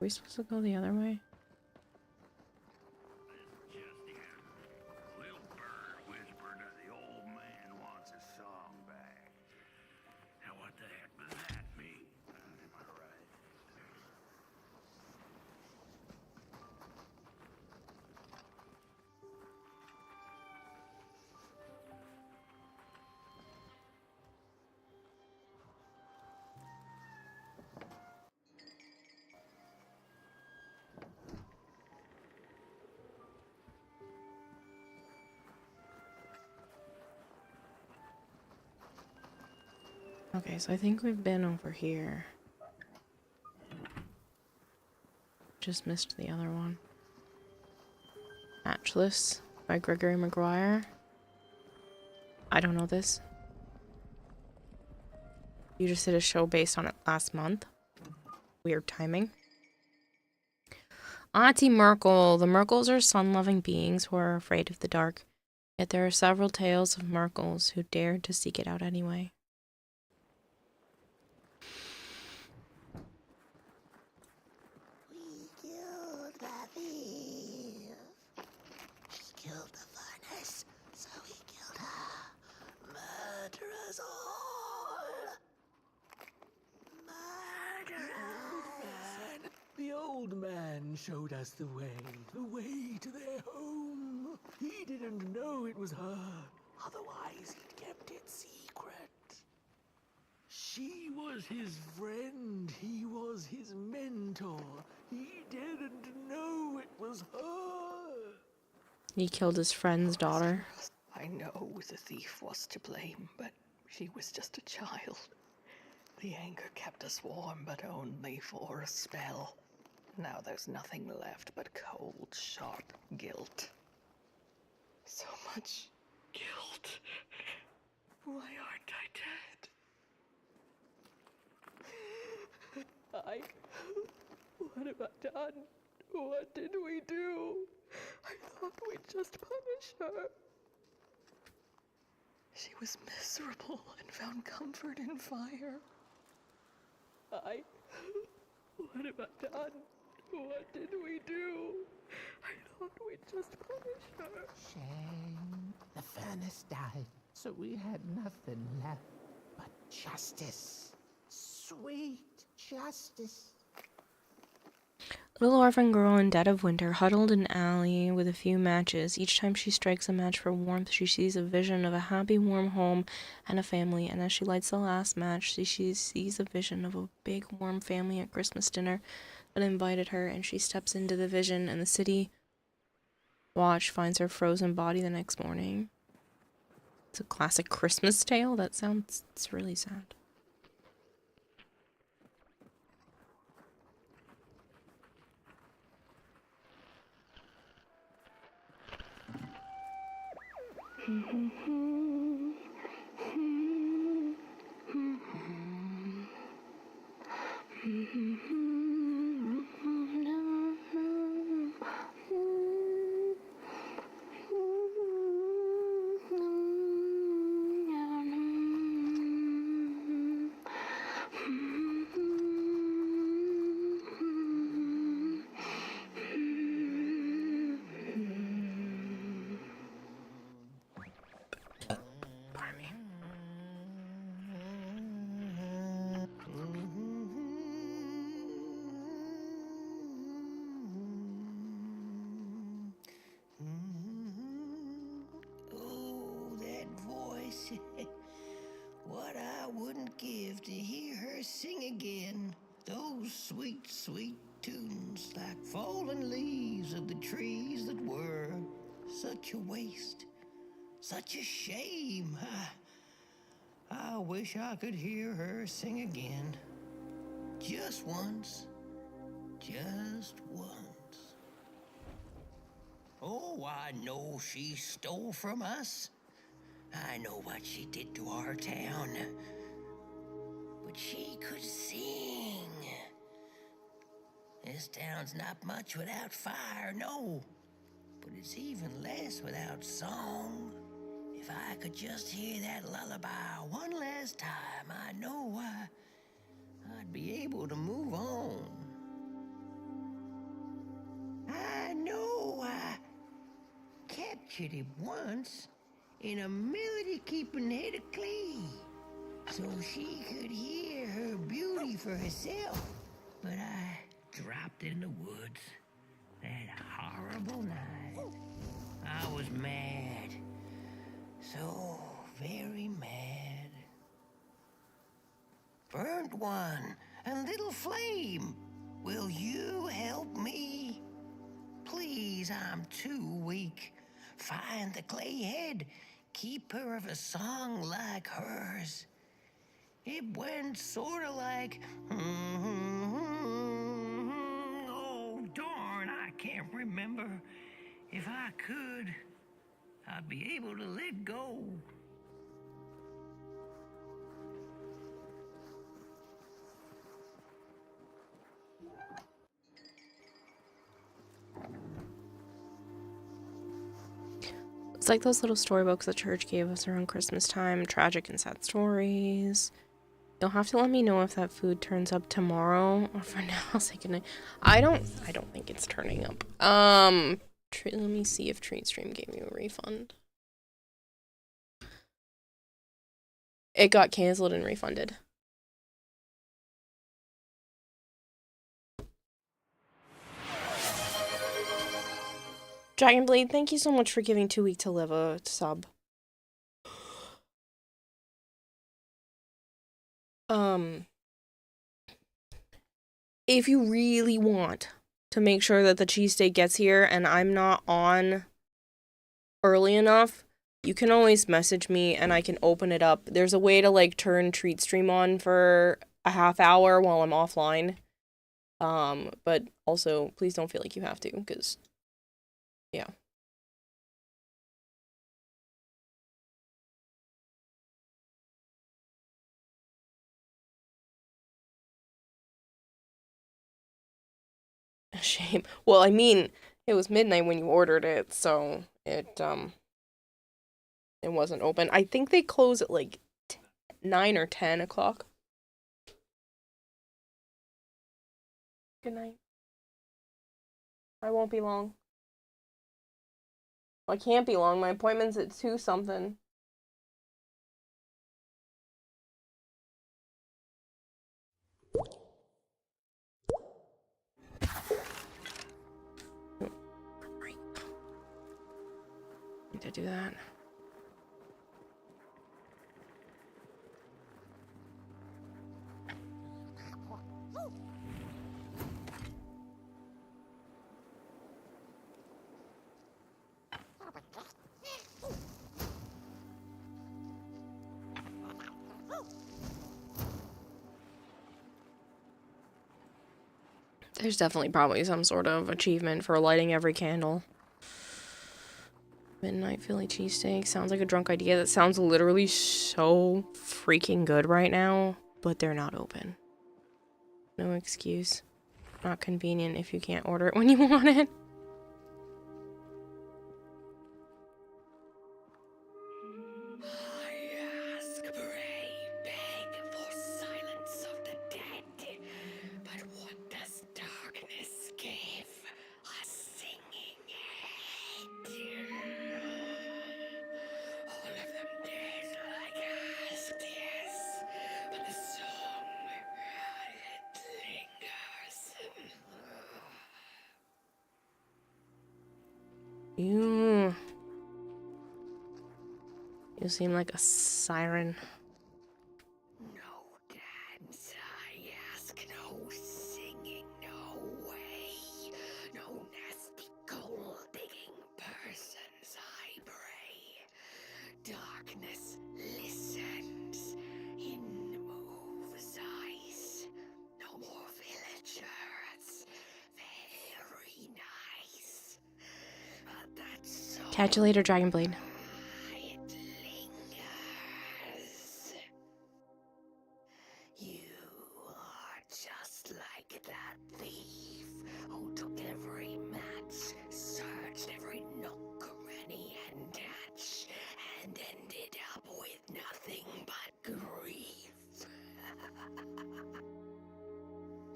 Are we supposed to go the other way? Okay, so I think we've been over here. Just missed the other one. Matchless by Gregory Maguire. I don't know this. You just did a show based on it last month. Weird timing. Auntie Merkel. The Merkels are sun-loving beings who are afraid of the dark. Yet there are several tales of Merkels who dared to seek it out anyway. The old man showed us the way to their home. He didn't know it was her, otherwise he'd kept it secret. She was his friend, he was his mentor. He didn't know it was her. He killed his friend's daughter. I know the thief was to blame, but she was just a child. The anger kept us warm, but only for a spell. Now there's nothing left but cold, sharp guilt. So much guilt. Why aren't I dead? What have I done? What did we do? I thought we'd just punish her. She was miserable and found comfort in fire. What have I done? What did we do? I thought we'd just punish her. Shame. The furnace died, so we had nothing left but justice. Sweet justice. Little orphan girl in dead of winter, huddled in an alley with a few matches. Each time she strikes a match for warmth, she sees a vision of a happy, warm home and a family. And as she lights the last match, she sees a vision of a big, warm family at Christmas dinner that invited her. And she steps into the vision, and the city watch finds her frozen body the next morning. It's a classic Christmas tale. It's really sad. live to hear her sing again. Those sweet, sweet tunes like fallen leaves of the trees that were. Such a waste. Such a shame. I wish I could hear her sing again. Just once. Just once. Oh, I know she stole from us. I know what she did to our town. But she could sing. This town's not much without fire, no. But it's even less without song. If I could just hear that lullaby one last time, I know I'd be able to move on. I know I captured it once in a melody-keeping head of clay, so she could hear her beauty for herself. But I dropped it in the woods that horrible night. I was mad, so very mad. Burnt One and Little Flame, will you help me? Please, I'm too weak. Find the clay head. Keep her of a song like hers. It went sort of like, oh, darn, I can't remember. If I could, I'd be able to let go. It's like those little storybooks the church gave us around Christmas time, tragic and sad stories. You'll have to let me know if that food turns up tomorrow. Or for now, I'll say goodnight. I don't think it's turning up. Let me see if TreatStream gave you a refund. It got canceled and refunded. Dragonblade, thank you so much for giving 2 Week to Live a sub. If you really want to make sure that the cheesesteak gets here and I'm not on early enough, you can always message me and I can open it up. There's a way to like turn TreatStream on for a half hour while I'm offline. But also please don't feel like you have to, because yeah. A shame. Well, I mean, it was midnight when you ordered it, so it wasn't open. I think they close at like 9 or 10 o'clock. Good night. I won't be long. I can't be long. My appointment's at 2 something. Need to do that. There's definitely probably some sort of achievement for lighting every candle. Midnight Philly cheesesteak sounds like a drunk idea. That sounds literally so freaking good right now, but they're not open. No excuse. Not convenient if you can't order it when you want it. You seem like a siren. No doubt. Catch you later, Dragonblade. You are just like that thief who took every match, searched every nook, cranny, and hatch, and ended up with nothing but grief.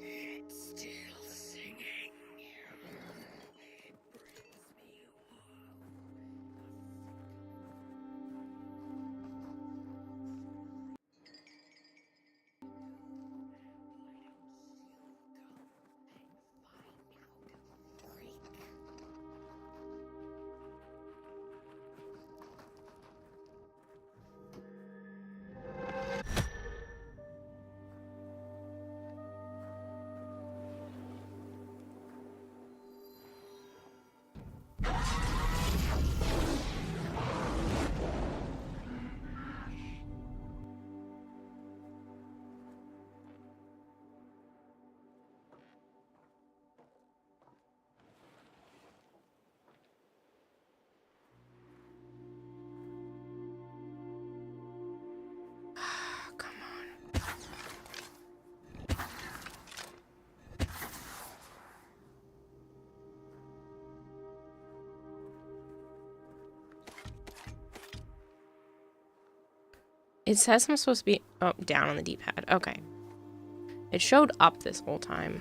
It's still singing. It brings me Come on. It says I'm supposed to be down on the D-pad. Okay. It showed up this whole time.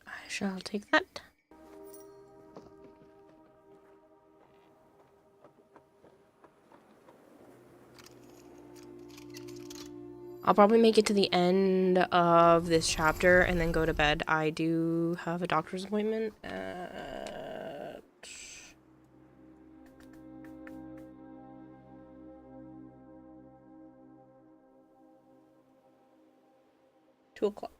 I shall take that. I'll probably make it to the end of this chapter and then go to bed. I do have a doctor's appointment at 2 o'clock.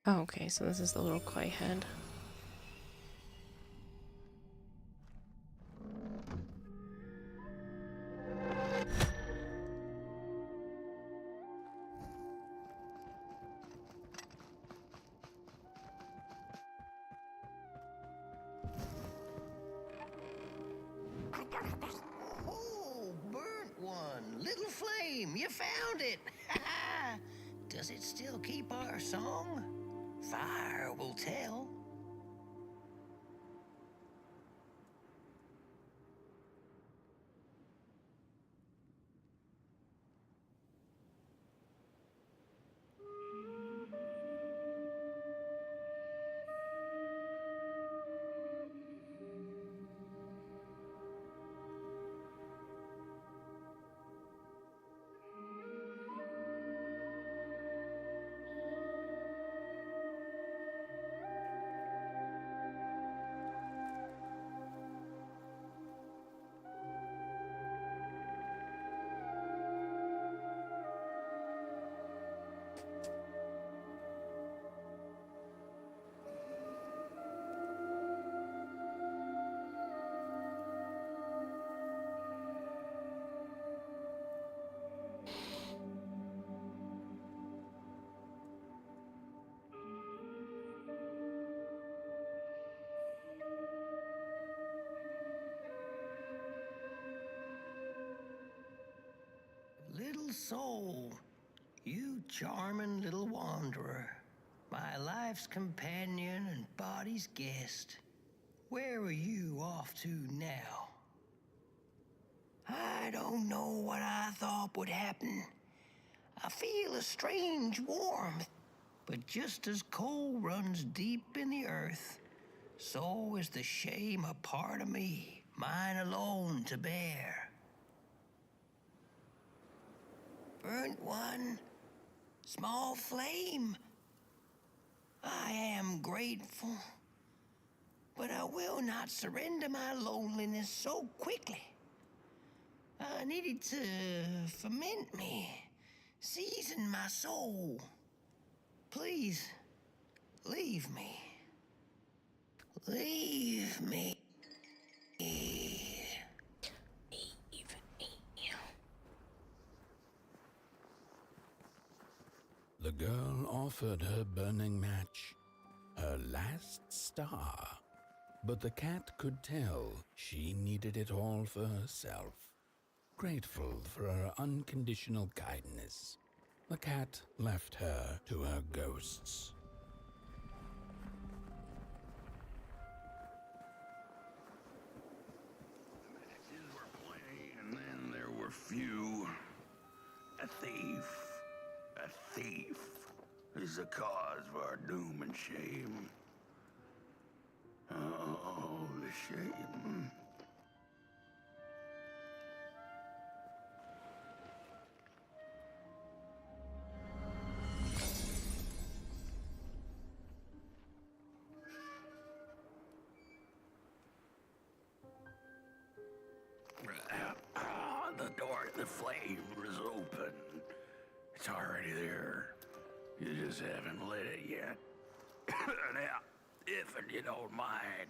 Oh, okay, so this is the little clay head. Oh, burnt one. Little flame, you found it. Does it still keep our song? Fire will tell. Little soul, you charming little wanderer, my life's companion and body's guest. Where are you off to now? I don't know what I thought would happen. I feel a strange warmth, but just as coal runs deep in the earth, so is the shame a part of me, mine alone to bear. Burnt one, small flame, I am grateful, but I will not surrender my loneliness so quickly. I needed to ferment me, season my soul. Please, leave me. Leave me. The girl offered her burning match, her last star, but the cat could tell she needed it all for herself. Grateful for her unconditional kindness, the cat left her to her ghosts. Matches were plenty, and then there were few. A thief is the cause of our doom and shame. Oh, the shame. The door to the flame is open. It's already there. You just haven't lit it yet. Now, if you don't mind,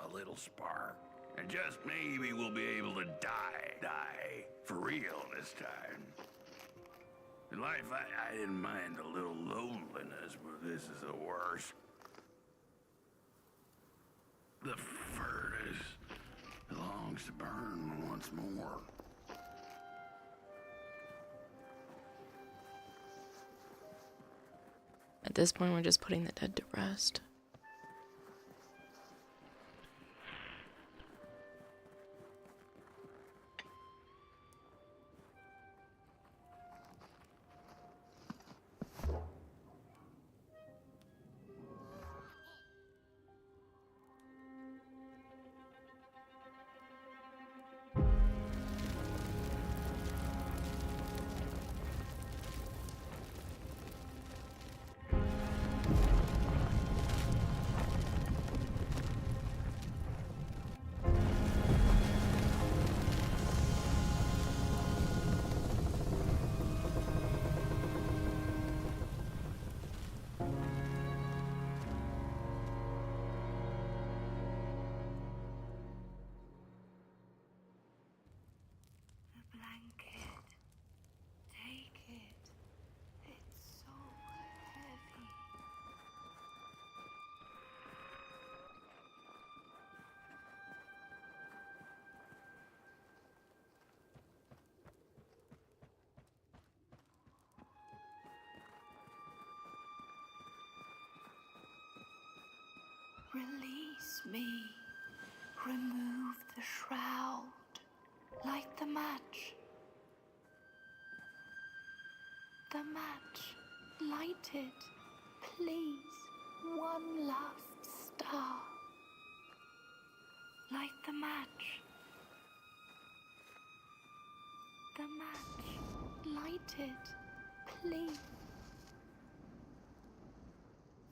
a little spark. And just maybe we'll be able to die for real this time. In life, I didn't mind a little loneliness, but this is the worst. The furnace longs to burn once more. At this point, we're just putting the dead to rest. remove the shroud. Light the match. The match. Light it. Please. One last star. Light the match. The match. Light it. Please.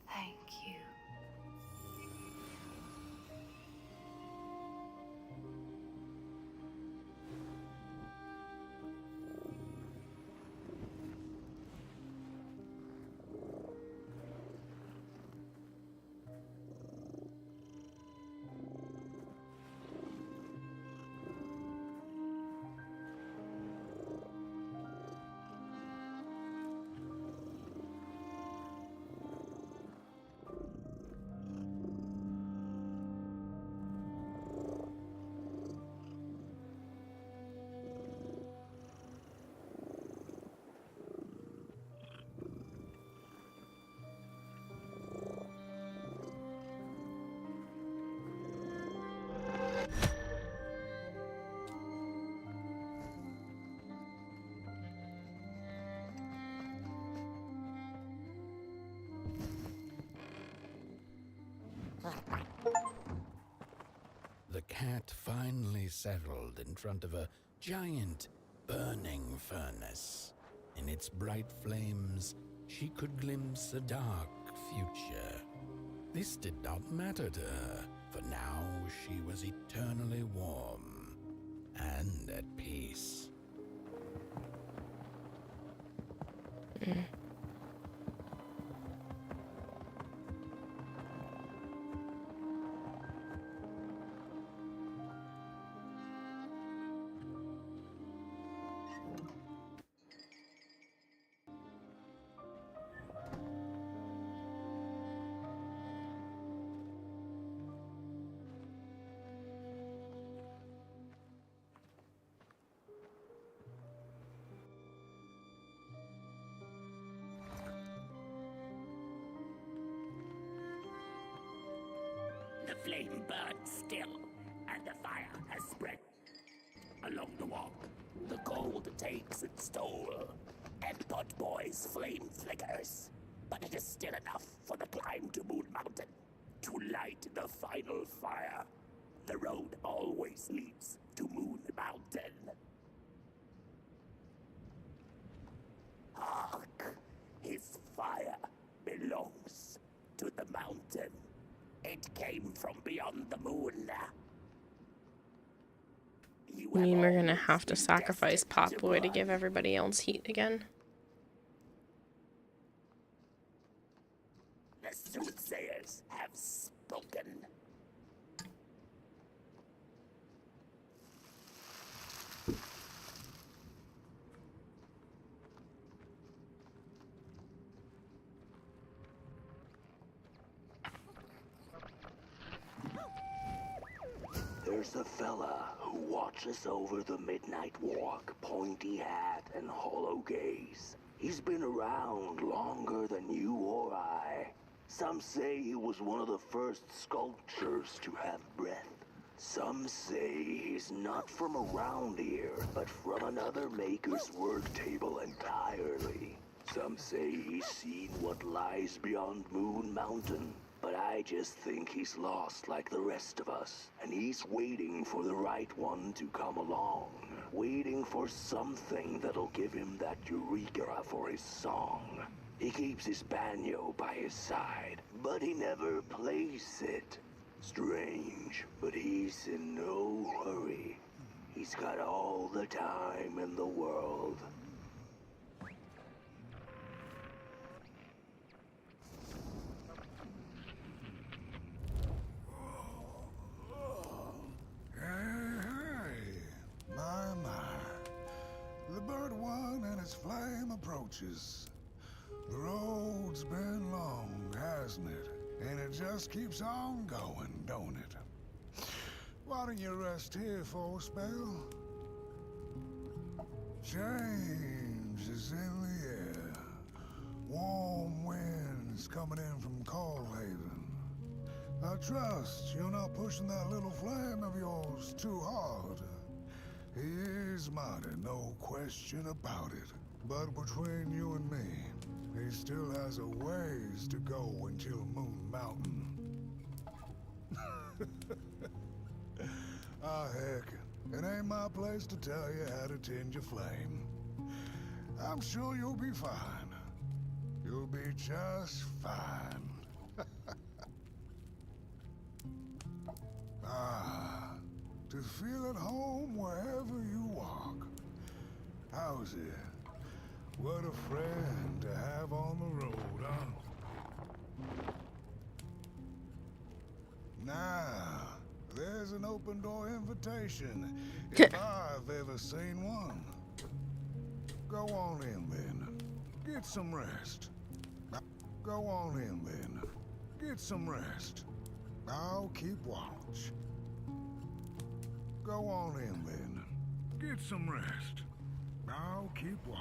Thank you. The cat finally settled in front of a giant burning furnace. In its bright flames, she could glimpse a dark future. This did not matter to her, for now she was eternally warm and at peace. The flame burns still, and the fire has spread. Along the walk, the cold takes its toll, and Potboy's flame flickers. But it is still enough for the climb to Moon Mountain, to light the final fire. The road always leads to Moon Mountain. Hark! His fire belongs to the mountain. It came from beyond the moon. I mean, we're gonna have to sacrifice Potboy to give everybody else heat again. The soothsayers have spoken. There's a fella who watches over the midnight walk, pointy hat and hollow gaze. He's been around longer than you or I. Some say he was one of the first sculptures to have breath. Some say he's not from around here, but from another maker's work table entirely. Some say he's seen what lies beyond Moon Mountain. But I just think he's lost like the rest of us. And he's waiting for the right one to come along. Waiting for something that'll give him that eureka for his song. He keeps his banjo by his side, but he never plays it. Strange, but he's in no hurry. He's got all the time in the world. The bird one and its flame approaches. The road's been long, hasn't it? And it just keeps on going, don't it? Why don't you rest here for a spell? Change is in the air. Warm winds coming in from Coalhaven. I trust you're not pushing that little flame of yours too hard. He is mighty, no question about it. But between you and me, he still has a ways to go until Moon Mountain. Ah, heck, it ain't my place to tell you how to tend your flame. I'm sure you'll be fine. You'll be just fine. Ah, to feel at home wherever you walk. How's it? What a friend to have on the road, huh? Now, there's an open door invitation, if I've ever seen one. Go on in then. Get some rest. Go on in then. Get some rest. I'll keep watch. Go on in then. Get some rest. I'll keep watch.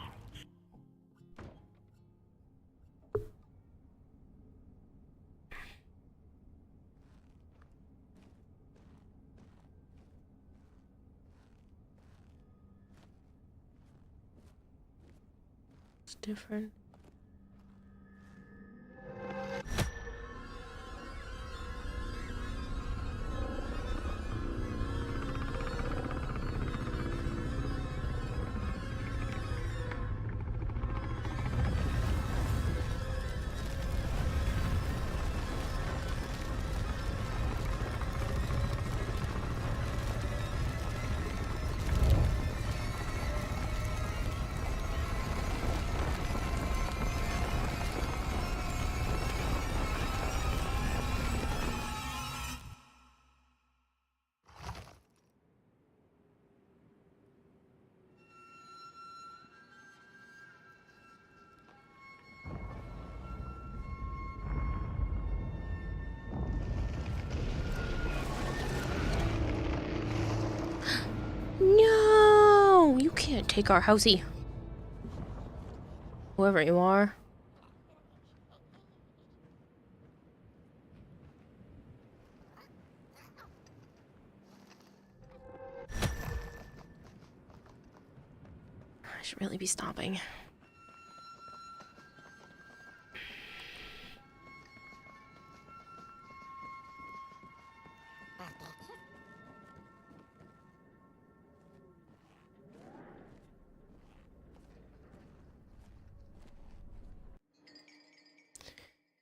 It's different. No, you can't take our housey. Whoever you are. I should really be stopping.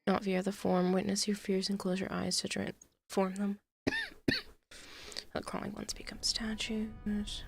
Not fear the form, witness your fears and close your eyes to transform them. The crawling ones become statues.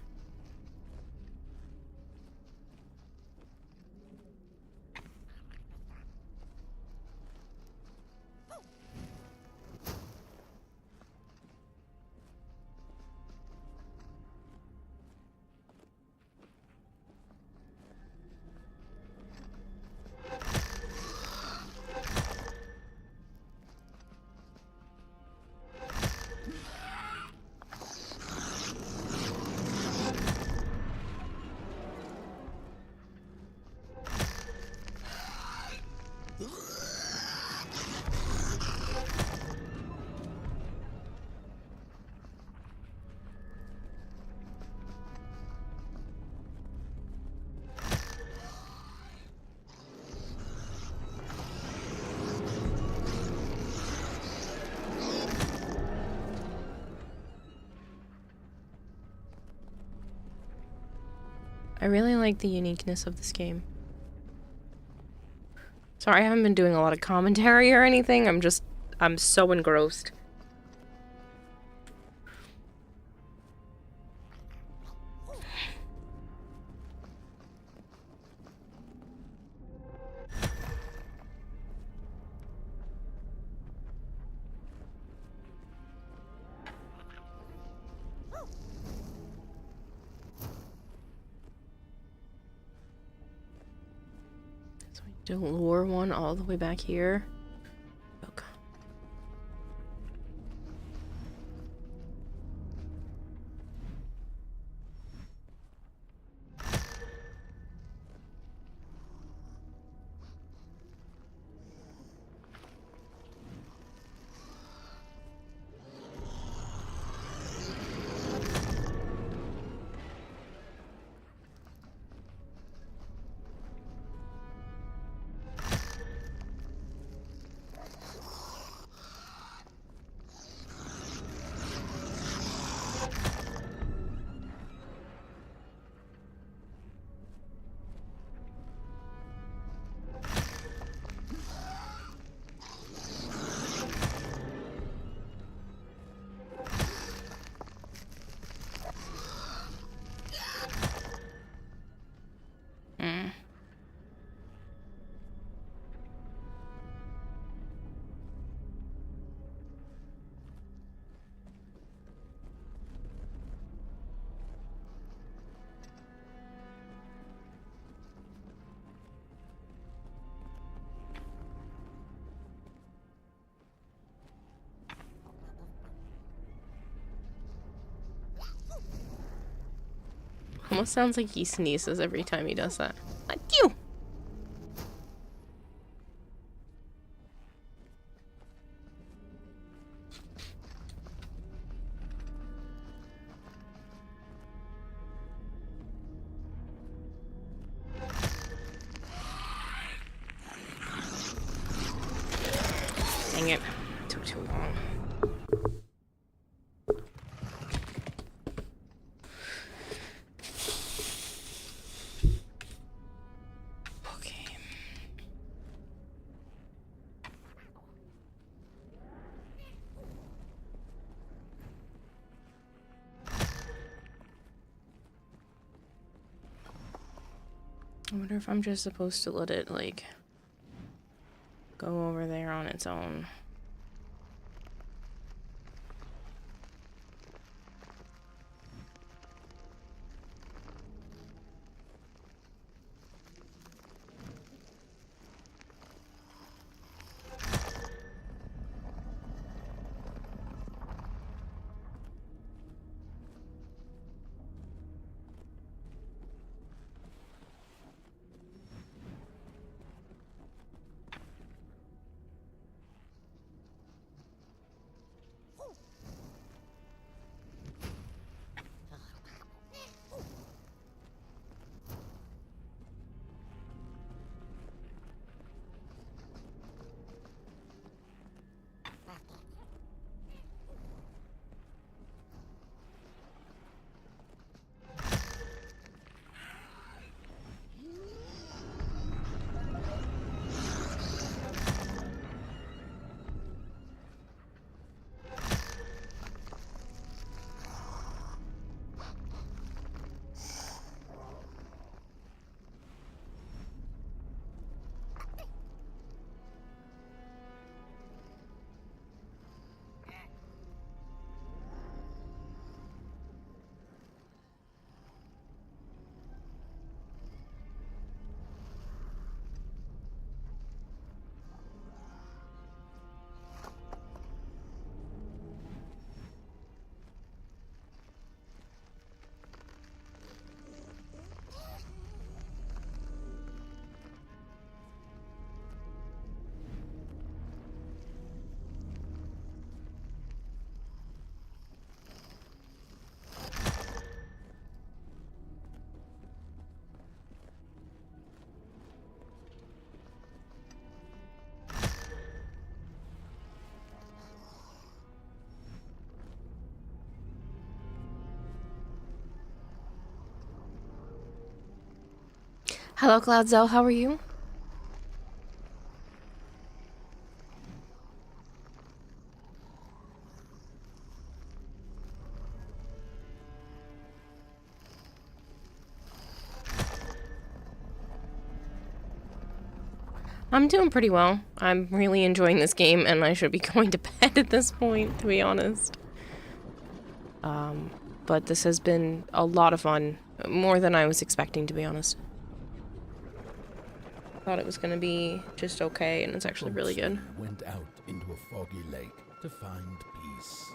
I really like the uniqueness of this game. Sorry, I haven't been doing a lot of commentary or anything. I'm so engrossed. Do lure one all the way back here. Okay. Almost sounds like he sneezes every time he does that. Achoo! Dang it. Took too long. Okay. I wonder if I'm just supposed to let it, like, go over there on its own. Hello, Cloudzel, how are you? I'm doing pretty well. I'm really enjoying this game, and I should be going to bed at this point, to be honest. But this has been a lot of fun. More than I was expecting, to be honest. Thought it was gonna be just okay, and it's actually really good. Went out into a foggy lake to find peace.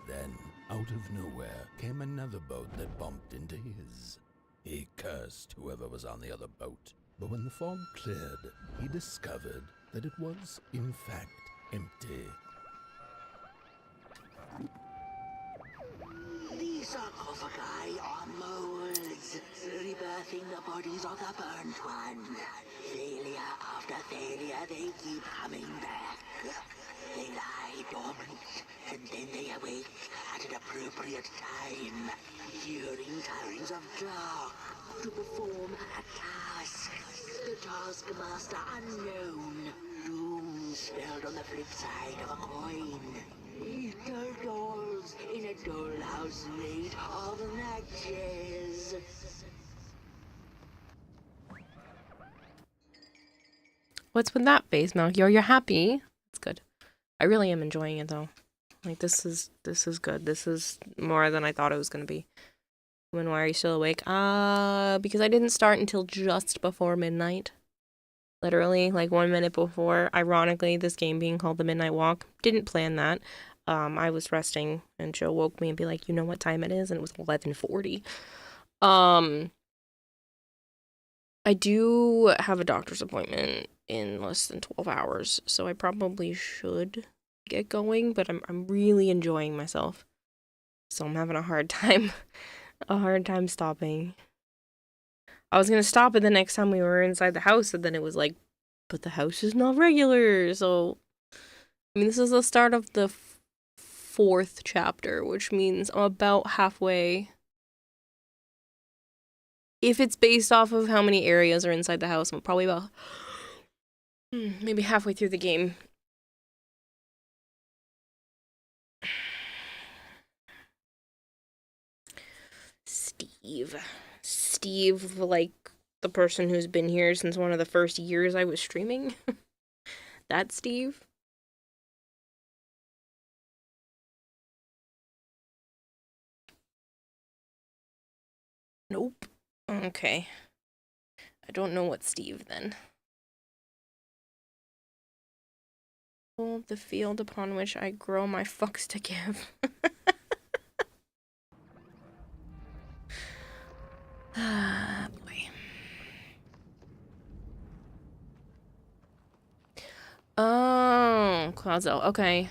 Then, out of nowhere, came another boat that bumped into his. He cursed whoever was on the other boat. But when the fog cleared, he discovered that it was, in fact, empty. The sarcophagi are molds, rebirthing the bodies of the burnt one. Failure after failure, they keep coming back. They lie dormant, and then they awake at an appropriate time, during times of dark, to perform a task. The taskmaster unknown, doom spelled on the flip side of a coin. Little dolls in a dollhouse made of matches. What's with that face, Melchior? You're happy? That's good. I really am enjoying it, though. Like, this is good. This is more than I thought it was gonna be. When why are you still awake? Because I didn't start until just before midnight. Literally, like 1 minute before. Ironically, this game being called The Midnight Walk. Didn't plan that. I was resting, and Joe woke me and be like, you know what time it is? And it was 11:40. I do have a doctor's appointment in less than 12 hours, so I probably should get going, but I'm really enjoying myself. So I'm having a hard time stopping. I was gonna stop it the next time we were inside the house, and then it was like, but the house is not regular, so... I mean, this is the start of the 4th chapter, which means I'm about halfway. If it's based off of how many areas are inside the house, I'm probably about maybe halfway through the game. Steve, like the person who's been here since one of the first years I was streaming. That's Steve. Nope. Okay. I don't know what Steve then. The field upon which I grow my fucks to give. Ah, boy. Oh, Cloudsville. Okay.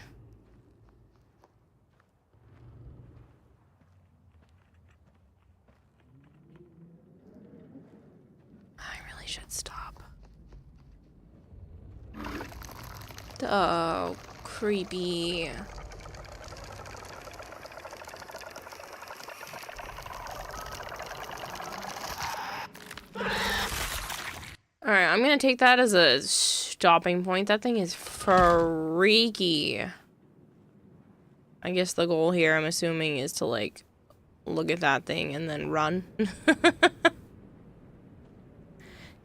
I really should stop. Oh, creepy. Alright, I'm gonna take that as a stopping point. That thing is freaky. I guess the goal here, I'm assuming, is to, like, look at that thing and then run.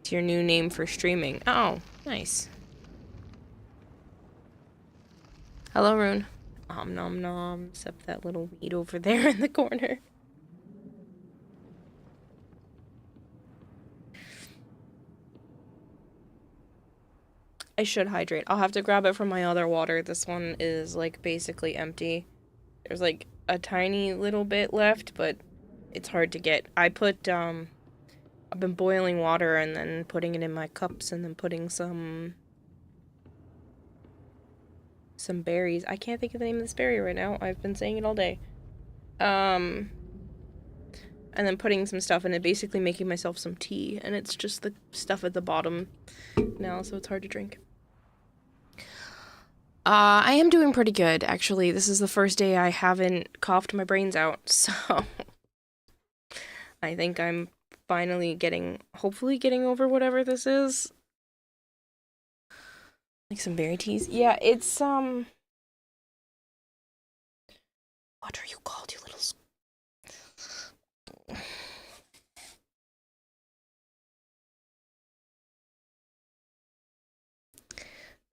It's your new name for streaming. Oh, nice. Hello, Rune. Nom nom, except that little weed over there in the corner. I should hydrate. I'll have to grab it from my other water. This one is, like, basically empty. There's, like, a tiny little bit left, but it's hard to get. I've been boiling water and then putting it in my cups and then putting some berries. I can't think of the name of this berry right now. I've been saying it all day. And then putting some stuff in it, basically making myself some tea, and it's just the stuff at the bottom now, so it's hard to drink. I am doing pretty good, actually. This is the first day I haven't coughed my brains out, so I think I'm finally hopefully getting over whatever this is. Like some berry teas. Yeah, it's, what are you called, you little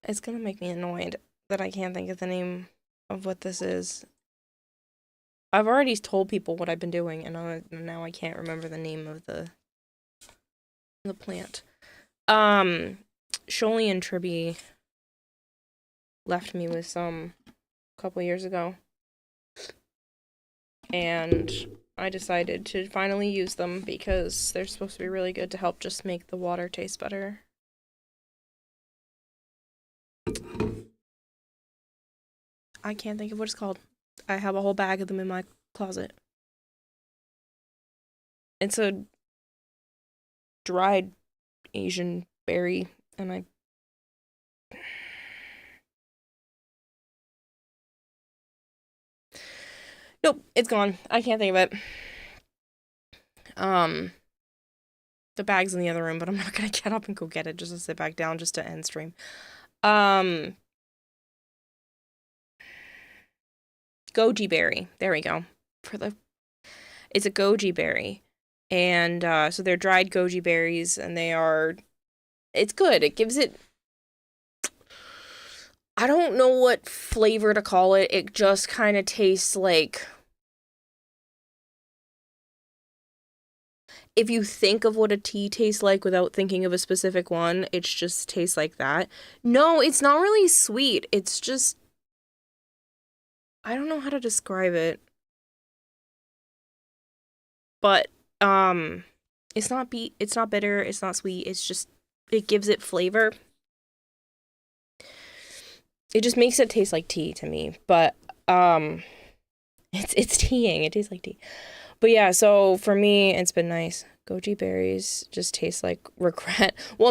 It's gonna make me annoyed that I can't think of the name of what this is. I've already told people what I've been doing, and now I can't remember the name of the plant. Sholly and Tribby left me with some a couple years ago, and I decided to finally use them because they're supposed to be really good to help just make the water taste better. I can't think of what it's called. I have a whole bag of them in my closet. It's a dried Asian berry, and nope, it's gone. I can't think of it. The bag's in the other room, but I'm not gonna get up and go get it just to sit back down just to end stream. Goji berry. There we go. It's a goji berry. And so they're dried goji berries, and it's good. It gives it, I don't know what flavor to call it. It just kind of tastes like, if you think of what a tea tastes like without thinking of a specific one, it just tastes like that. No, it's not really sweet. It's just, I don't know how to describe it. But, It's not bitter, it's not sweet, it's just, it gives it flavor. It just makes it taste like tea to me, but it's teaing. It tastes like tea. But yeah, so for me, it's been nice. Goji berries just taste like regret. Well,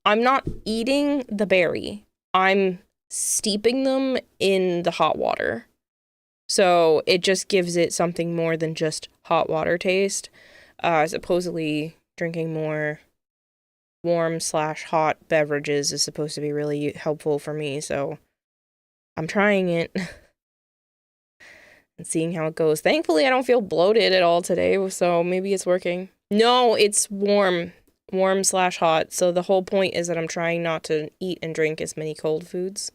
I'm not eating the berry. I'm steeping them in the hot water. So it just gives it something more than just hot water taste. Supposedly drinking more warm/hot beverages is supposed to be really helpful for me, so I'm trying it and seeing how it goes. Thankfully, I don't feel bloated at all today, so maybe it's working. No, it's warm/hot. So the whole point is that I'm trying not to eat and drink as many cold foods.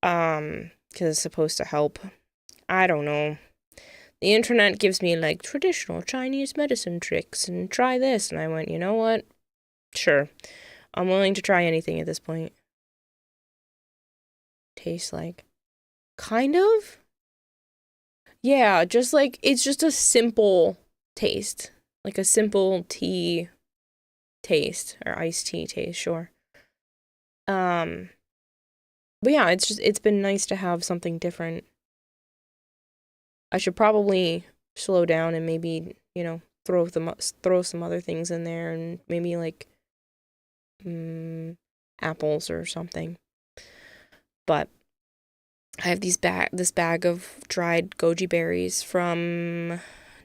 Because it's supposed to help. I don't know. The internet gives me like traditional Chinese medicine tricks and try this, and I went, you know what? Sure. I'm willing to try anything at this point. Tastes like kind of? Yeah, just like it's just a simple taste. Like a simple tea taste or iced tea taste, sure. But yeah, it's been nice to have something different. I should probably slow down and maybe, you know, throw some other things in there and maybe like apples or something. But I have this bag of dried goji berries from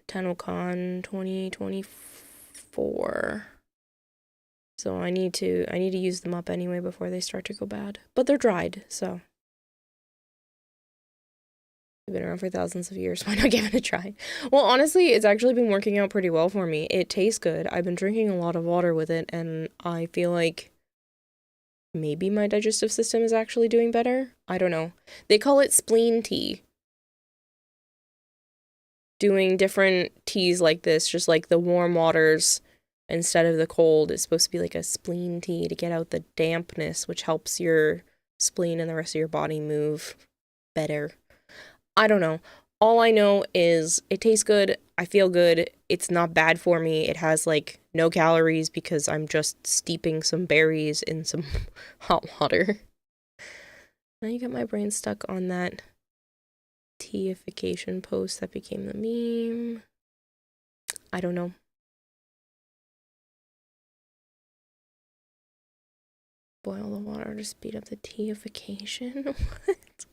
TennoCon 2024. So I need to use them up anyway before they start to go bad. But they're dried, so they've been around for thousands of years. Why not give it a try? Well, honestly, it's actually been working out pretty well for me. It tastes good. I've been drinking a lot of water with it, and I feel like maybe my digestive system is actually doing better. I don't know. They call it spleen tea. Doing different teas like this, just like the warm waters instead of the cold, is supposed to be like a spleen tea to get out the dampness, which helps your spleen and the rest of your body move better. I don't know. All I know is it tastes good. I feel good. It's not bad for me. It has like no calories because I'm just steeping some berries in some hot water. Now you got my brain stuck on that teaification post that became the meme. I don't know. Boil the water to speed up the teaification? What?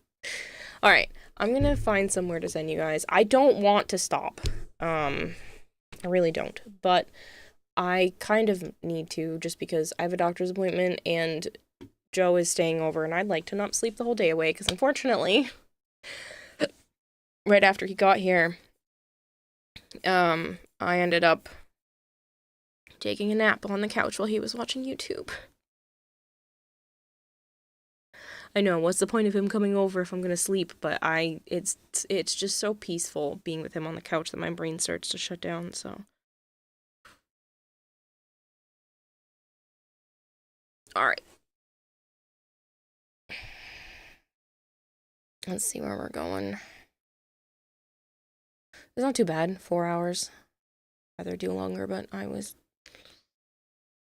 Alright, I'm gonna find somewhere to send you guys. I don't want to stop. I really don't. But I kind of need to, just because I have a doctor's appointment and Joe is staying over and I'd like to not sleep the whole day away, because unfortunately, right after he got here, I ended up taking a nap on the couch while he was watching YouTube. I know, what's the point of him coming over if I'm gonna sleep? But it's just so peaceful being with him on the couch that my brain starts to shut down, so. Alright. Let's see where we're going. It's not too bad, 4 hours. I'd rather do longer, but I was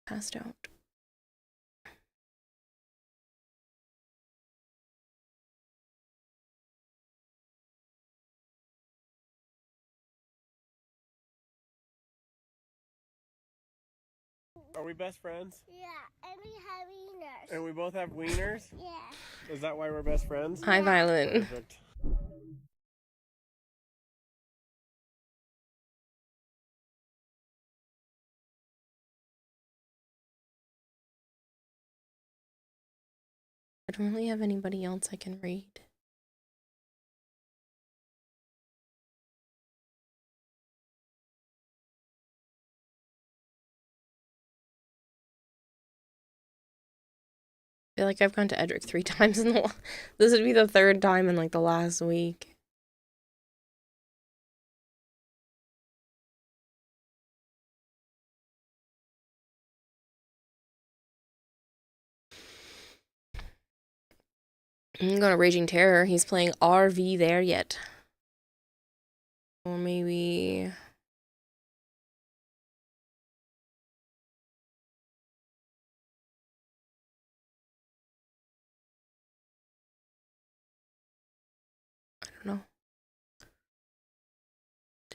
passed out. Are we best friends? Yeah, and we have wieners. And we both have wieners? Yeah. Is that why we're best friends? Hi, Violet. Perfect. I don't really have anybody else I can read. I feel like I've gone to Edric 3 times in the this would be the 3rd time in like the last week. I'm going to Raging Terror. He's playing RV there yet. Or maybe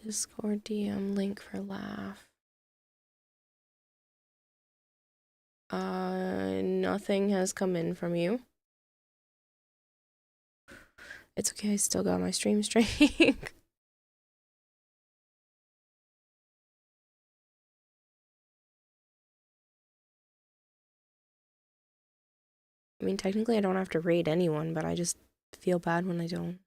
Discord DM link for laugh. Nothing has come in from you. It's okay, I still got my stream streak. I mean, technically I don't have to raid anyone, but I just feel bad when I don't.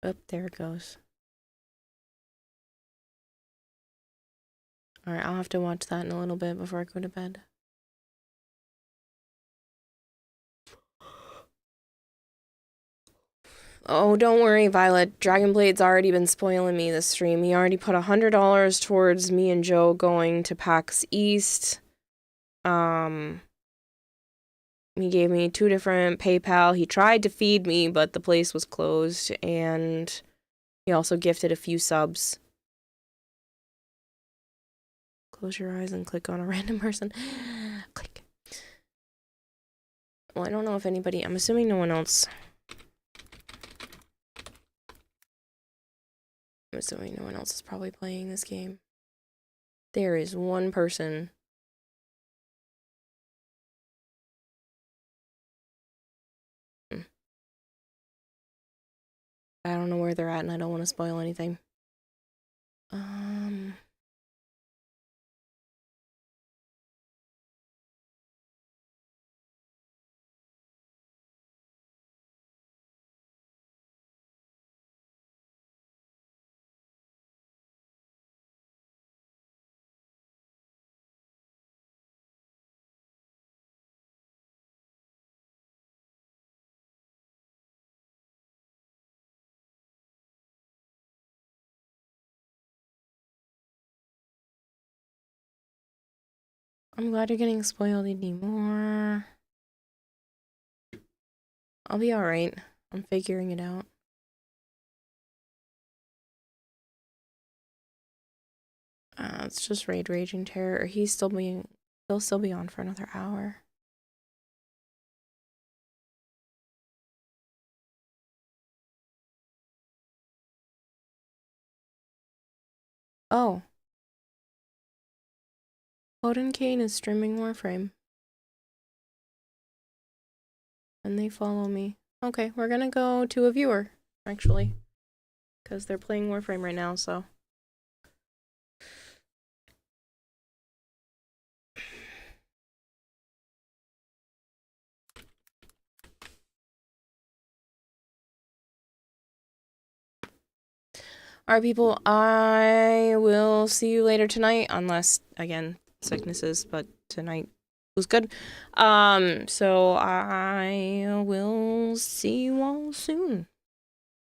Oh, there it goes. Alright, I'll have to watch that in a little bit before I go to bed. Oh, don't worry, Violet. Dragonblade's already been spoiling me this stream. He already put $100 towards me and Joe going to PAX East. He gave me 2 different PayPal. He tried to feed me, but the place was closed. And he also gifted a few subs. Close your eyes and click on a random person. Click. Well, I don't know if anybody... I'm assuming no one else... I'm assuming no one else is probably playing this game. There is one person. I don't know where they're at and I don't want to spoil anything. I'm glad you're getting spoiled anymore. I'll be alright. I'm figuring it out. It's just Raging Terror. He'll still be on for another hour. Oh. Odin Kane is streaming Warframe. And they follow me. Okay, we're gonna go to a viewer, actually. Because they're playing Warframe right now, so. Alright, people, I will see you later tonight, unless, again, sicknesses, but tonight was good. So I will see you all soon.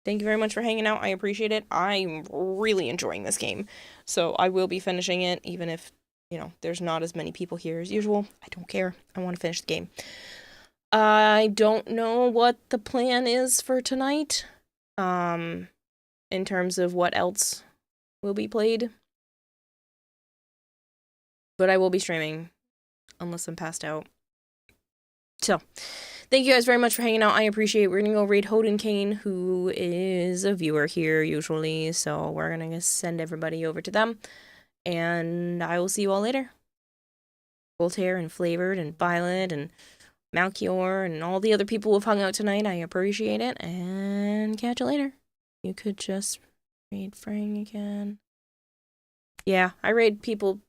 Thank you very much for hanging out. I appreciate it. I'm really enjoying this game. So I will be finishing it, even if, you know, there's not as many people here as usual. I don't care. I want to finish the game. I don't know what the plan is for tonight. In terms of what else will be played. But I will be streaming, unless I'm passed out. So, thank you guys very much for hanging out. I appreciate it. We're gonna go raid Odin Kane, who is a viewer here usually. So we're gonna send everybody over to them. And I will see you all later. Voltaire and Flavored and Violet and Malchior and all the other people who've hung out tonight. I appreciate it. And catch you later. You could just raid Frang again. Yeah, I raid people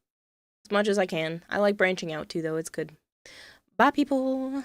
as much as I can. I like branching out too, though. It's good. Bye, people.